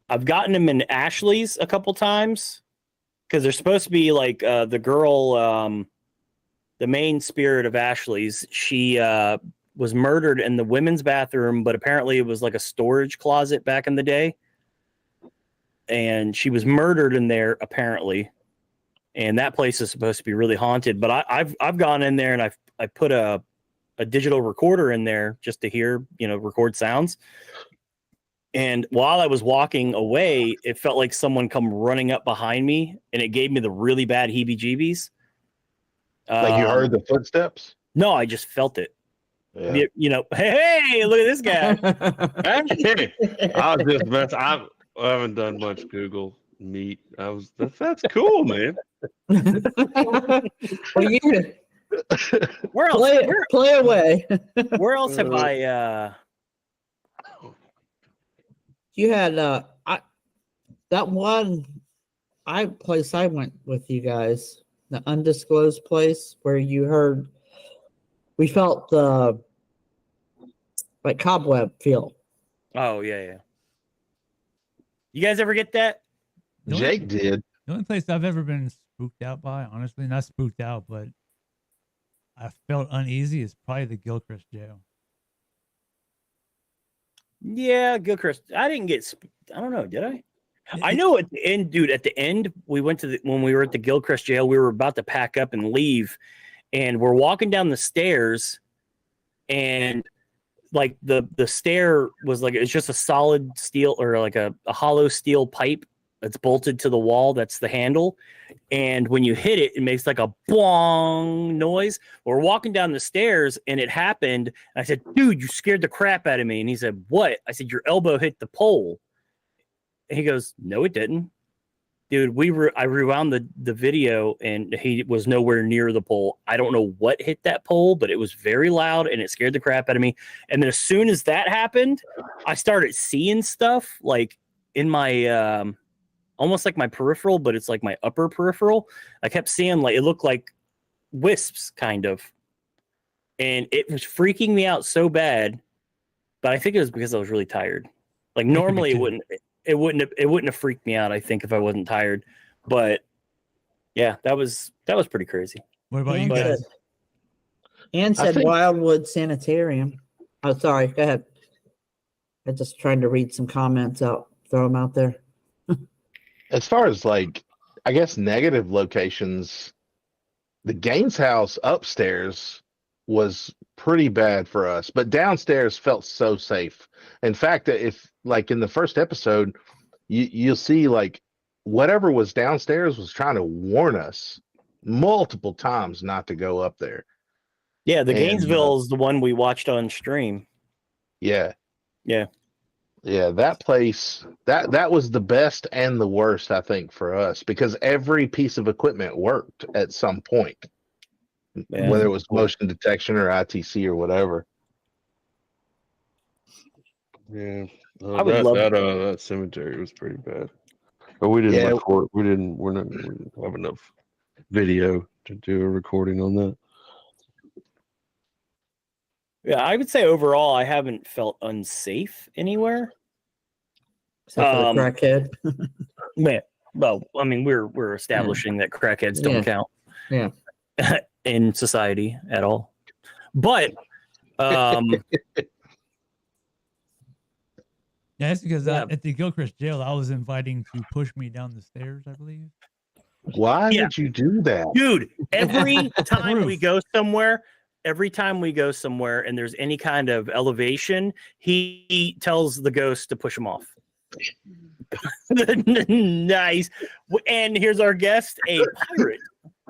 I've gotten them in Ashley's a couple times because they're supposed to be like the girl, the main spirit of Ashley's. She was murdered in the women's bathroom, but apparently it was like a storage closet back in the day. And she was murdered in there, apparently. And that place is supposed to be really haunted. But I've gone in there and I put a digital recorder in there just to hear, record sounds. And while I was walking away, it felt like someone come running up behind me, and it gave me the really bad heebie-jeebies. Like you heard the footsteps? No, I just felt it. Yeah. Hey, look at this guy. I was just messing. I haven't done much Google Meet. That's cool, man. Well, Where else? play away. Where else have I? You had that one place I went with you guys, the undisclosed place where we felt the like cobweb feel. Oh yeah. You guys ever get that? Jake did. The only place I've ever been spooked out by, honestly, not spooked out, but I felt uneasy, is probably the Gilchrist jail. Yeah, Gilchrist. I didn't get. I don't know. Did I? I know at the end, dude. At the end, we went to when we were at the Gilchrist jail. We were about to pack up and leave, and we're walking down the stairs, and like the stair was like it's just a solid steel or like a hollow steel pipe that's bolted to the wall. That's the handle, and when you hit it, it makes like a bong noise. We're walking down the stairs, and it happened. I said, "Dude, you scared the crap out of me." And he said, "What?" I said, "Your elbow hit the pole." And he goes, "No, it didn't." Dude, I rewound the video, and he was nowhere near the pole. I don't know what hit that pole, but it was very loud, and it scared the crap out of me. And then as soon as that happened, I started seeing stuff like in my almost like my peripheral, but it's like my upper peripheral. I kept seeing like it looked like wisps, kind of, and it was freaking me out so bad. But I think it was because I was really tired. Like normally it wouldn't have freaked me out, I think, if I wasn't tired. But yeah, that was pretty crazy. What about you And guys? Ann said Wildwood Sanitarium. Oh, sorry. Go ahead. I'm just trying to read some comments out, throw them out there. As far as like, I guess negative locations, the Gaines house upstairs was pretty bad for us, but downstairs felt so safe. In fact, if like in the first episode, you'll see like whatever was downstairs was trying to warn us multiple times not to go up there. Yeah, the Gainesville is the one we watched on stream. Yeah. Yeah. Yeah, that place, that was the best and the worst, I think, for us, because every piece of equipment worked at some point, whether it was motion detection or ITC or whatever. Yeah, I would love that cemetery was pretty bad, but we didn't record. We didn't have enough video to do a recording on that. Yeah, I would say overall, I haven't felt unsafe anywhere. Except for the crackhead. Man, well, I mean, we're establishing that crackheads don't count. Yeah. In society at all. But yeah, that's because at the Gilchrist jail, I was inviting to push me down the stairs, I believe. Why would you do that? Dude, every time we go somewhere and there's any kind of elevation, he tells the ghost to push him off. Nice. And here's our guest, a pirate.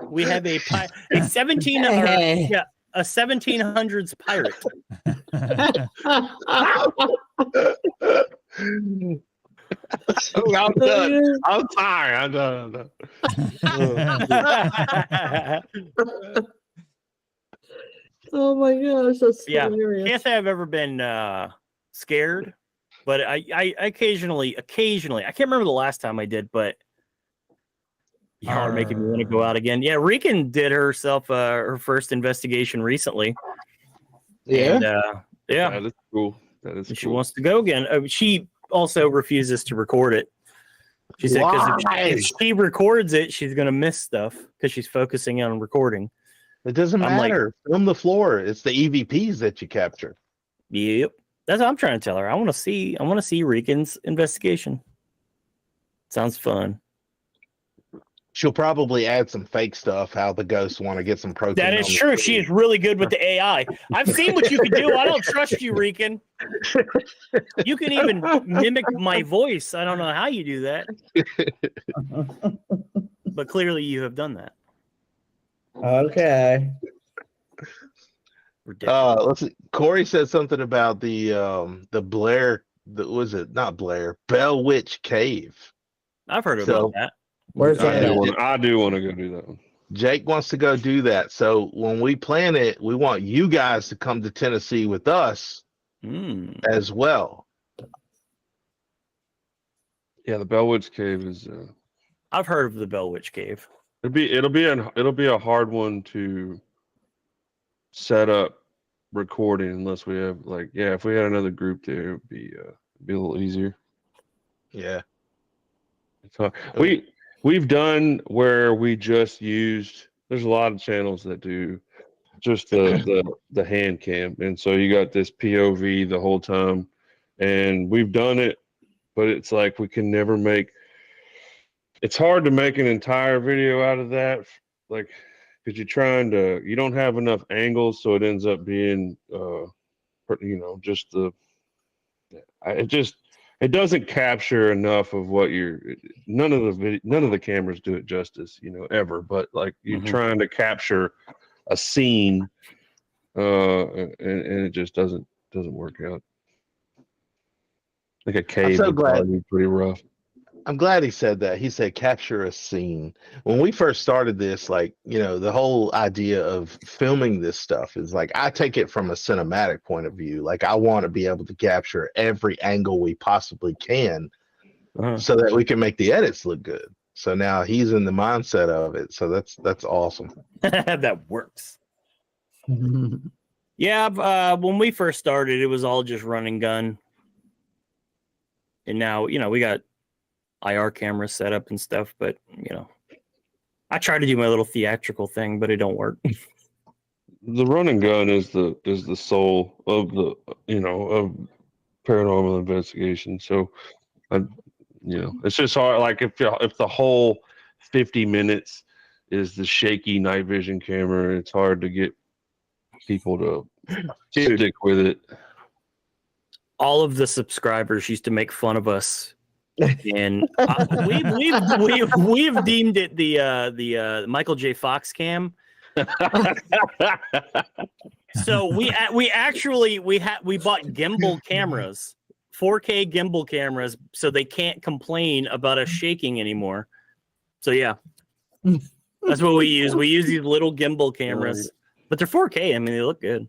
We have a 1700s pirate. I'm done. I'm tired. I'm done. Oh my gosh, that's hilarious. Can't say I've ever been scared, But I occasionally, I can't remember the last time I did, but y'all are making me want to go out again. Yeah, Rican did herself her first investigation recently. Yeah. And, yeah, That is cool. That is she cool. wants to go again. She also refuses to record it. She said because if she records it, she's gonna miss stuff because she's focusing on recording. It doesn't I'm like- matter. Film the floor. It's the EVPs that you capture. Yep, that's what I'm trying to tell her. I want to see Rican's investigation. Sounds fun. She'll probably add some fake stuff. How the ghosts want to get some protein. That is on the true. food. She is really good with the AI. I've seen what you can do. I don't trust you, Rican. You can even mimic my voice. I don't know how you do that, but clearly you have done that. Okay. Ridiculous. Let's see. Corey said something about the Blair. Was it not Blair? Bell Witch Cave. I've heard so- about that. Where's I that? do want to go do that one. Jake wants to go do that. So when we plan it, we want you guys to come to Tennessee with us as well. Yeah, the Bellwoods Cave is. I've heard of the Bell Witch Cave. It'll be a hard one to set up recording unless we have if we had another group there, it would be a little easier. Yeah. So we've done where we just used. There's a lot of channels that do just the hand cam, and so you got this POV the whole time, and we've done it, but it's like we can never make. It's hard to make an entire video out of that, like because you don't have enough angles, so it ends up being just it doesn't capture enough of what none of the cameras do it justice, ever, but like you're trying to capture a scene and it just doesn't work out. Like a cave so would glad- probably be pretty rough. I'm glad he said that. He said capture a scene. When we first started this, the whole idea of filming this stuff is like I take it from a cinematic point of view. Like I want to be able to capture every angle we possibly can so that we can make the edits look good. So now he's in the mindset of it. So that's awesome. That works. Yeah, when we first started, it was all just run and gun. And now, we got IR cameras set up and stuff, but I try to do my little theatrical thing, but it don't work. The run and gun is the soul of the of paranormal investigation. So, it's just hard. Like if the whole 50 minutes is the shaky night vision camera, it's hard to get people to stick with it. All of the subscribers used to make fun of us. And we've deemed it the Michael J. Fox cam. So we bought gimbal cameras, 4K gimbal cameras, so they can't complain about us shaking anymore. So yeah, that's what we use. We use these little gimbal cameras, but they're 4K. I mean, they look good.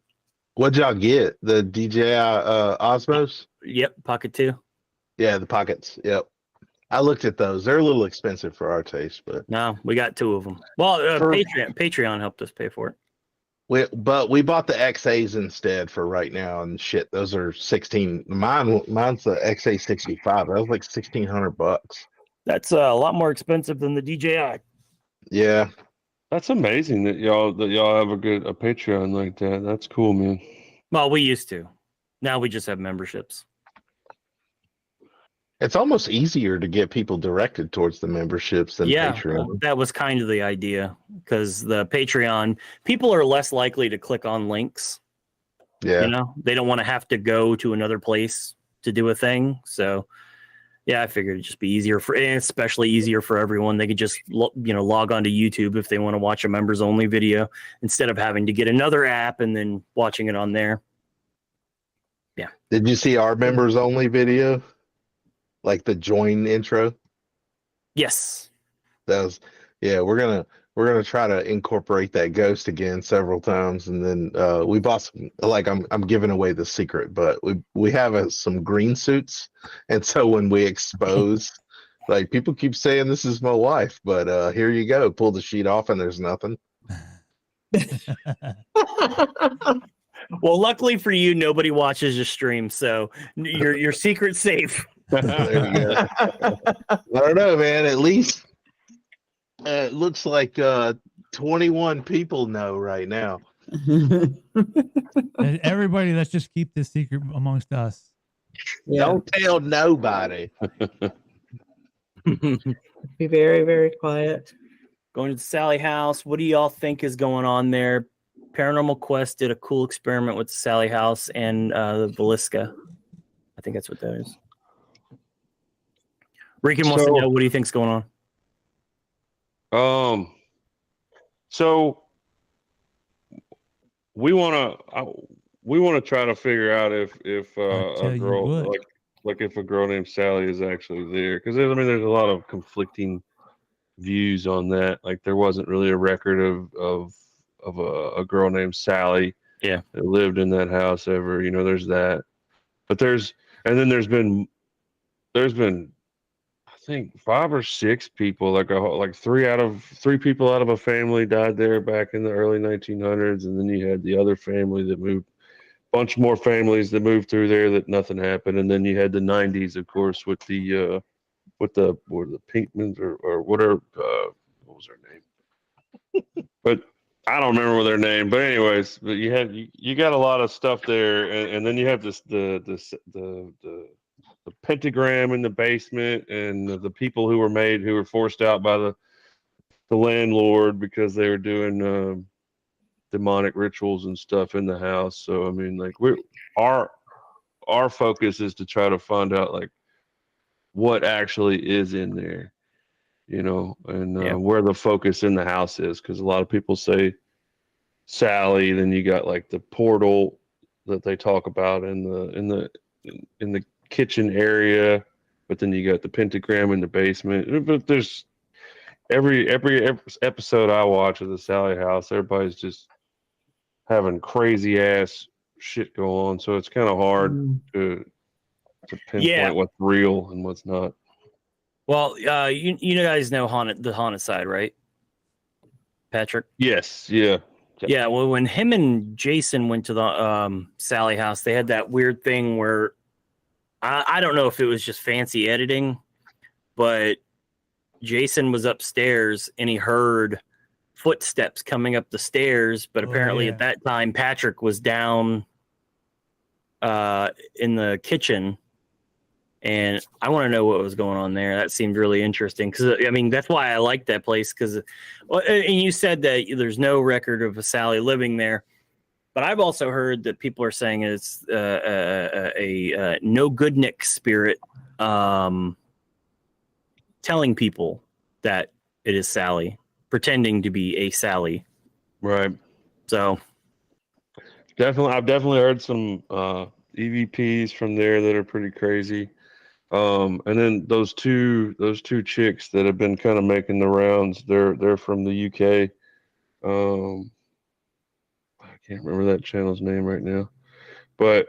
What'd y'all get? The DJI Osmos? Yep, Pocket 2. Yeah, the pockets. Yep. I looked at those. They're a little expensive for our taste, but No, we got 2 of them. Well, Patreon helped us pay for it. we bought the XAs instead for right now, and shit, those are 16. Mine's the XA65. That was like $1,600. That's a lot more expensive than the DJI. Yeah. That's amazing that y'all have a Patreon like that. That's cool, man. Well, we used to. Now we just have memberships. It's almost easier to get people directed towards the memberships than Patreon. That was kind of the idea, because the Patreon, people are less likely to click on links. Yeah. They don't want to have to go to another place to do a thing. So, yeah, I figured it'd just be easier especially easier for everyone. They could just log on to YouTube if they want to watch a members only video instead of having to get another app and then watching it on there. Yeah. Did you see our members only video? Like the join intro? Yes. That was Yeah, we're gonna try to incorporate that ghost again several times, and then we bought some. Like I'm giving away the secret, but we have some green suits, and so when we expose, like people keep saying this is my wife, but here you go, pull the sheet off, and there's nothing. Well, luckily for you, nobody watches your stream, so your secret's safe. There you go. I don't know, man. At least it looks like 21 people know right now. And everybody, let's just keep this secret amongst us. Yeah. Don't tell nobody. Be very, very quiet. Going to the Sally house. What do y'all think is going on there? Paranormal Quest did a cool experiment with the Sally house and the Velisca. I think that's what that is. Rican wants to know, what do you think's going on? So we want to try to figure out if a girl like if a girl named Sally is actually there, because I mean there's a lot of conflicting views on that. Like there wasn't really a record of a girl named Sally that lived in that house ever. You know, there's that, but there's been I think 5 or 6 people, like 3 people out of a family died there back in the early 1900s, and then you had the other family that moved, bunch more families that moved through there that nothing happened, and then you had the 90s, of course, with the Pinkmans or whatever, what was their name? But I don't remember their name. But anyways, but you got a lot of stuff there, and then you have the pentagram in the basement, and the people who were forced out by the landlord because they were doing demonic rituals and stuff in the house. So I mean, like our focus is to try to find out like what actually is in there, you know, and where the focus in the house is, because a lot of people say Sally, then you got like the portal that they talk about in the kitchen area, but then you got the pentagram in the basement. But there's every episode I watch of the Sally house, everybody's just having crazy ass shit go on, so it's kind of hard to pinpoint what's real and what's not. Well, you guys know the haunted side, right, Patrick? Yes. Yeah. Yeah. Well, when him and Jason went to the Sally house, they had that weird thing where I don't know if it was just fancy editing, but Jason was upstairs and he heard footsteps coming up the stairs, but apparently at that time Patrick was down in the kitchen, and I want to know what was going on there. That seemed really interesting, because I mean that's why I like that place, because and you said that there's no record of a Sally living there, but I've also heard that people are saying it's a no good Nick spirit telling people that it is Sally, pretending to be a Sally. Right. So I've definitely heard some EVPs from there that are pretty crazy. And then those two chicks that have been kind of making the rounds, they're from the UK. I can't remember that channel's name right now, but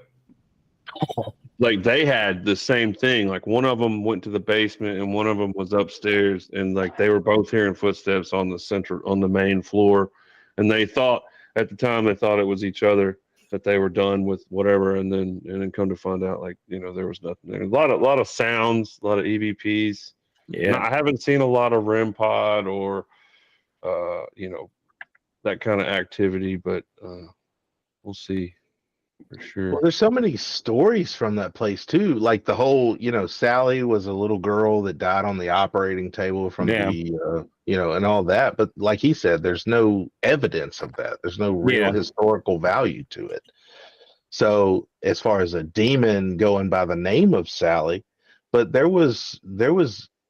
like they had the same thing. Like one of them went to the basement and one of them was upstairs, and like they were both hearing footsteps on the main floor, and they thought at the time it was each other, that they were done with whatever, and then come to find out, like, you know, there was nothing there. A lot of sounds, a lot of EVPs. Yeah, I haven't seen a lot of REM pod or you know, that kind of activity, but we'll see for sure. Well, there's so many stories from that place too. Like the whole, you know, Sally was a little girl that died on the operating table from the, you know, and all that. But like he said, there's no evidence of that. There's no real historical value to it. So as far as a demon going by the name of Sally, but there was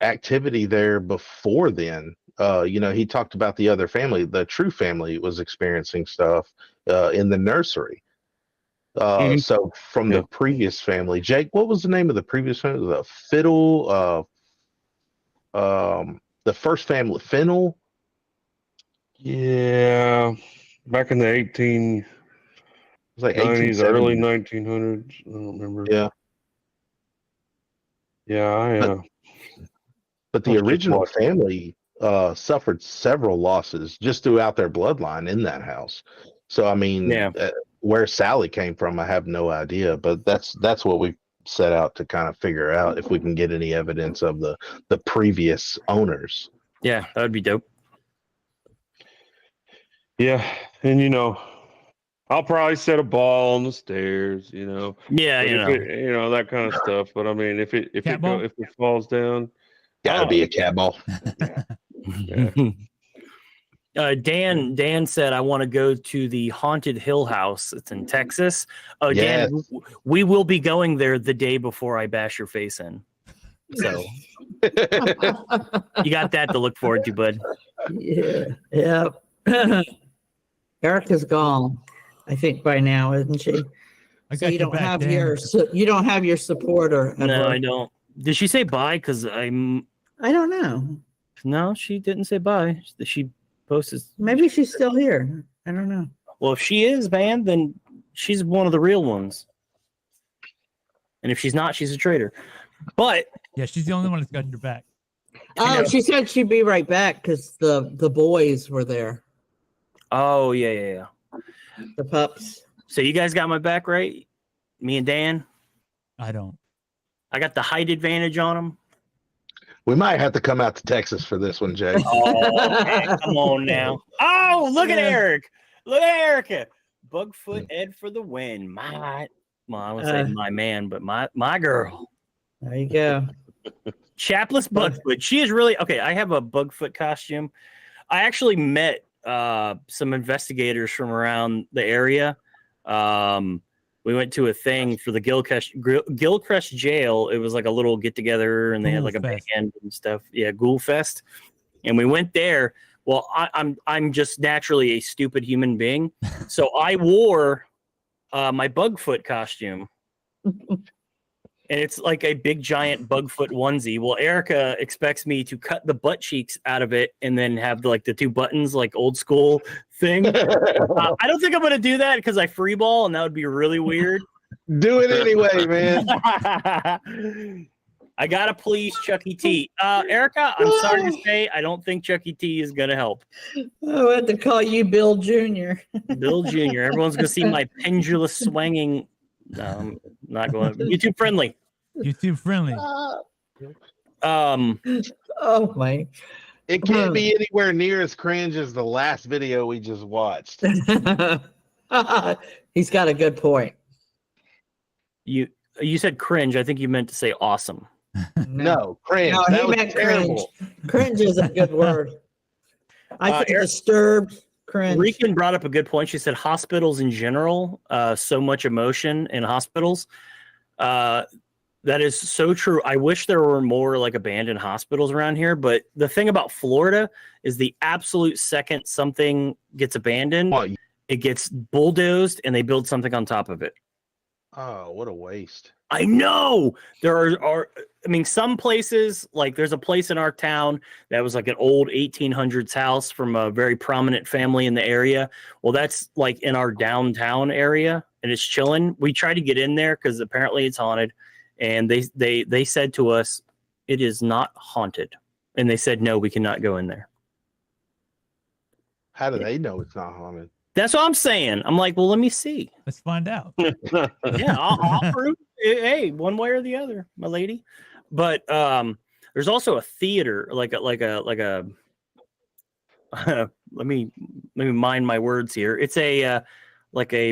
activity there before then. You know, he talked about the other family. The True family was experiencing stuff in the nursery. So from the previous family, Jake, what was the name of the previous family? The Fiddle, the first family, Fennel, Yeah, back in the 1890s, It was like 1870s. early 1900s. I don't remember. Yeah. Yeah, But the I was just original watching. family suffered several losses just throughout their bloodline in that house. So I mean, Yeah. where Sally came from, I have no idea. But that's what we set out to kind of figure out if we can get any evidence of the previous owners. Yeah, that would be dope. Yeah, and I'll probably set a ball on the stairs. Yeah, But you if know. it, that kind of stuff. But I mean, if it Cat ball? falls down, Gotta be a cat ball. Yeah. Dan said, I want to go to the Haunted Hill House. It's in Texas. Oh, Yes. Dan, we will be going there the day before I bash your face in. So you got that to look forward to, bud. Yeah. Erica's gone, I think, by now, isn't she? I So got you your don't back, have Dan. you don't have your supporter. No, ever. I don't. Did she say bye? Because I don't know. no, she didn't say bye. She posted. Maybe she's still here. I don't know. Well, if she is, man, then she's one of the real ones. And if she's not, she's a traitor. But Yeah, she's the only one that's got your back. Oh, she said she'd be right back because the boys were there, oh yeah. the pups. So you guys got my back, right? Me and Dan. I don't. I got the height advantage on him. We might have to come out to Texas for this one, Jay. Oh, man, come on now. Oh, look at Eric. Look at Erica. Bugfoot Ed for the win. I wouldn't say my man, but my girl. There you go. Chapless Bugfoot. She is really okay. I have a Bugfoot costume. I actually met some investigators from around the area. We went to a thing for the Gilchrist jail. It was like a little get together, and they had like a band and stuff. Yeah, Ghoul Fest, and we went there. Well, I'm just naturally a stupid human being, so I wore my Bugfoot costume. And it's like a big giant Bugfoot onesie. Well, Erica expects me to cut the butt cheeks out of it and then have the two buttons, like old school thing. I don't think I'm going to do that because I free ball and that would be really weird. Do it anyway, man. I got to please Chuck E. T. Erica, I'm sorry to say, I don't think Chuck E. T is going to help. I had to call you Bill Jr. Bill Jr. Everyone's going to see my pendulous swinging. No, I'm not going YouTube friendly. YouTube friendly. Oh my! It can't be anywhere near as cringe as the last video we just watched. He's got a good point. You said cringe. I think you meant to say awesome. No, cringe. No, that he was meant terrible. Cringe is a good word. I think disturbed, cringe. Rican brought up a good point. She said hospitals in general, so much emotion in hospitals. That is so true. I wish there were more abandoned hospitals around here. But the thing about Florida is the absolute second something gets abandoned, it gets bulldozed and they build something on top of it. Oh, what a waste. I know there are some places, there's a place in our town that was like an old 1800s house from a very prominent family in the area. Well, that's in our downtown area and it's chilling. We tried to get in there because apparently it's haunted. And they said to us, it is not haunted. And they said, no, we cannot go in there. How do they know it's not haunted? That's what I'm saying. I'm like, well, let me see. Let's find out. Yeah, I'll prove. Hey, one way or the other, my lady. But there's also a theater, let me mind my words here. It's a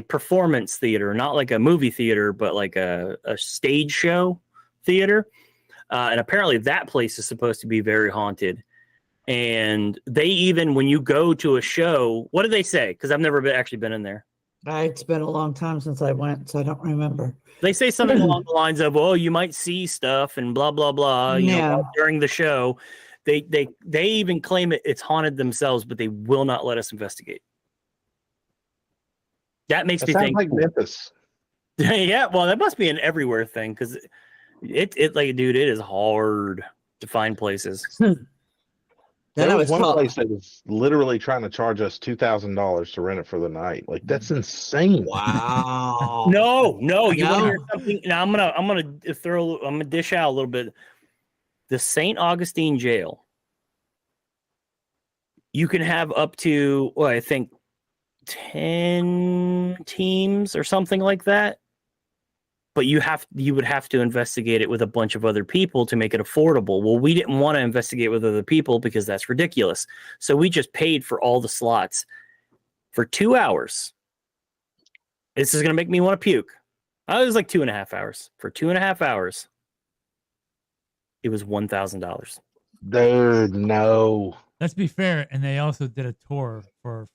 performance theater, not like a movie theater, but like a stage show theater. And apparently that place is supposed to be very haunted. And they even, when you go to a show, what do they say? Because I've never actually been in there. It's been a long time since I went, so I don't remember. They say something along the lines of, "Oh, you might see stuff and blah blah blah." You know, during the show, they even claim it's haunted themselves, but they will not let us investigate. That makes me think like Memphis. Yeah, well, that must be an everywhere thing because it dude, it is hard to find places. Then There I was was one told, place that was literally trying to charge us $2,000 to rent it for the night. Like that's insane. wow. No, you want to No. hear something? Now I'm gonna dish out a little bit. The St. Augustine jail. You can have up to, well, I think 10 teams or something like that. But you would have to investigate it with a bunch of other people to make it affordable. Well, we didn't want to investigate with other people because that's ridiculous. So we just paid for all the slots for 2 hours. This is going to make me want to puke. It was like 2.5 hours. For 2.5 hours, it was $1,000. Dude, no. Let's be fair, and they also did a tour for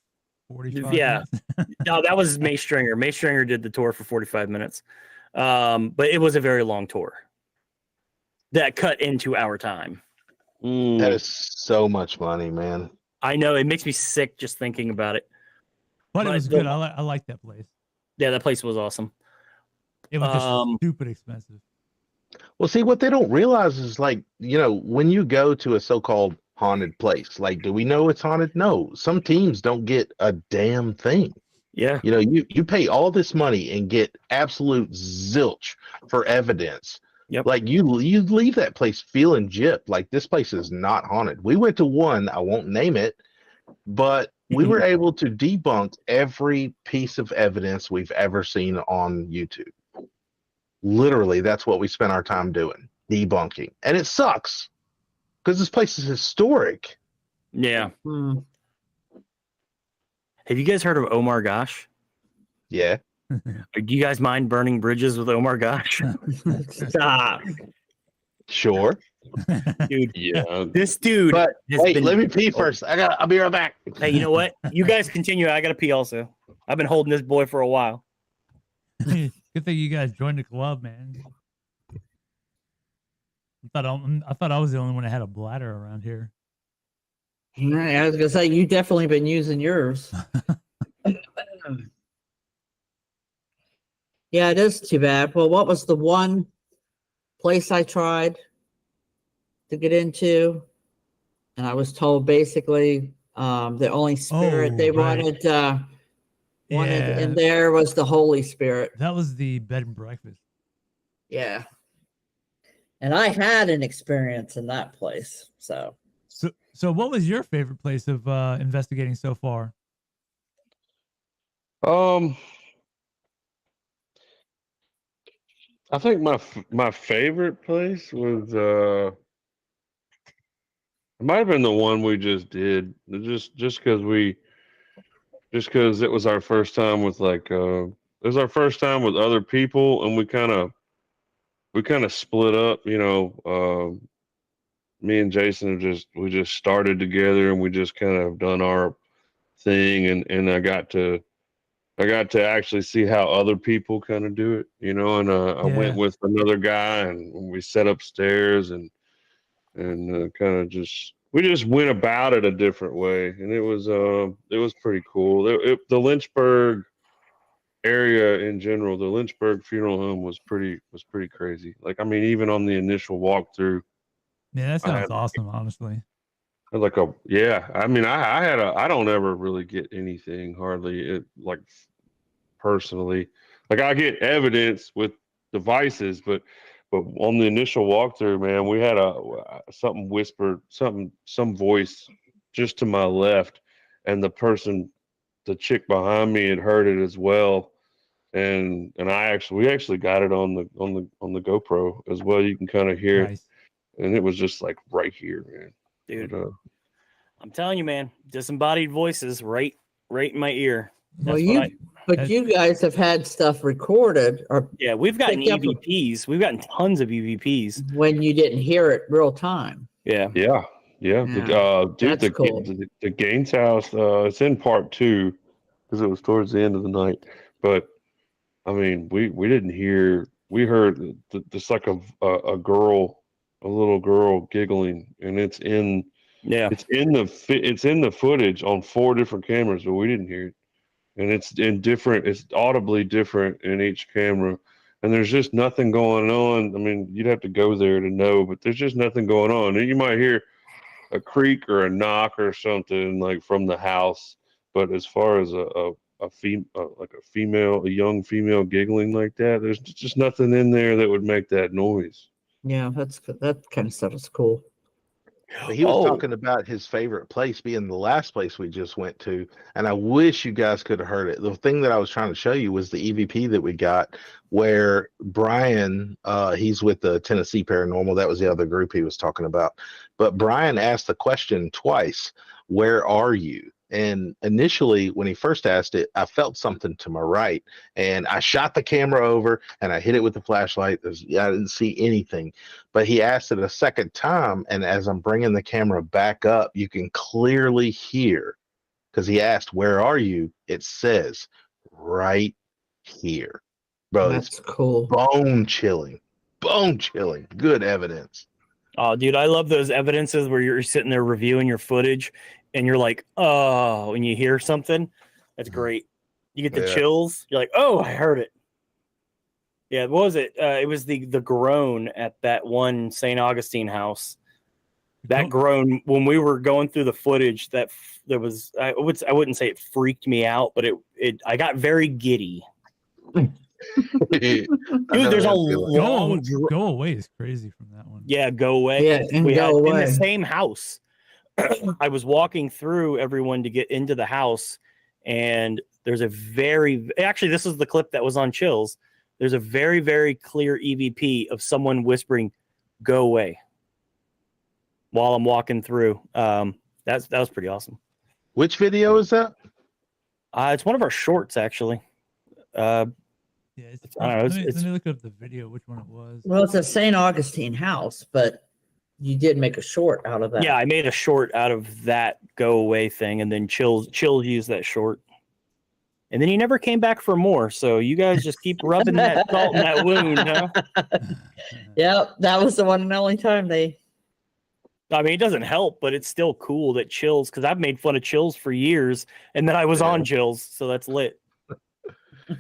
45 Yeah. minutes. No, that was May Stringer. May Stringer did the tour for 45 minutes. But it was a very long tour that cut into our time. That is so much money, man. I know, it makes me sick just thinking about it. But it was good. I like that place. Yeah, that place was awesome. It was just stupid expensive. Well, see, what they don't realize is like, when you go to a so-called haunted place, like, do we know it's haunted? No. Some teams don't get a damn thing. Yeah. You pay all this money and get absolute zilch for evidence. Yep. Like you leave that place feeling gypped. Like this place is not haunted. We went to one, I won't name it, but we were able to debunk every piece of evidence we've ever seen on YouTube. Literally, that's what we spent our time doing, debunking. And it sucks because this place is historic. Yeah. Have you guys heard of Omar Gosh? Yeah. Do you guys mind burning bridges with Omar Gosh? Stop. Sure. Dude. Yeah. This dude. But has wait, been- let me pee first. I'll be right back. Hey, you know what? You guys continue. I got to pee also. I've been holding this boy for a while. Good thing you guys joined the club, man. I thought I was the only one that had a bladder around here. Right, I was gonna say you definitely been using yours. Yeah, it is too bad. Well, what was the one place I tried to get into? And I was told basically the only spirit they wanted in there was the Holy Spirit. That was the bed and breakfast. Yeah. And I had an experience in that place. So what was your favorite place of investigating so far? I think my favorite place was it might have been the one we just did, just because it was our first time with it was our first time with other people, and we kind of split up, me and Jason we just started together, and we just kind of done our thing, and I got to actually see how other people kind of do it, and I went with another guy, and we sat upstairs and kind of we just went about it a different way, and it was pretty cool. The Lynchburg area in general, the Lynchburg funeral home was pretty crazy. Like, I mean, even on the initial walkthrough. Yeah, that sounds awesome, honestly. I don't ever really get anything hardly personally. Like, I get evidence with devices, but on the initial walkthrough, man, we had something whispered, some voice just to my left, and the chick behind me had heard it as well. And we actually got it on the GoPro as well. You can kind of hear it. And it was just like right here, man. Dude, I'm telling you, man, disembodied voices right in my ear. Well, you guys have had stuff recorded, or we've gotten EVPs. We've gotten tons of EVPs when you didn't hear it real time. Yeah. That's cool. The Gaines house. It's in part 2 because it was towards the end of the night. But I mean, we didn't hear. We heard just like a little girl giggling, and it's in the footage on 4 different cameras, but we didn't hear it. And it's audibly different in each camera, and there's just nothing going on. I mean, you'd have to go there to know, but there's just nothing going on. And you might hear a creak or a knock or something like from the house. But as far as a young female giggling like that, there's just nothing in there that would make that noise. Yeah, that's good. That kind of stuff is cool. But he was talking about his favorite place being the last place we just went to, and I wish you guys could have heard it. The thing that I was trying to show you was the EVP that we got, where Brian, he's with the Tennessee Paranormal. That was the other group he was talking about. But Brian asked the question twice, "Where are you?" And initially, when he first asked it, I felt something to my right, and I shot the camera over and I hit it with the flashlight. I didn't see anything, but he asked it a second time, and as I'm bringing the camera back up, you can clearly hear, because he asked, "Where are you?" It says, "Right here." Bro, That's it's cool. bone chilling. Good evidence. Oh, dude, I love those evidences where you're sitting there reviewing your footage and you're like, oh, when you hear something, that's great. You get the chills. You're like, oh, I heard it. Yeah, what was it? It was the groan at that one St. Augustine house. That groan, when we were going through the footage, that there was, I wouldn't say it freaked me out, but I got very giddy. Dude, there's a long go away is crazy from that one. Yeah, go away. Yeah, and we go had away. in the same house. I was walking through everyone to get into the house, and there's actually this is the clip that was on Chills. There's a very, very clear EVP of someone whispering, "Go away," while I'm walking through. That was pretty awesome. Which video is that? It's one of our shorts, actually. Yeah, I don't know. Let me look up the video, which one it was. Well, it's a St. Augustine house, but you did make a short out of that. Yeah, I made a short out of that go away thing, and then Chill used that short. And then he never came back for more. So you guys just keep rubbing that salt in that wound, huh? Yep, that was the one and only time they. I mean, it doesn't help, but it's still cool that Chills, because I've made fun of Chills for years, and then I was on Chills, so that's lit. Let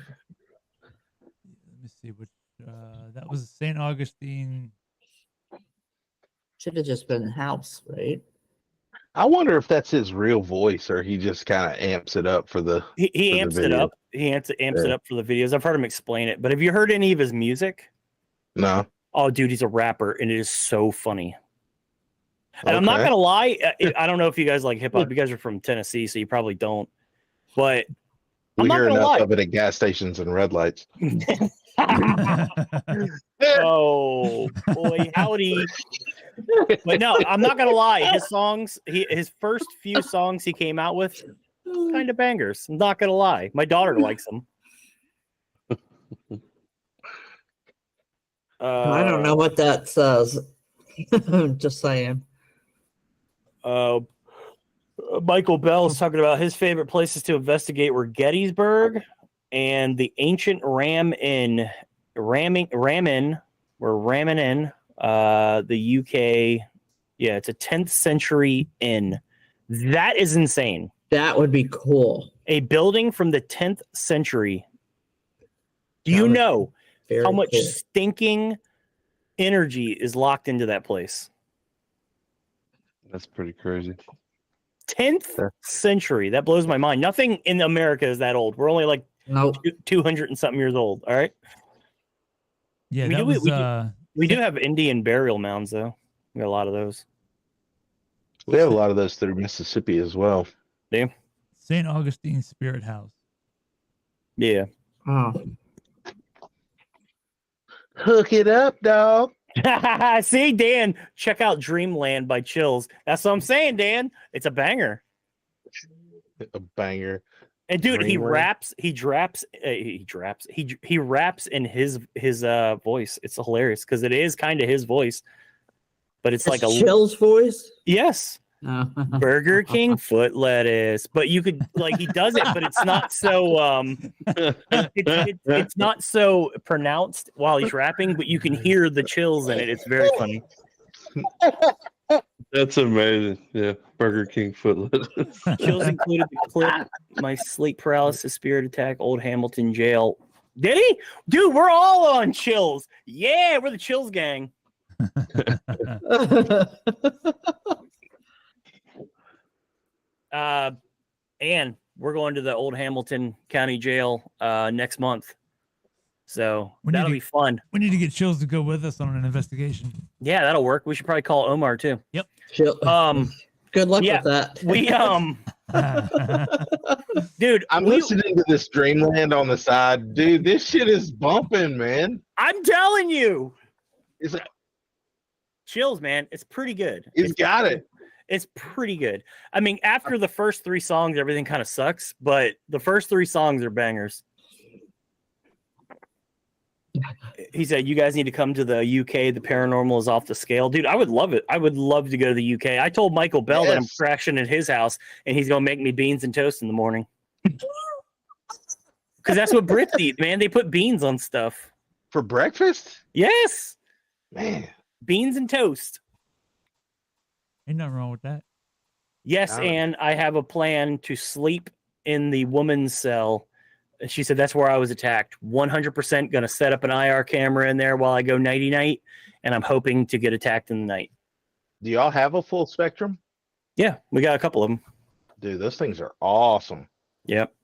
me see which. That was St. Augustine. Should have just been house, right? I wonder if that's his real voice, or he just kind of amps it up for the. He amps it up. He amps it up for the videos. I've heard him explain it, but have you heard any of his music? No. Oh, dude, he's a rapper, and it is so funny. And I'm not gonna lie, I don't know if you guys like hip hop. You guys are from Tennessee, so you probably don't. But we hear enough of it at gas stations and red lights. Oh boy, howdy! But no, I'm not gonna lie. His songs, his first few songs he came out with, kind of bangers. I'm not gonna lie. My daughter likes them. I don't know what that says. Just saying. Michael Bell is talking about his favorite places to investigate were Gettysburg and the ancient Ram Inn, the UK. Yeah, it's a 10th century inn. That is insane. That would be cool. A building from the 10th century. Do you know how much stinking energy is locked into that place? That's pretty crazy. 10th century. That blows my mind. Nothing in America is that old. We're only like 200 and something years old. All right. Yeah, we do have Indian burial mounds, though. We got a lot of those. We have a lot of those through Mississippi as well. Yeah. St. Augustine Spirit House. Yeah. Oh. Hook it up, dog. See, Dan, check out Dreamland by Chills. That's what I'm saying, Dan. It's a banger. A banger. And dude, Dreamland. he raps in his voice. It's hilarious because it is kind of his voice, but it's like a Chill's voice. Yes. Burger King foot lettuce, but you could like he does it, but it's not so it's not so pronounced while he's rapping, but you can hear the chills in it. It's very funny. That's amazing. Yeah, Burger King foot lettuce. Chills included the clip, my sleep paralysis, spirit attack, old Hamilton jail. Did he? Dude, we're all on Chills. Yeah, we're the Chills gang. And we're going to the Old Hamilton County Jail next month. So that'll be fun. We need to get Chills to go with us on an investigation. Yeah, that'll work. We should probably call Omar too. Yep. Good luck with that. We dude, I'm listening to this Dreamland on the side. Dude, this shit is bumping, man. I'm telling you. It's Chills, man. It's pretty good. It's got it. It's pretty good. I mean, after the first 3 songs, everything kind of sucks, but the first 3 songs are bangers. He said, you guys need to come to the UK. The paranormal is off the scale. Dude, I would love it. I would love to go to the UK. I told Michael Bell that I'm crashing at his house, and he's going to make me beans and toast in the morning. Because that's what Brits eat, man. They put beans on stuff. For breakfast? Yes. Man. Beans and toast. Ain't nothing wrong with that. Yes, and I have a plan to sleep in the woman's cell. She said that's where I was attacked. 100% going to set up an IR camera in there while I go nighty-night, and I'm hoping to get attacked in the night. Do y'all have a full spectrum? Yeah, we got a couple of them. Dude, those things are awesome. Yep.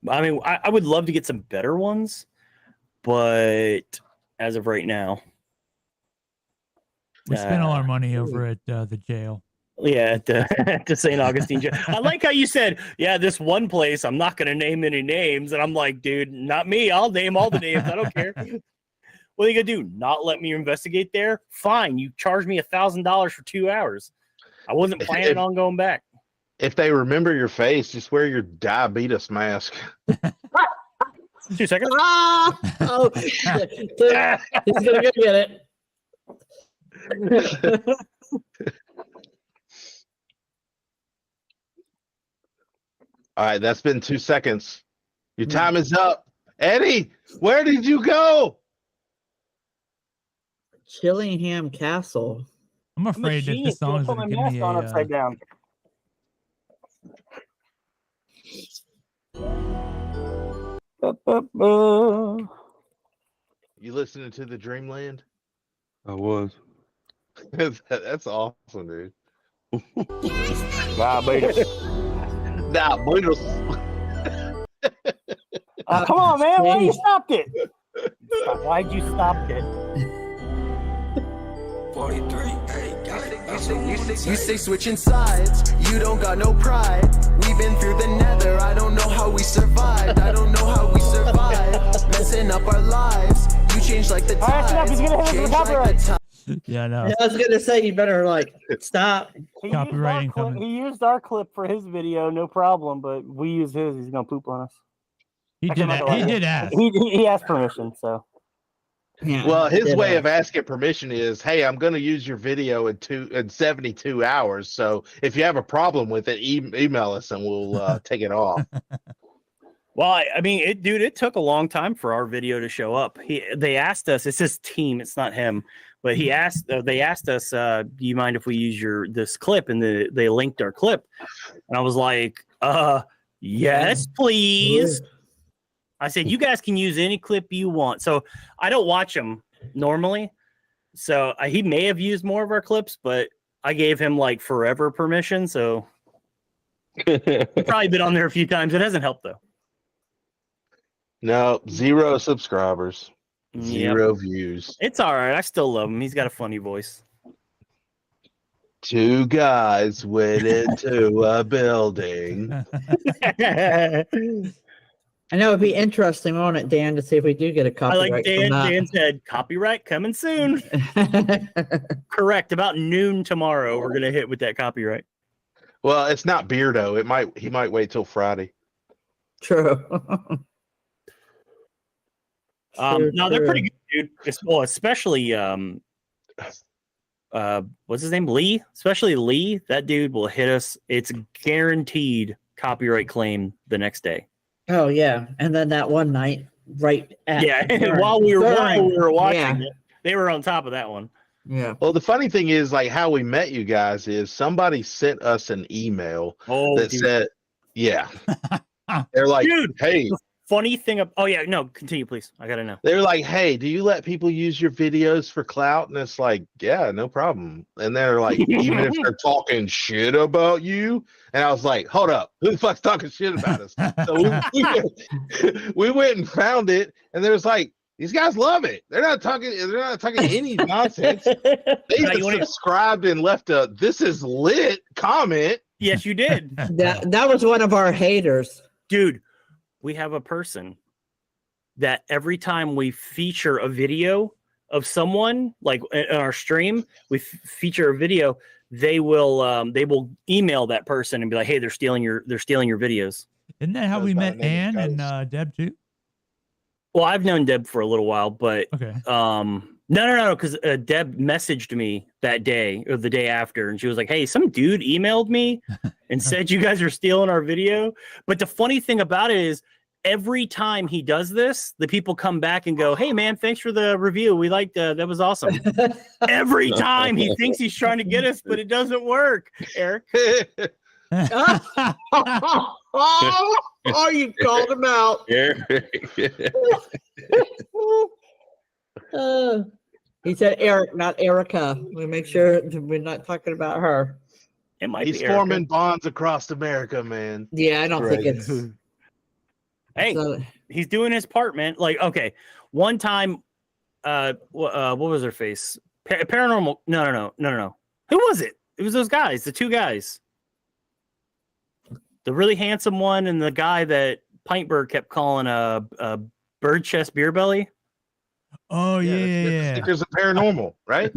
I mean, I would love to get some better ones, but as of right now, we spent all our money over at the jail. Yeah, at the St. Augustine jail. I like how you said, yeah, this one place, I'm not going to name any names. And I'm like, dude, not me. I'll name all the names. I don't care. What are you going to do? Not let me investigate there? Fine. You charge me $1,000 for 2 hours. I wasn't planning on going back. If they remember your face, just wear your diabetes mask. 2 seconds. Oh, shit. He's going to go get it. All right, that's been 2 seconds. Your time is up. Eddie, where did you go? Chillingham Castle. I'm afraid that this song is going to give me upside down. You listening to the Dreamland? I was. That's awesome, dude. Diabetes. Diabetes. Come on, man. Why you stopped it? Why'd you stop it? 43. Hey, you say switching sides. You don't got no pride. We've been through the nether. I don't know how we survived. I don't know how we survived. Messing up our lives. You change like the tides. All right, he's gonna hit us with copyright. Yeah, I know. I was going to say, you better, stop. Copywriting coming. He used our clip for his video, no problem, but we use his. He's going to poop on us. He did ask. He asked permission, so. Yeah, Well, his way of asking permission is, hey, I'm going to use your video in 72 hours. So if you have a problem with it, email us and we'll take it off. Well, I mean, it took a long time for our video to show up. They asked us, it's his team, it's not him, but they asked us, do you mind if we use this clip? And they linked our clip. And I was like, yes, please. I said, you guys can use any clip you want. So I don't watch them normally. So he may have used more of our clips, but I gave him forever permission. So he's probably been on there a few times. It hasn't helped though. No, 0 subscribers, 0 views. It's all right. I still love him. He's got a funny voice. 2 guys went into a building. I know it'd be interesting, won't it, Dan, to see if we do get a I copyright. like Dan. Dan said, copyright coming soon. Correct. About noon tomorrow, we're going to hit with that copyright. Well, it's not Beardo. He might wait till Friday. True. No, they're pretty good, dude. Especially what's his name? Lee. Especially Lee. That dude will hit us. It's guaranteed copyright claim the next day. Oh yeah, and then that one night, right at while we were watching it, they were on top of that one. Yeah. Well, the funny thing is, how we met you guys is somebody sent us an email that said, "Yeah." They're like, dude, "Hey." funny thing oh yeah, no, continue please. I gotta know. They're like, hey, do you let people use your videos for clout? And it's like, yeah, no problem. And they're like, even if they're talking shit about you. And I was like, hold up, who the fuck's talking shit about us? So we went and found it, and there's like, these guys love it. They're not talking any nonsense. They even subscribed and left a "this is lit" comment. Yes, you did. That was one of our haters. Dude, we have a person that every time we feature a video of someone, like in our stream, we feature a video, they will email that person and be like, hey, they're stealing your videos. Isn't that how we met Ann and Deb too? Well, I've known Deb for a little while, but okay. No, because Deb messaged me that day or the day after, and she was like, "Hey, some dude emailed me and said you guys are stealing our video." But the funny thing about it is, every time he does this, the people come back and go, "Hey, man, thanks for the review. We liked that was awesome." Every time he thinks he's trying to get us, but it doesn't work. Eric. Oh, you called him out. He said Eric, not Erica. We make sure we're not talking about her. It might He's be Erica. forming bonds across America, man. Yeah, I don't think it's. Hey, he's doing his part, man. Like, okay, one time, what was her face? Paranormal. No. Who was it? It was those guys, the two guys. The really handsome one and the guy that Pintberg kept calling a bird chest beer belly. Oh yeah. Stickers of Paranormal, right?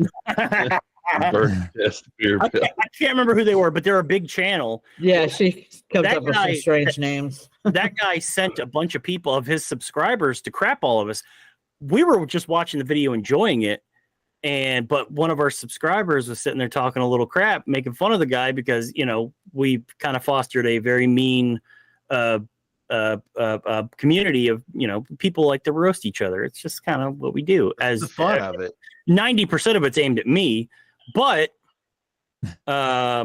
Bird chest beer belly. I can't remember who they were, but they're a big channel. Yeah, she comes up with some strange names. That guy sent a bunch of people of his subscribers to crap all of us. We were just watching the video, enjoying it. But one of our subscribers was sitting there talking a little crap, making fun of the guy because, we kind of fostered a very mean community of, people like to roast each other. It's just kind of what we do. As the fun of it. 90% of it's aimed at me, but yeah.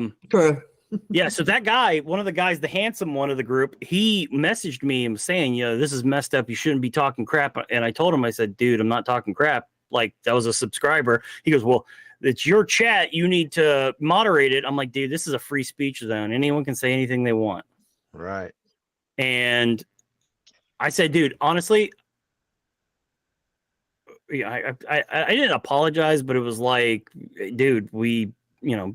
So that guy, one of the guys, the handsome one of the group, he messaged me and was saying, this is messed up. You shouldn't be talking crap. And I told him, I said, dude, I'm not talking crap. Like, that was a subscriber. He goes, well, it's your chat. You need to moderate it. I'm like, dude, this is a free speech zone. Anyone can say anything they want. Right. And I said, dude, honestly, I didn't apologize, but it was like, dude, we,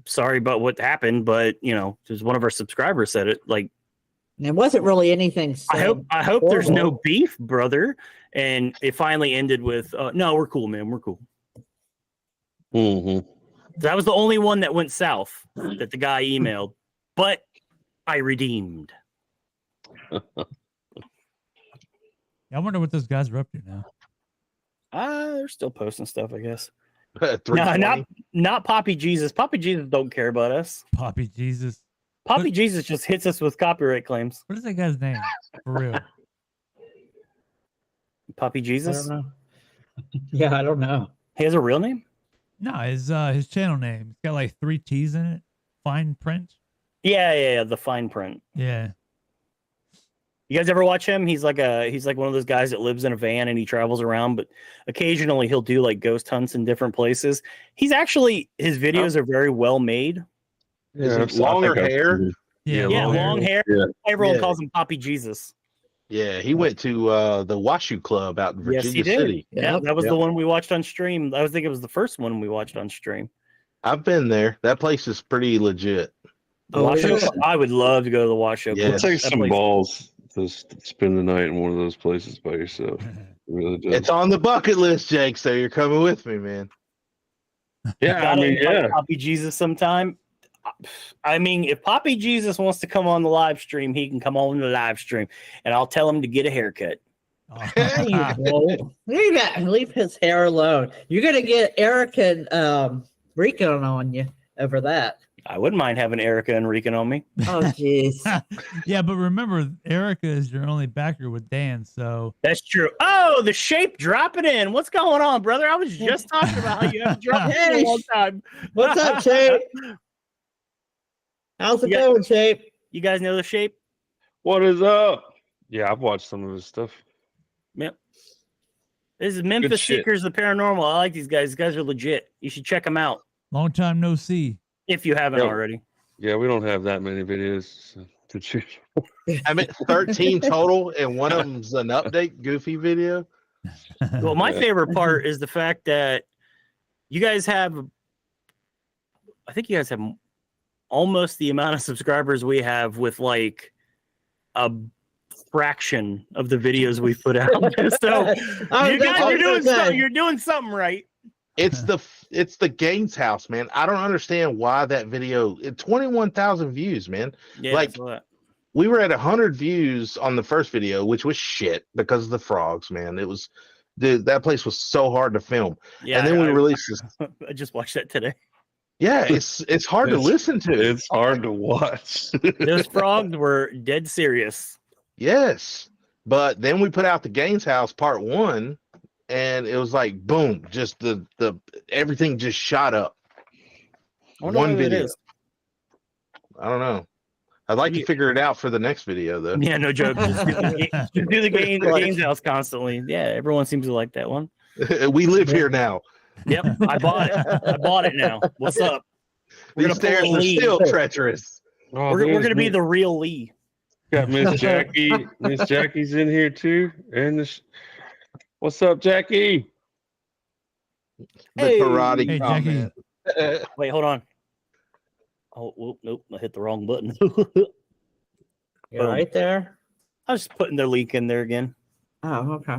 sorry about what happened, but, just one of our subscribers said it. Like, it wasn't really anything. I hope there's no beef, brother. And it finally ended with, no, we're cool, man. We're cool. Mm-hmm. That was the only one that went south that the guy emailed, but I redeemed. I wonder what those guys are up to now. They're still posting stuff, I guess. No, not Poppy Jesus. Poppy Jesus don't care about us. Poppy Jesus. Poppy Jesus just hits us with copyright claims. What is that guy's name? For real. Poppy Jesus? I don't know. Yeah, I don't know. He has a real name? No, his channel name. It's got like 3 T's in it. Fine print. Yeah, the fine print. Yeah. You guys ever watch him? He's like one of those guys that lives in a van and he travels around, but occasionally he'll do like ghost hunts in different places. His videos are very well made. Yeah, longer hair. Yeah, long hair. Yeah. Everyone calls him Poppy Jesus. Yeah, he went to the Washoe Club out in Virginia Yes, he did. City. Yeah, that was the one we watched on stream. I think it was the first one we watched on stream. I've been there. That place is pretty legit. The Washoe Club? I would love to go to the Washoe Club. It takes some balls to spend the night in one of those places by yourself. It really does. It's on the bucket list, Jake, so you're coming with me, man. Yeah, I mean, yeah. Poppy Jesus sometime. I mean, if Poppy Jesus wants to come on the live stream, he can come on the live stream, and I'll tell him to get a haircut. Leave his hair alone. You're gonna get Eric and Rico on you over that. I wouldn't mind having Erica and Rican on me. Oh, jeez. Yeah, but remember, Erica is your only backer with Dan, so that's true. Oh, the shape dropping in. What's going on, brother? I was just talking about how you haven't dropped in a long time. What's up, Shape? How's it going, Shape? You guys know the shape? What is up? Yeah, I've watched some of his stuff. Yep. This is Memphis shit. Seekers of the Paranormal. I like these guys. These guys are legit. You should check them out Long time no see. if you haven't Yep. already. Yeah, we don't have that many videos to choose. I mean, 13 total, and one of them's an update goofy video. Well, my Yeah. favorite part is the fact that you guys have, I think you guys have almost the amount of subscribers we have with like a fraction of the videos we put out. So you guys are doing something. You're doing something right. It's the Gaines house, man. I don't understand why that video. 21,000 views, man. Yeah, Like, that's what- We were at 100 views on the first video, which was shit because of the frogs, man. It was, dude, that place was so hard to film. yeah. And then we released this. I just watched that today. Yeah, it's hard to It's- listen to. It's hard to watch. Those frogs were dead serious. Yes, but then we put out the Gaines house part 1, and it was like boom, just the everything just shot up. I wonder One what it video. is. I don't know. I'd like to figure it out for the next video, though. Yeah, no joke. Just do the Gaines house constantly. Yeah, everyone seems to like that one. We live here now. Yep, I bought it. I bought it now. What's up? We're These gonna pull stairs a are Lee. still treacherous. Oh, We're there's gonna be Miss- the real Lee. got Miss Jackie. Miss Jackie's in here too. And what's up, Jackie? The Hey. karate Hey, comment. Wait, hold on. Oh, whoop, nope, I hit the wrong button. You're right there. I was just putting their link in there again, Oh, okay.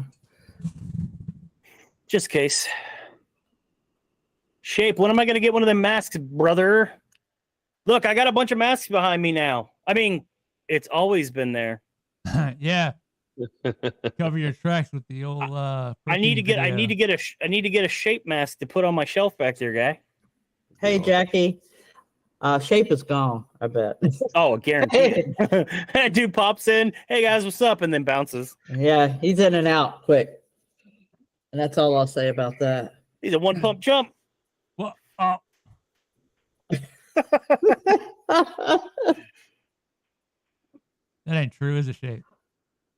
just in case. Shape, when am I gonna get one of them masks, brother? Look, I got a bunch of masks behind me now. I mean, it's always been there. Yeah. Cover your tracks with the old. I need to get a shape mask to put on my shelf back there, guy. Hey, Jackie. Shape is gone, I bet. Oh, guaranteed. That dude pops in. Hey guys, what's up? And then bounces. Yeah, he's in and out quick. And that's all I'll say about that. He's a one pump chump. Well, oh, that ain't true, is it, Shape?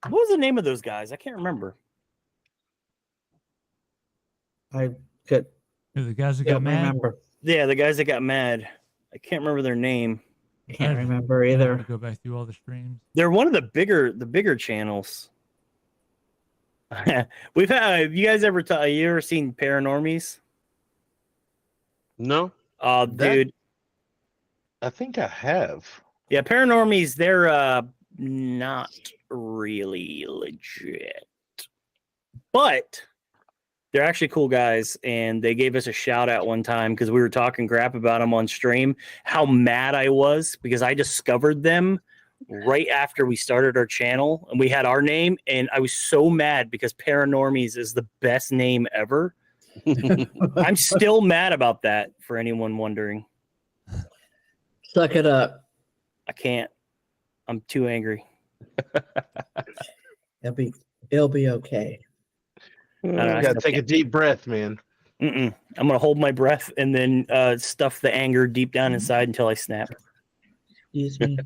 What was the name of those guys? I can't remember. I could The guys that got don't mad. remember. Yeah, the guys that got mad. I can't remember their name. Can't remember I'm either. gonna go back through all the streams. They're one of the bigger channels. We've had. Have you guys ever? You ever seen Paranormies? No. Oh, That- dude. I think I have. Yeah, Paranormies. They're not really legit, but they're actually cool guys, and they gave us a shout out one time because we were talking crap about them on stream. How mad I was because I discovered them right after we started our channel and we had our name, and I was so mad because Paranormies is the best name ever. I'm still mad about that, for anyone wondering. Suck it up. I can't. I'm too angry. It'll be okay. I You don't know, I gotta still take a deep breath, man. I'm gonna hold my breath and then stuff the anger deep down inside until I snap. Excuse me.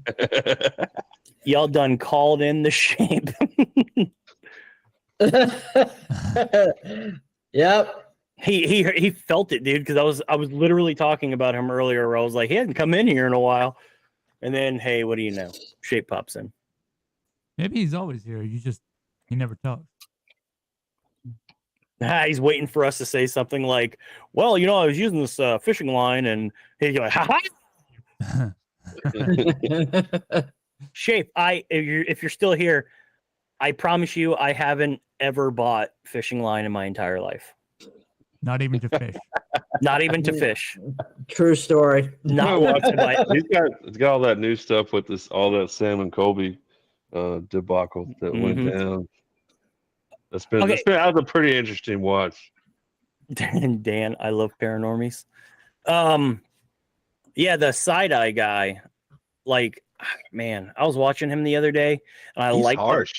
Y'all done called in the shape. Yep. He felt it, dude, because I was literally talking about him earlier where I was like, he hasn't come in here in a while. And then, hey, what do you know? Shape pops in. Maybe he's always here. He never talks. He's waiting for us to say something like, well, you know, I was using this fishing line, and he's like, ha ha. Shape, if you're still here, I promise you I haven't ever bought fishing line in my entire life. Not even to fish. Not even to fish. True story. Not once have I. He's got all that new stuff with all that Sam and Colby debacle that went down. That was a pretty interesting watch. Dan, I love Paranormies. Yeah, the side eye guy. Like, man, I was watching him the other day, and I He's like harsh.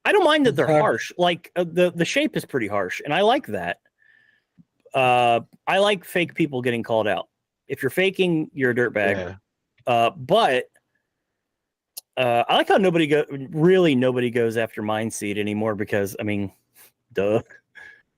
I don't mind that He's they're harsh. harsh. Like the shape is pretty harsh, and I like that. I like fake people getting called out. If you're faking, you're a dirtbag. Yeah. But I like how nobody goes after Mind Seed anymore because I mean, duh.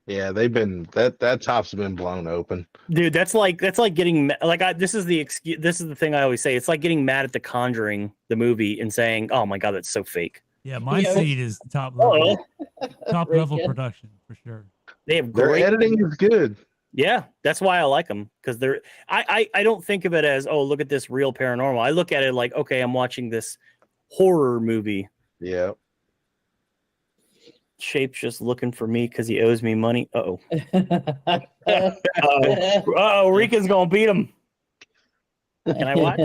Yeah, they've been that top's been blown open. Dude, that's like getting this is the excuse. This is the thing I always say. It's like getting mad at The Conjuring, the movie, and saying, "Oh my god, that's so fake." Yeah, Mind Seed is top level Rick, production for sure. They have Their great editing is good. Yeah, that's why I like them because they're. I don't think of it as look at this real paranormal. I look at it like okay, I'm watching this horror movie. Yeah. Shape's just looking for me because he owes me money. Uh-oh. Rika's gonna beat him. Can I watch?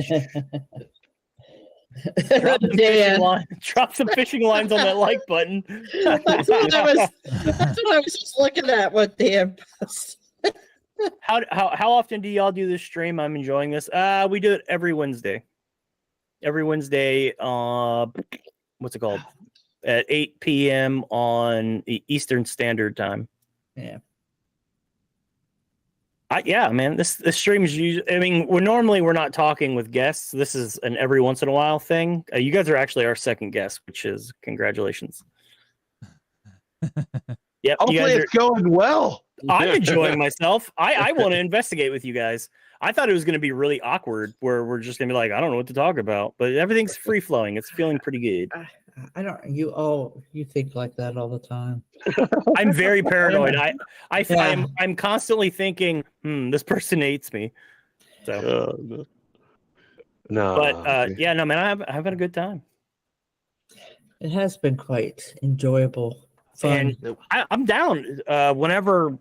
Drop some fishing lines on that like button. That's what I was just looking at. What damn? How often do y'all do this stream? I'm enjoying this. We do it every Wednesday. Every Wednesday. What's it called? At 8 p.m. on Eastern Standard Time. Yeah. Man, this stream is usually, I mean, we're not talking with guests. This is an every once in a while thing. You guys are actually our second guest, which is congratulations. Yep. Hopefully it's going well. I'm enjoying myself. I want to investigate with you guys. I thought it was going to be really awkward where we're just going to be like, I don't know what to talk about, but everything's free flowing. It's feeling pretty good. I don't. You think like that all the time. I'm very paranoid. I'm constantly thinking, this person hates me. So no. But man, I'm having a good time. It has been quite enjoyable. Fun. And I'm down whenever.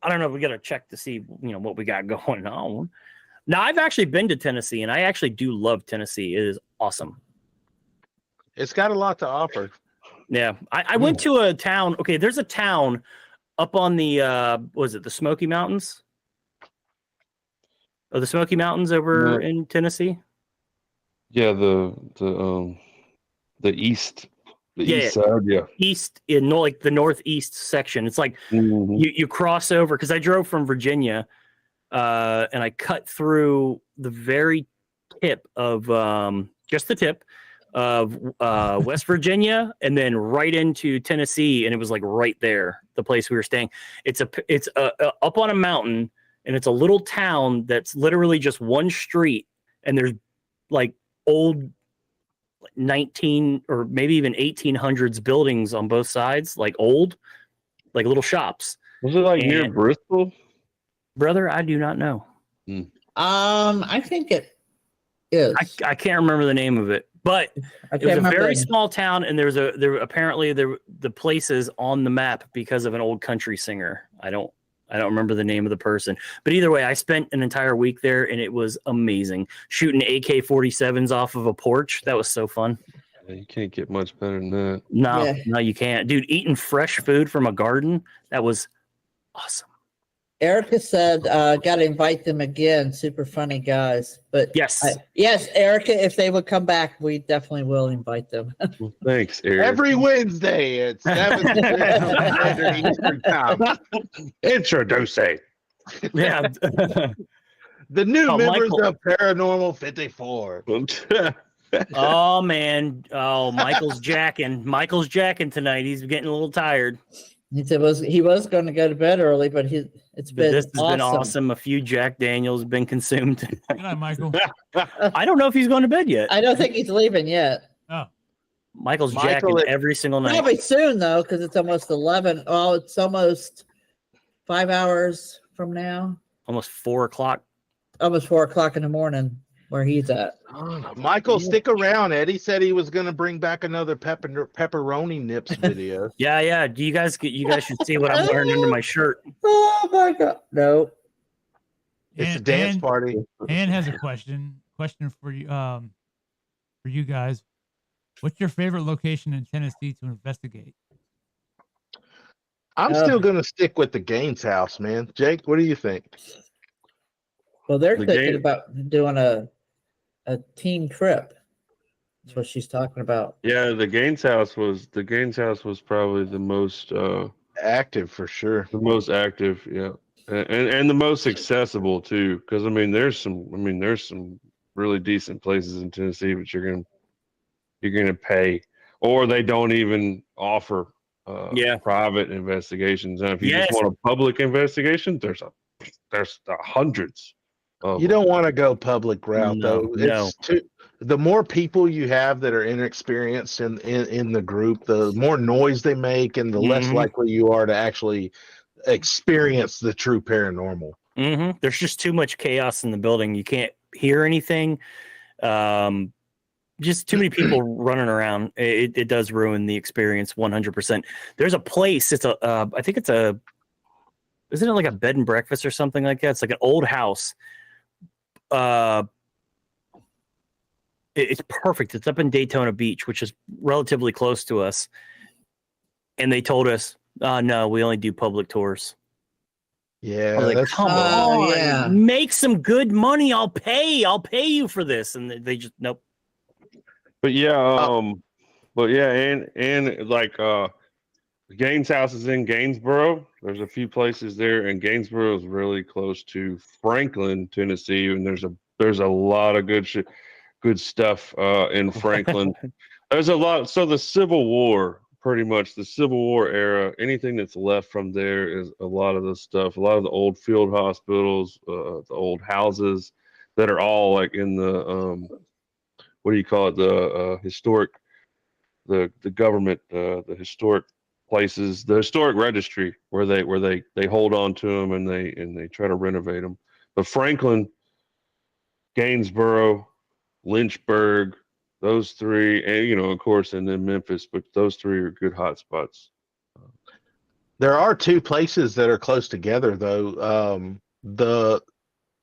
I don't know. We got to check to see what we got going on. Now I've actually been to Tennessee, and I actually do love Tennessee. It is awesome. It's got a lot to offer. Yeah, I went to a town. Okay, there's a town up on the the Smoky Mountains? Oh, the Smoky Mountains over in Tennessee. Yeah, the east, east side. Yeah, east in like the northeast section. It's like you cross over because I drove from Virginia, and I cut through the very tip of just the tip of West Virginia and then right into Tennessee, and it was like right there, the place we were staying. It's up on a mountain, and it's a little town that's literally just one street, and there's like old 19 or maybe even 1800s buildings on both sides, like old, like little shops. Was it like near Bristol? Brother, I do not know. I think it is. I can't remember the name of it. But it was a very small town, and apparently the place is on the map because of an old country singer. I don't remember the name of the person, but either way, I spent an entire week there, and it was amazing. Shooting AK-47s off of a porch, that was so fun. Yeah, you can't get much better than that. No, you can't, dude. Eating fresh food from a garden, that was awesome. Erica said, got to invite them again. Super funny guys. But yes, Erica, if they would come back, we definitely will invite them. Well, thanks, Eric. Every Wednesday at 7 Eastern Time. Introducing. Yeah. The new members of Paranormal 54. Oh, man. Oh, Michael's jacking. Michael's jacking tonight. He's getting a little tired. He said he was going to go to bed early, but this has been awesome. A few Jack Daniels have been consumed. Good night, Michael. I don't know if he's going to bed yet. I don't think he's leaving yet. Oh, Michael's jacking every single night. Probably soon though, because it's almost 11. Oh, it's almost 5 hours from now. Almost 4 o'clock. Almost 4 o'clock in the morning where he's at. Michael, stick around. Eddie said he was going to bring back another pepperoni nips video. Yeah. Do you guys should see what I'm wearing under my shirt. Oh my god! No, it's a dance party. Ann has a question for you. For you guys, what's your favorite location in Tennessee to investigate? I'm still going to stick with the Gaines house, man. Jake, what do you think? Well, they're thinking about doing a team trip. That's what she's talking about. Yeah, the Gaines house was probably the most active for sure. The most active, yeah, and the most accessible too. Because there's some really decent places in Tennessee, but you're gonna you're going to pay, or they don't even offer private investigations. And if you just want a public investigation, there's hundreds. You don't want to go public route though. No. The more people you have that are inexperienced in the group, the more noise they make, and the less likely you are to actually experience the true paranormal. Mm-hmm. There's just too much chaos in the building. You can't hear anything. Just too many people running around. It does ruin the experience 100%. There's a place. It's I think it's isn't it like a bed and breakfast or something like that? It's like an old house. It's perfect. It's up in Daytona Beach, which is relatively close to us. And they told us, no, we only do public tours. Yeah, like, come on, make some good money. I'll pay you for this. And they just nope. But and like Gaines' house is in Gainesboro. There's a few places there, and Gainesboro is really close to Franklin, Tennessee, and there's a lot of good stuff in Franklin. There's a lot. So the Civil War, pretty much the Civil War era, anything that's left from there is a lot of the stuff. A lot of the old field hospitals, the old houses that are all like in the what do you call it? The historic, the government, the historic places, the historic registry where they hold on to them and they try to renovate them. But Franklin, Gainesboro, Lynchburg, those three, and of course, and then Memphis, but those three are good hot spots. There are two places that are close together though.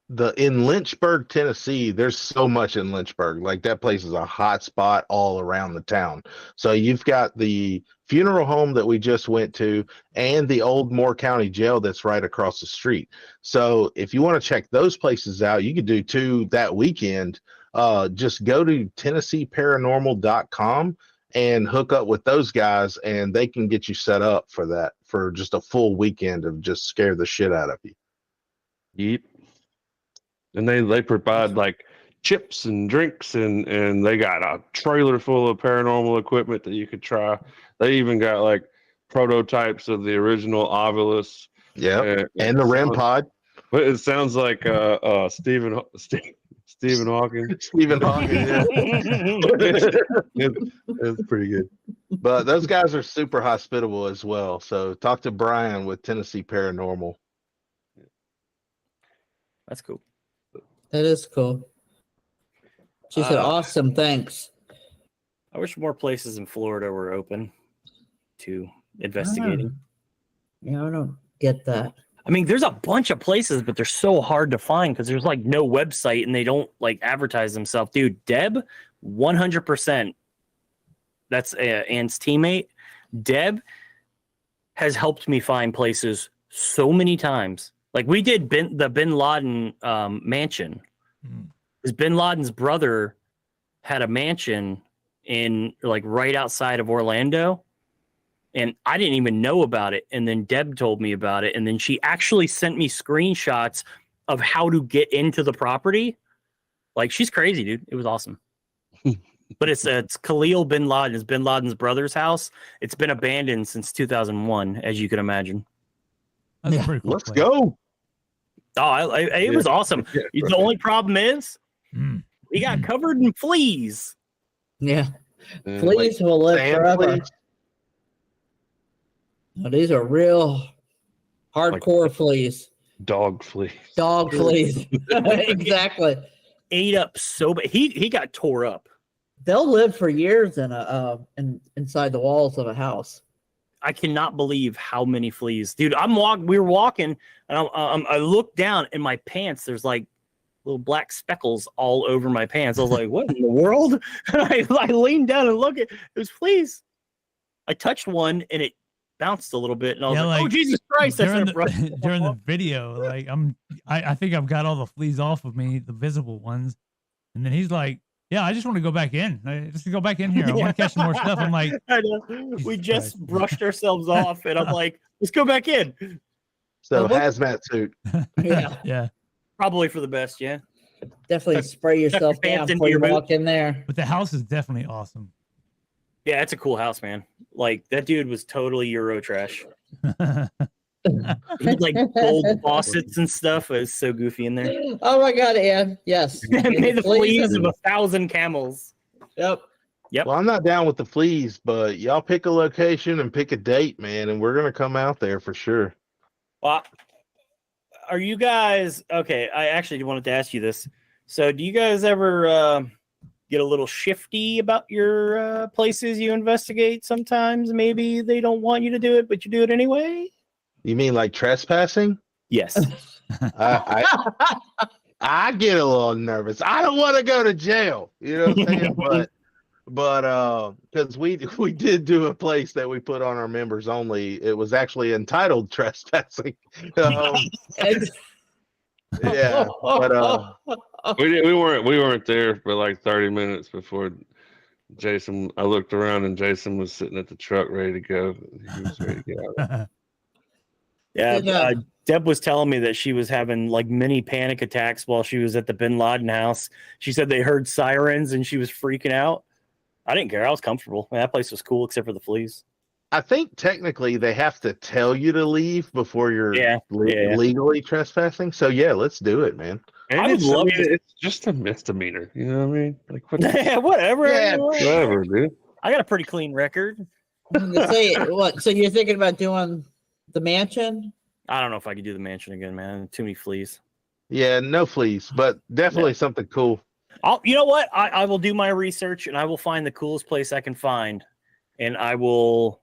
The in Lynchburg, Tennessee, there's so much in Lynchburg. Like that place is a hot spot all around the town. So you've got the funeral home that we just went to and the old Moore County Jail that's right across the street. So if you want to check those places out, you could do two that weekend. Just go to TennesseeParanormal.com and hook up with those guys, and they can get you set up for that, for just a full weekend of just scare the shit out of you. Yep. And they provide like chips and drinks, and they got a trailer full of paranormal equipment that you could try. They even got like prototypes of the original Ovilus. Yeah, and the REM pod. But it sounds like Stephen Hawking. Stephen Hawking, yeah. It's pretty good. But those guys are super hospitable as well. So talk to Brian with Tennessee Paranormal. That's cool. That is cool. She said, awesome, thanks. I wish more places in Florida were open to investigating. Yeah, I don't get that. I mean, there's a bunch of places, but they're so hard to find because there's like no website and they don't like advertise themselves. Dude, Deb, 100%. That's Ann's teammate. Deb has helped me find places so many times. Like we did the Bin Laden mansion. Because Bin Laden's brother had a mansion in like right outside of Orlando. And I didn't even know about it. And then Deb told me about it. And then she actually sent me screenshots of how to get into the property. Like she's crazy, dude. It was awesome. But it's Khalil Bin Laden. It's Bin Laden's brother's house. It's been abandoned since 2001, as you can imagine. That's pretty cool. Let's go. Oh, it was awesome. The only problem is we got covered in fleas. Yeah. Fleas will live forever. No, these are real hardcore fleas. Dog fleas. Dog fleas. Exactly. Ate up so bad. He got tore up. They'll live for years inside the walls of a house. I cannot believe how many fleas, dude. We were walking, and I looked down in my pants. There's like little black speckles all over my pants. I was like, "What in the world?" I leaned down and looked. It was fleas. I touched one, and it bounced a little bit, and I was like, "Oh Jesus Christ!" During the video, like I think I've got all the fleas off of me, the visible ones, and then he's like, "Yeah, I just want to go back in. Just go back in here. I want to catch some more stuff." I'm like, I know. We just brushed ourselves off, and I'm like, "Let's go back in." So hazmat suit. Yeah. Probably for the best. Yeah. Definitely spray yourself down before you walk in there. But the house is definitely awesome. Yeah, it's a cool house, man. Like that dude was totally Euro trash. He had like gold faucets and stuff. It was so goofy in there. Oh my God, Ann. Yes. Made the fleas of and- 1,000 camels. Yep. Yep. Well, I'm not down with the fleas, but y'all pick a location and pick a date, man, and we're gonna come out there for sure. Well, are you guys okay? I actually wanted to ask you this. So, do you guys ever get a little shifty about your places you investigate? Sometimes maybe they don't want you to do it, but you do it anyway. You mean like trespassing? Yes. I get a little nervous. I don't want to go to jail. You know what I'm saying? But because we did do a place that we put on our members only. It was actually entitled trespassing. Yeah, but We weren't there for like 30 minutes before Jason. I looked around and Jason was sitting at the truck ready to go. He was ready to get out. Yeah, Deb was telling me that she was having like mini panic attacks while she was at the Bin Laden house. She said they heard sirens and she was freaking out. I didn't care. I was comfortable. That place was cool except for the fleas. I think technically they have to tell you to leave before you're legally trespassing. So yeah, let's do it, man. And I would love to. it's just a misdemeanor. You know what I mean? Like what? Yeah, whatever. Yeah. Whatever, dude. I got a pretty clean record. Say what? So you're thinking about doing the mansion? I don't know if I could do the mansion again, man. Too many fleas. Yeah, no fleas, but definitely something cool. You know what? I will do my research and I will find the coolest place I can find, and I will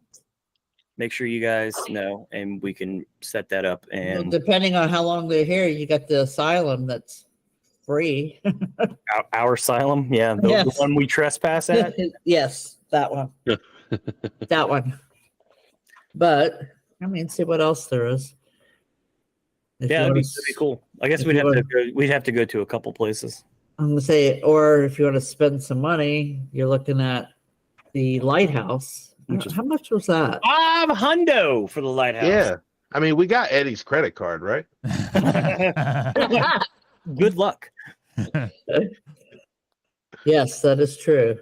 make sure you guys know, and we can set that up. And Well, depending on how long they're here, you got the asylum that's free. our asylum, yeah, the Yes. one we trespass at. Yes, that one. That one. But I mean, see what else there is. If Yeah, you that'd be wanna cool. I guess if we'd you have to go to a couple places. I'm gonna say, or if you want to spend some money, you're looking at the lighthouse. Which is- How much was that? $500 for the lighthouse. Yeah, I mean, we got Eddie's credit card, right? Good luck. Yes, that is true.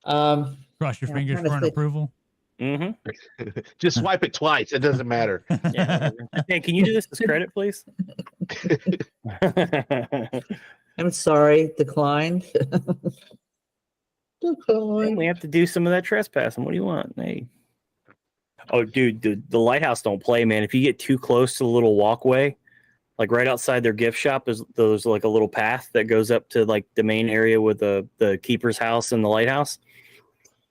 Cross your Yeah, fingers trying to for an think. approval. Mm-hmm. Just swipe it twice. It doesn't matter. Yeah. Hey, can you do this as credit, please? I'm sorry, declined. Declined. We have to do some of that trespassing. What do you want? Hey. Oh, dude, the lighthouse don't play, man. If you get too close to the little walkway, like right outside their gift shop, there's like a little path that goes up to like the main area with the keeper's house and the lighthouse.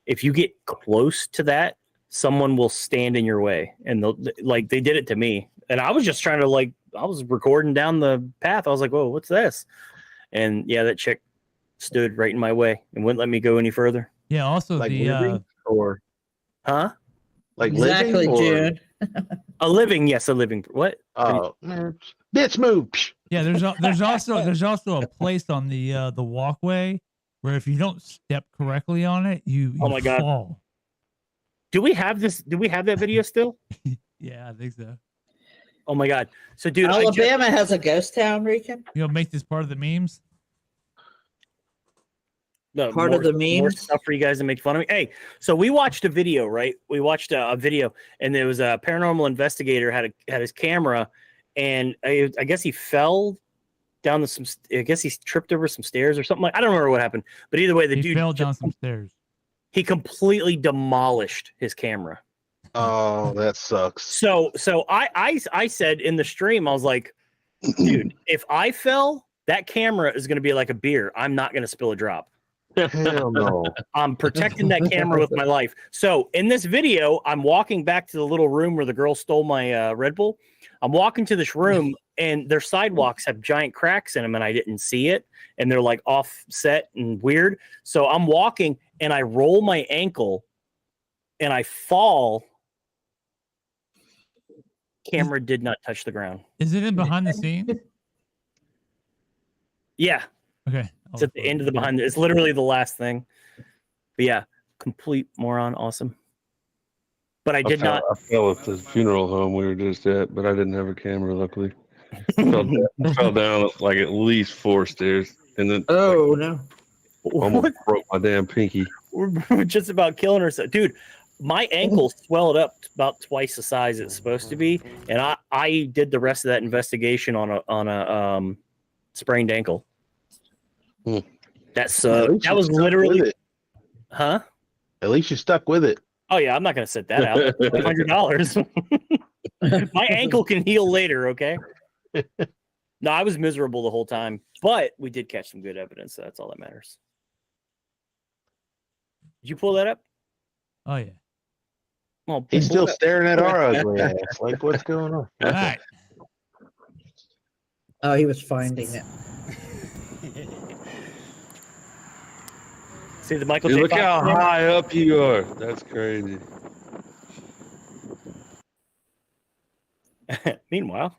If you get close to that, someone will stand in your way, and they did it to me. And I was just trying to I was recording down the path. I was like, "Whoa, what's this?" And yeah, that chick stood right in my way and wouldn't let me go any further. Yeah. Also, Like the living or Huh? like Exactly, living or, June. A living, yes, a living. What? Oh, man. Bitch, move. Psh. yeah, there's also a place on the walkway where if you don't step correctly on it, you Oh my God. fall. Do we have this? Do we have that video still? Yeah, I think so. Oh my God! So, dude, Alabama has a ghost town, Rican. You know, make this part of the memes. Part of the more memes? stuff for you guys to make fun of me. Hey, so we watched a video, right? We watched a video, and there was a paranormal investigator had his camera, and I guess he fell down I guess he tripped over some stairs or something like. I don't remember what happened, but either way, the He dude fell down some stairs. he completely demolished his camera. Oh, that sucks. So I said in the stream, I was like, dude, if I fell, that camera is going to be like a beer. I'm not going to spill a drop. Hell no. I'm protecting that camera with my life. So in this video, I'm walking back to the little room where the girl stole my Red Bull. I'm walking to this room, and their sidewalks have giant cracks in them, and I didn't see it, and they're like offset and weird. So I'm walking, and I roll my ankle, and I fall. Camera did not touch the ground. Is it in behind the scenes? Yeah, Okay. it's at the end of the behind. It's literally the last thing. But yeah, complete moron. Awesome. But I did not. I fell at the funeral home we were just at, but I didn't have a camera, luckily. I fell down like at least 4 stairs. And then Oh no. Almost broke my damn pinky. We're just about killing ourselves, dude. My ankle swelled up about twice the size it's supposed to be, and I did the rest of that investigation on a sprained ankle. Hmm. That was literally, huh? At least you stuck with it. Oh yeah, I'm not gonna set that out. $100. My ankle can heal later, okay? No, I was miserable the whole time, but we did catch some good evidence, so that's all that matters. Did you pull that up? Oh yeah. Well, He's pull still it up. staring at our ugly ass. Like, what's going on? All right. Oh, he was finding it. See the Michael Dude, J. look Fox how thing? high up you are. That's crazy. Meanwhile,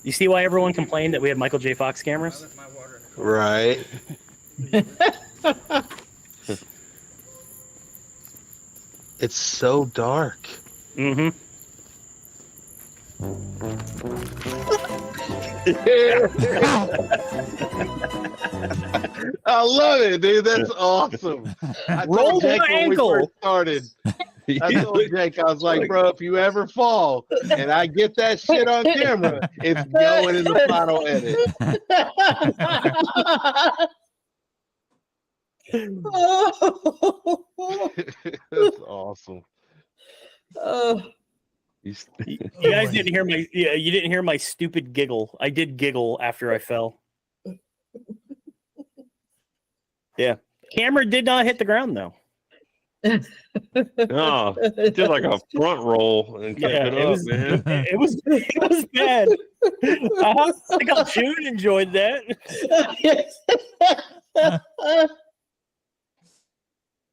you see why everyone complained that we had Michael J. Fox cameras? Right. It's so dark. Mm-hmm. I love it, dude. That's awesome. I Roll told Jake my when we ankle. first started. I told Jake, I was like, bro, if you ever fall and I get that shit on camera, it's going in the final edit. That's awesome. You guys didn't hear you didn't hear my stupid giggle. I did giggle after I fell. Yeah. Camera did not hit the ground though. No, did like a front roll and kept Yeah, it it up, was- man. It was bad. I think June enjoyed that.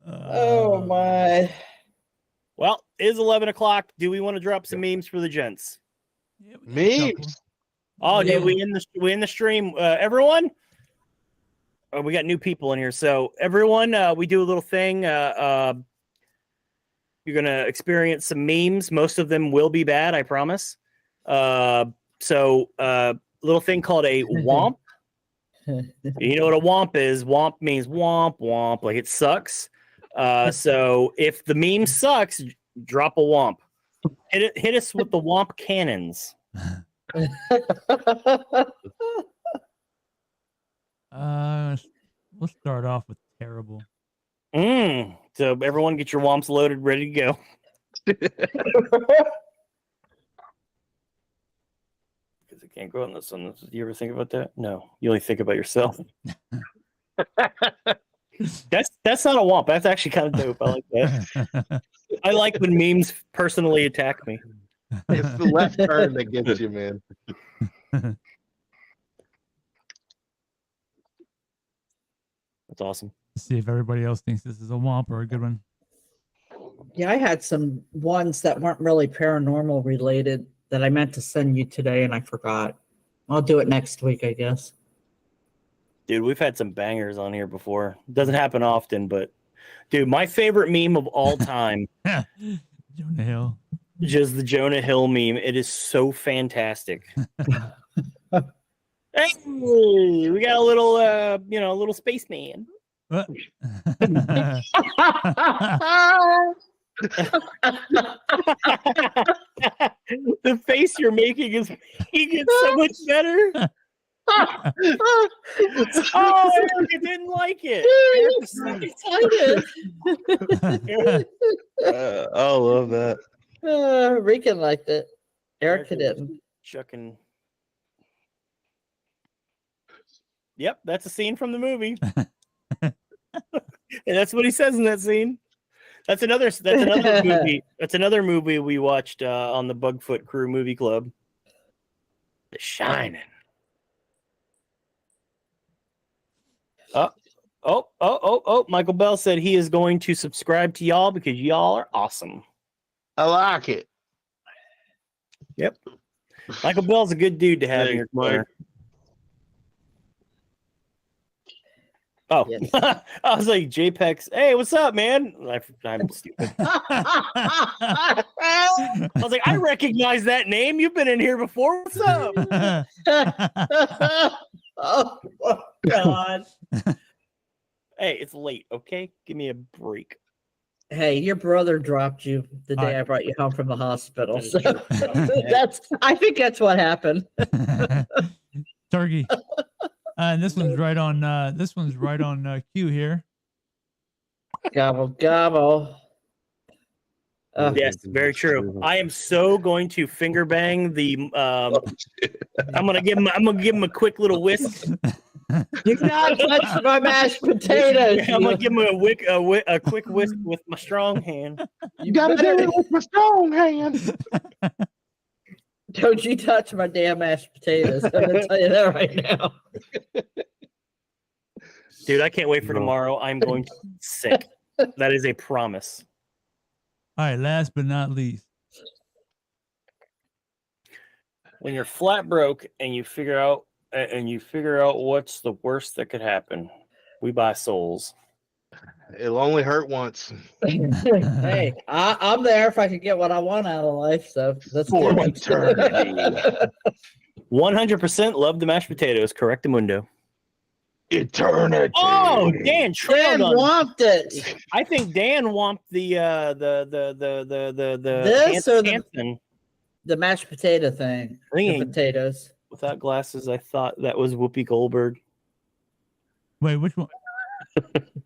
Oh my. Well, it is 11 o'clock. Do we want to drop some memes for the gents? Yeah, we got a couple. Memes. Oh, Yeah. dude, we in the stream. Everyone? Oh, we got new people in here. So everyone, we do a little thing. You're gonna experience some memes. Most of them will be bad, I promise. So little thing called a womp. You know what a womp is? Womp means womp womp, like it sucks. So if the meme sucks, drop a womp. Hit us with the womp cannons. We'll start off with terrible. So everyone get your womps loaded, ready to go. Because I can't go on this one. Do you ever think about that? No, you only think about yourself. That's not a womp. That's actually kind of dope. I like that. I like when memes personally attack me. It's the left turn that gets you, man. That's awesome. Let's see if everybody else thinks this is a womp or a good one. Yeah, I had some ones that weren't really paranormal related that I meant to send you today and I forgot. I'll do it next week, I guess. Dude, we've had some bangers on here before. Doesn't happen often, but dude, my favorite meme of all time Jonah Hill. just the Jonah Hill meme. It is so fantastic. Hey, we got a little little spaceman. What? The face you're making is making it so much better. Oh, Erica didn't like it. I love that. Regan liked it. Erica didn't. Chucking. Yep, that's a scene from the movie. And that's what he says in that scene. That's another movie. That's another movie we watched on the Bugfoot Crew Movie Club. The Shining. Oh! Michael Bell said he is going to subscribe to y'all because y'all are awesome. I like it. Yep. Michael Bell's a good dude to have in your Thanks, corner. Oh, Yes. I was like, JPEG's, hey, what's up, man? I'm stupid. I was like, I recognize that name. You've been in here before. What's up? Oh my God. Hey, it's late. Okay, give me a break. Hey, your brother dropped you the day Alright. I brought you home from the hospital. That is So true. I think that's what happened. Turkey. And this one's right on. Cue here. Gobble gobble. Yes, very true. I am so going to finger bang the. I'm gonna give him a quick little whisk. Do not touch my mashed potatoes. I'm gonna give him a quick whisk with my strong hand. You gotta do it with my strong hand. Don't you touch my damn mashed potatoes. I'm gonna tell you that right now. Dude, I can't wait for tomorrow. I'm going to be sick. That is a promise. All right. Last but not least. When you're flat broke and you figure out what's the worst that could happen, we buy souls. It'll only hurt once. Hey, I'm there if I can get what I want out of life. So that's For good. eternity. 100% love the mashed potatoes. Correctamundo. Eternity. Oh, Dan Dan trailed on. want it. I think Dan wants the This or the- Hanson. The mashed potato thing. I think The he- potatoes. Without glasses, I thought that was Whoopi Goldberg. Wait, which one?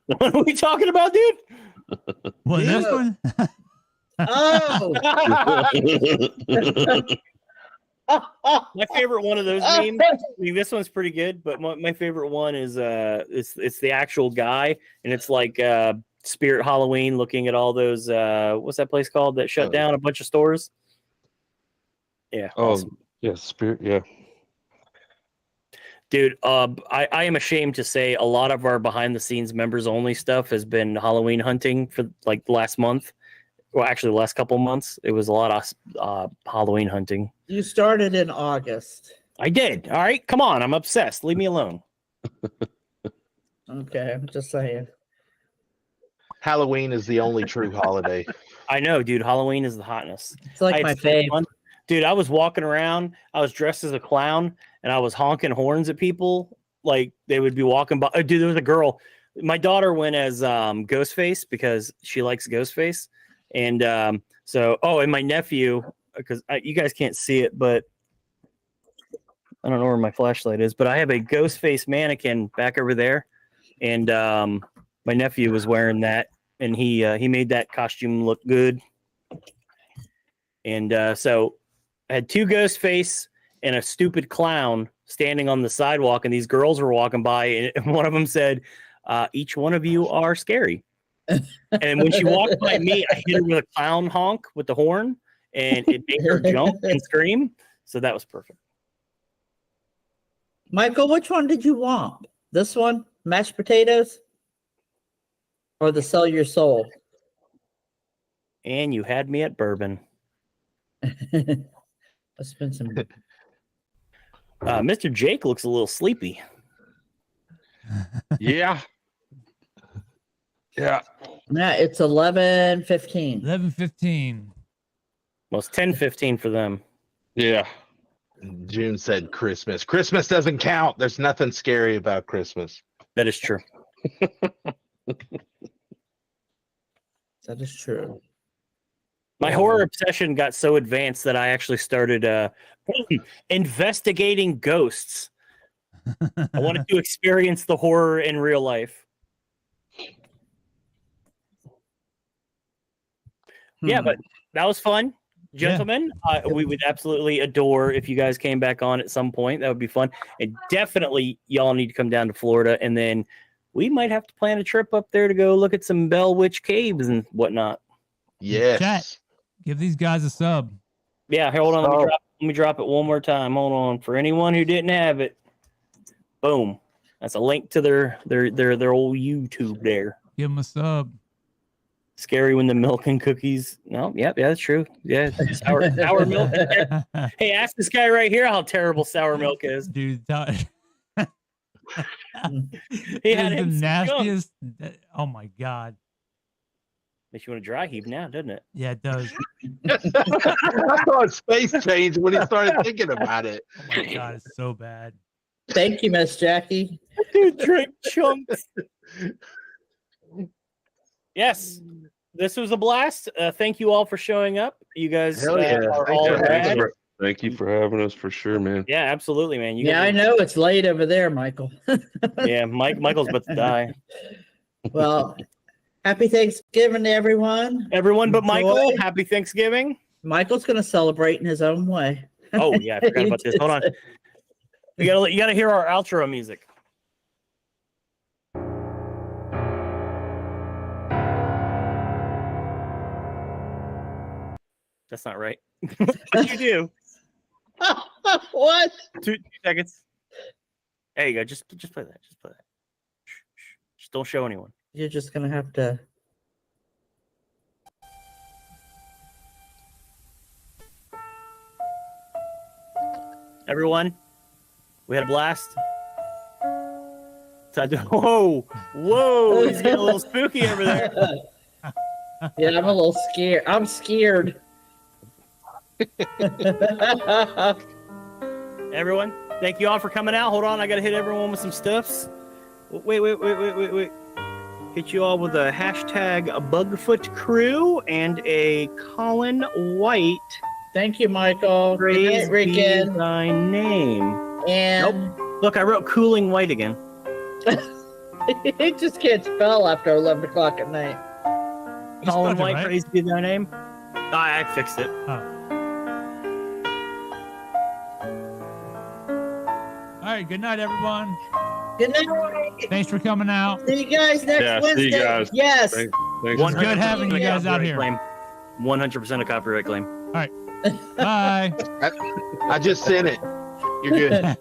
What are we talking about, dude? What, Yeah. this one? Oh. My favorite one of those memes. I mean, this one's pretty good, but my favorite one is it's the actual guy, and it's like Spirit Halloween, looking at all those what's that place called that shut down a bunch of stores? Yeah. Oh, Awesome. yeah, spirit. Yeah. Dude, I am ashamed to say a lot of our behind the scenes members only stuff has been Halloween hunting for like the last month. Well, actually, the last couple months, it was a lot of Halloween hunting. You started in August. I did. All right, come on. I'm obsessed. Leave me alone. Okay, I'm just saying. Halloween is the only true holiday. I know, dude. Halloween is the hotness. It's like I my had so fave. fun. Dude, I was walking around. I was dressed as a clown, and I was honking horns at people. Like they would be walking by. Oh, dude, there was a girl. My daughter went as Ghostface because she likes Ghostface, and and my nephew, because you guys can't see it, but I don't know where my flashlight is, but I have a Ghostface mannequin back over there, and my nephew was wearing that, and he made that costume look good, and so. I had two Ghostface and a stupid clown standing on the sidewalk, and these girls were walking by, and one of them said, each one of you are scary. And when she walked by me, I hit her with a clown honk with the horn, and it made her jump and scream. So that was perfect. Michael, which one did you want? This one, mashed potatoes, or the sell your soul? And you had me at bourbon. Let's spend some. Mr. Jake looks a little sleepy. Yeah. Yeah. Yeah, it's 11:15. 11:15. Well, it's 10:15 for them. Yeah. June said Christmas. Christmas doesn't count. There's nothing scary about Christmas. That is true. That is true. My horror obsession got so advanced that I actually started investigating ghosts. I wanted to experience the horror in real life. Yeah, but that was fun. Gentlemen, we would absolutely adore if you guys came back on at some point. That would be fun. And definitely y'all need to come down to Florida, and then we might have to plan a trip up there to go look at some Bell Witch caves and whatnot. Yes. Chat. Give these guys a sub. Yeah, hold on. Let me drop it one more time. Hold on. For anyone who didn't have it, boom. That's a link to their old YouTube there. Give them a sub. Scary when the milk and cookies. No, yeah, that's true. Yeah, sour milk. Hey, ask this guy right here how terrible sour milk is. Dude, He had the him nastiest. Oh my god. Makes you want to dry heave now, doesn't it? Yeah, it does. I thought his face changed when he started thinking about it. Oh my god, it's so bad. Thank you, Miss Jackie. Dude, drink chunks. Yes, this was a blast. Thank you all for showing up. You guys Hell yeah. are Thank all you. rad. Thank you for having us for sure, man. Yeah, absolutely, man. You Yeah, I guys know it's late over there, Michael. yeah, Michael's about to die. Well, happy Thanksgiving to everyone. Everyone but Enjoy. Michael, happy Thanksgiving. Michael's going to celebrate in his own way. Oh yeah, I forgot about this. Hold on. You gotta hear our outro music. That's not right. What you do? What? 2 seconds. There you go. Just play that. Just play that. Just don't show anyone. You're just going to have to. Everyone, we had a blast. Whoa! He's getting a little spooky over there. Yeah, I'm a little scared. I'm scared. Everyone, thank you all for coming out. Hold on, I gotta hit everyone with some stuffs. Wait. Hit you all with a hashtag Bugfoot Crew and a Colin White. Thank you, Michael. Praise Good be night, Ricken. thy name. And Look, I wrote Cooling White again. it just can't spell after 11 o'clock at night. You Colin spelled it White, right? praise be thy name. I fixed it. All right. Good night, everyone. Good night. Thanks for coming out. See you guys next Yeah, see Wednesday. you guys. Yes. Thanks. It's good having you guys out here. 100% a copyright claim. Bye. I just sent it. You're good.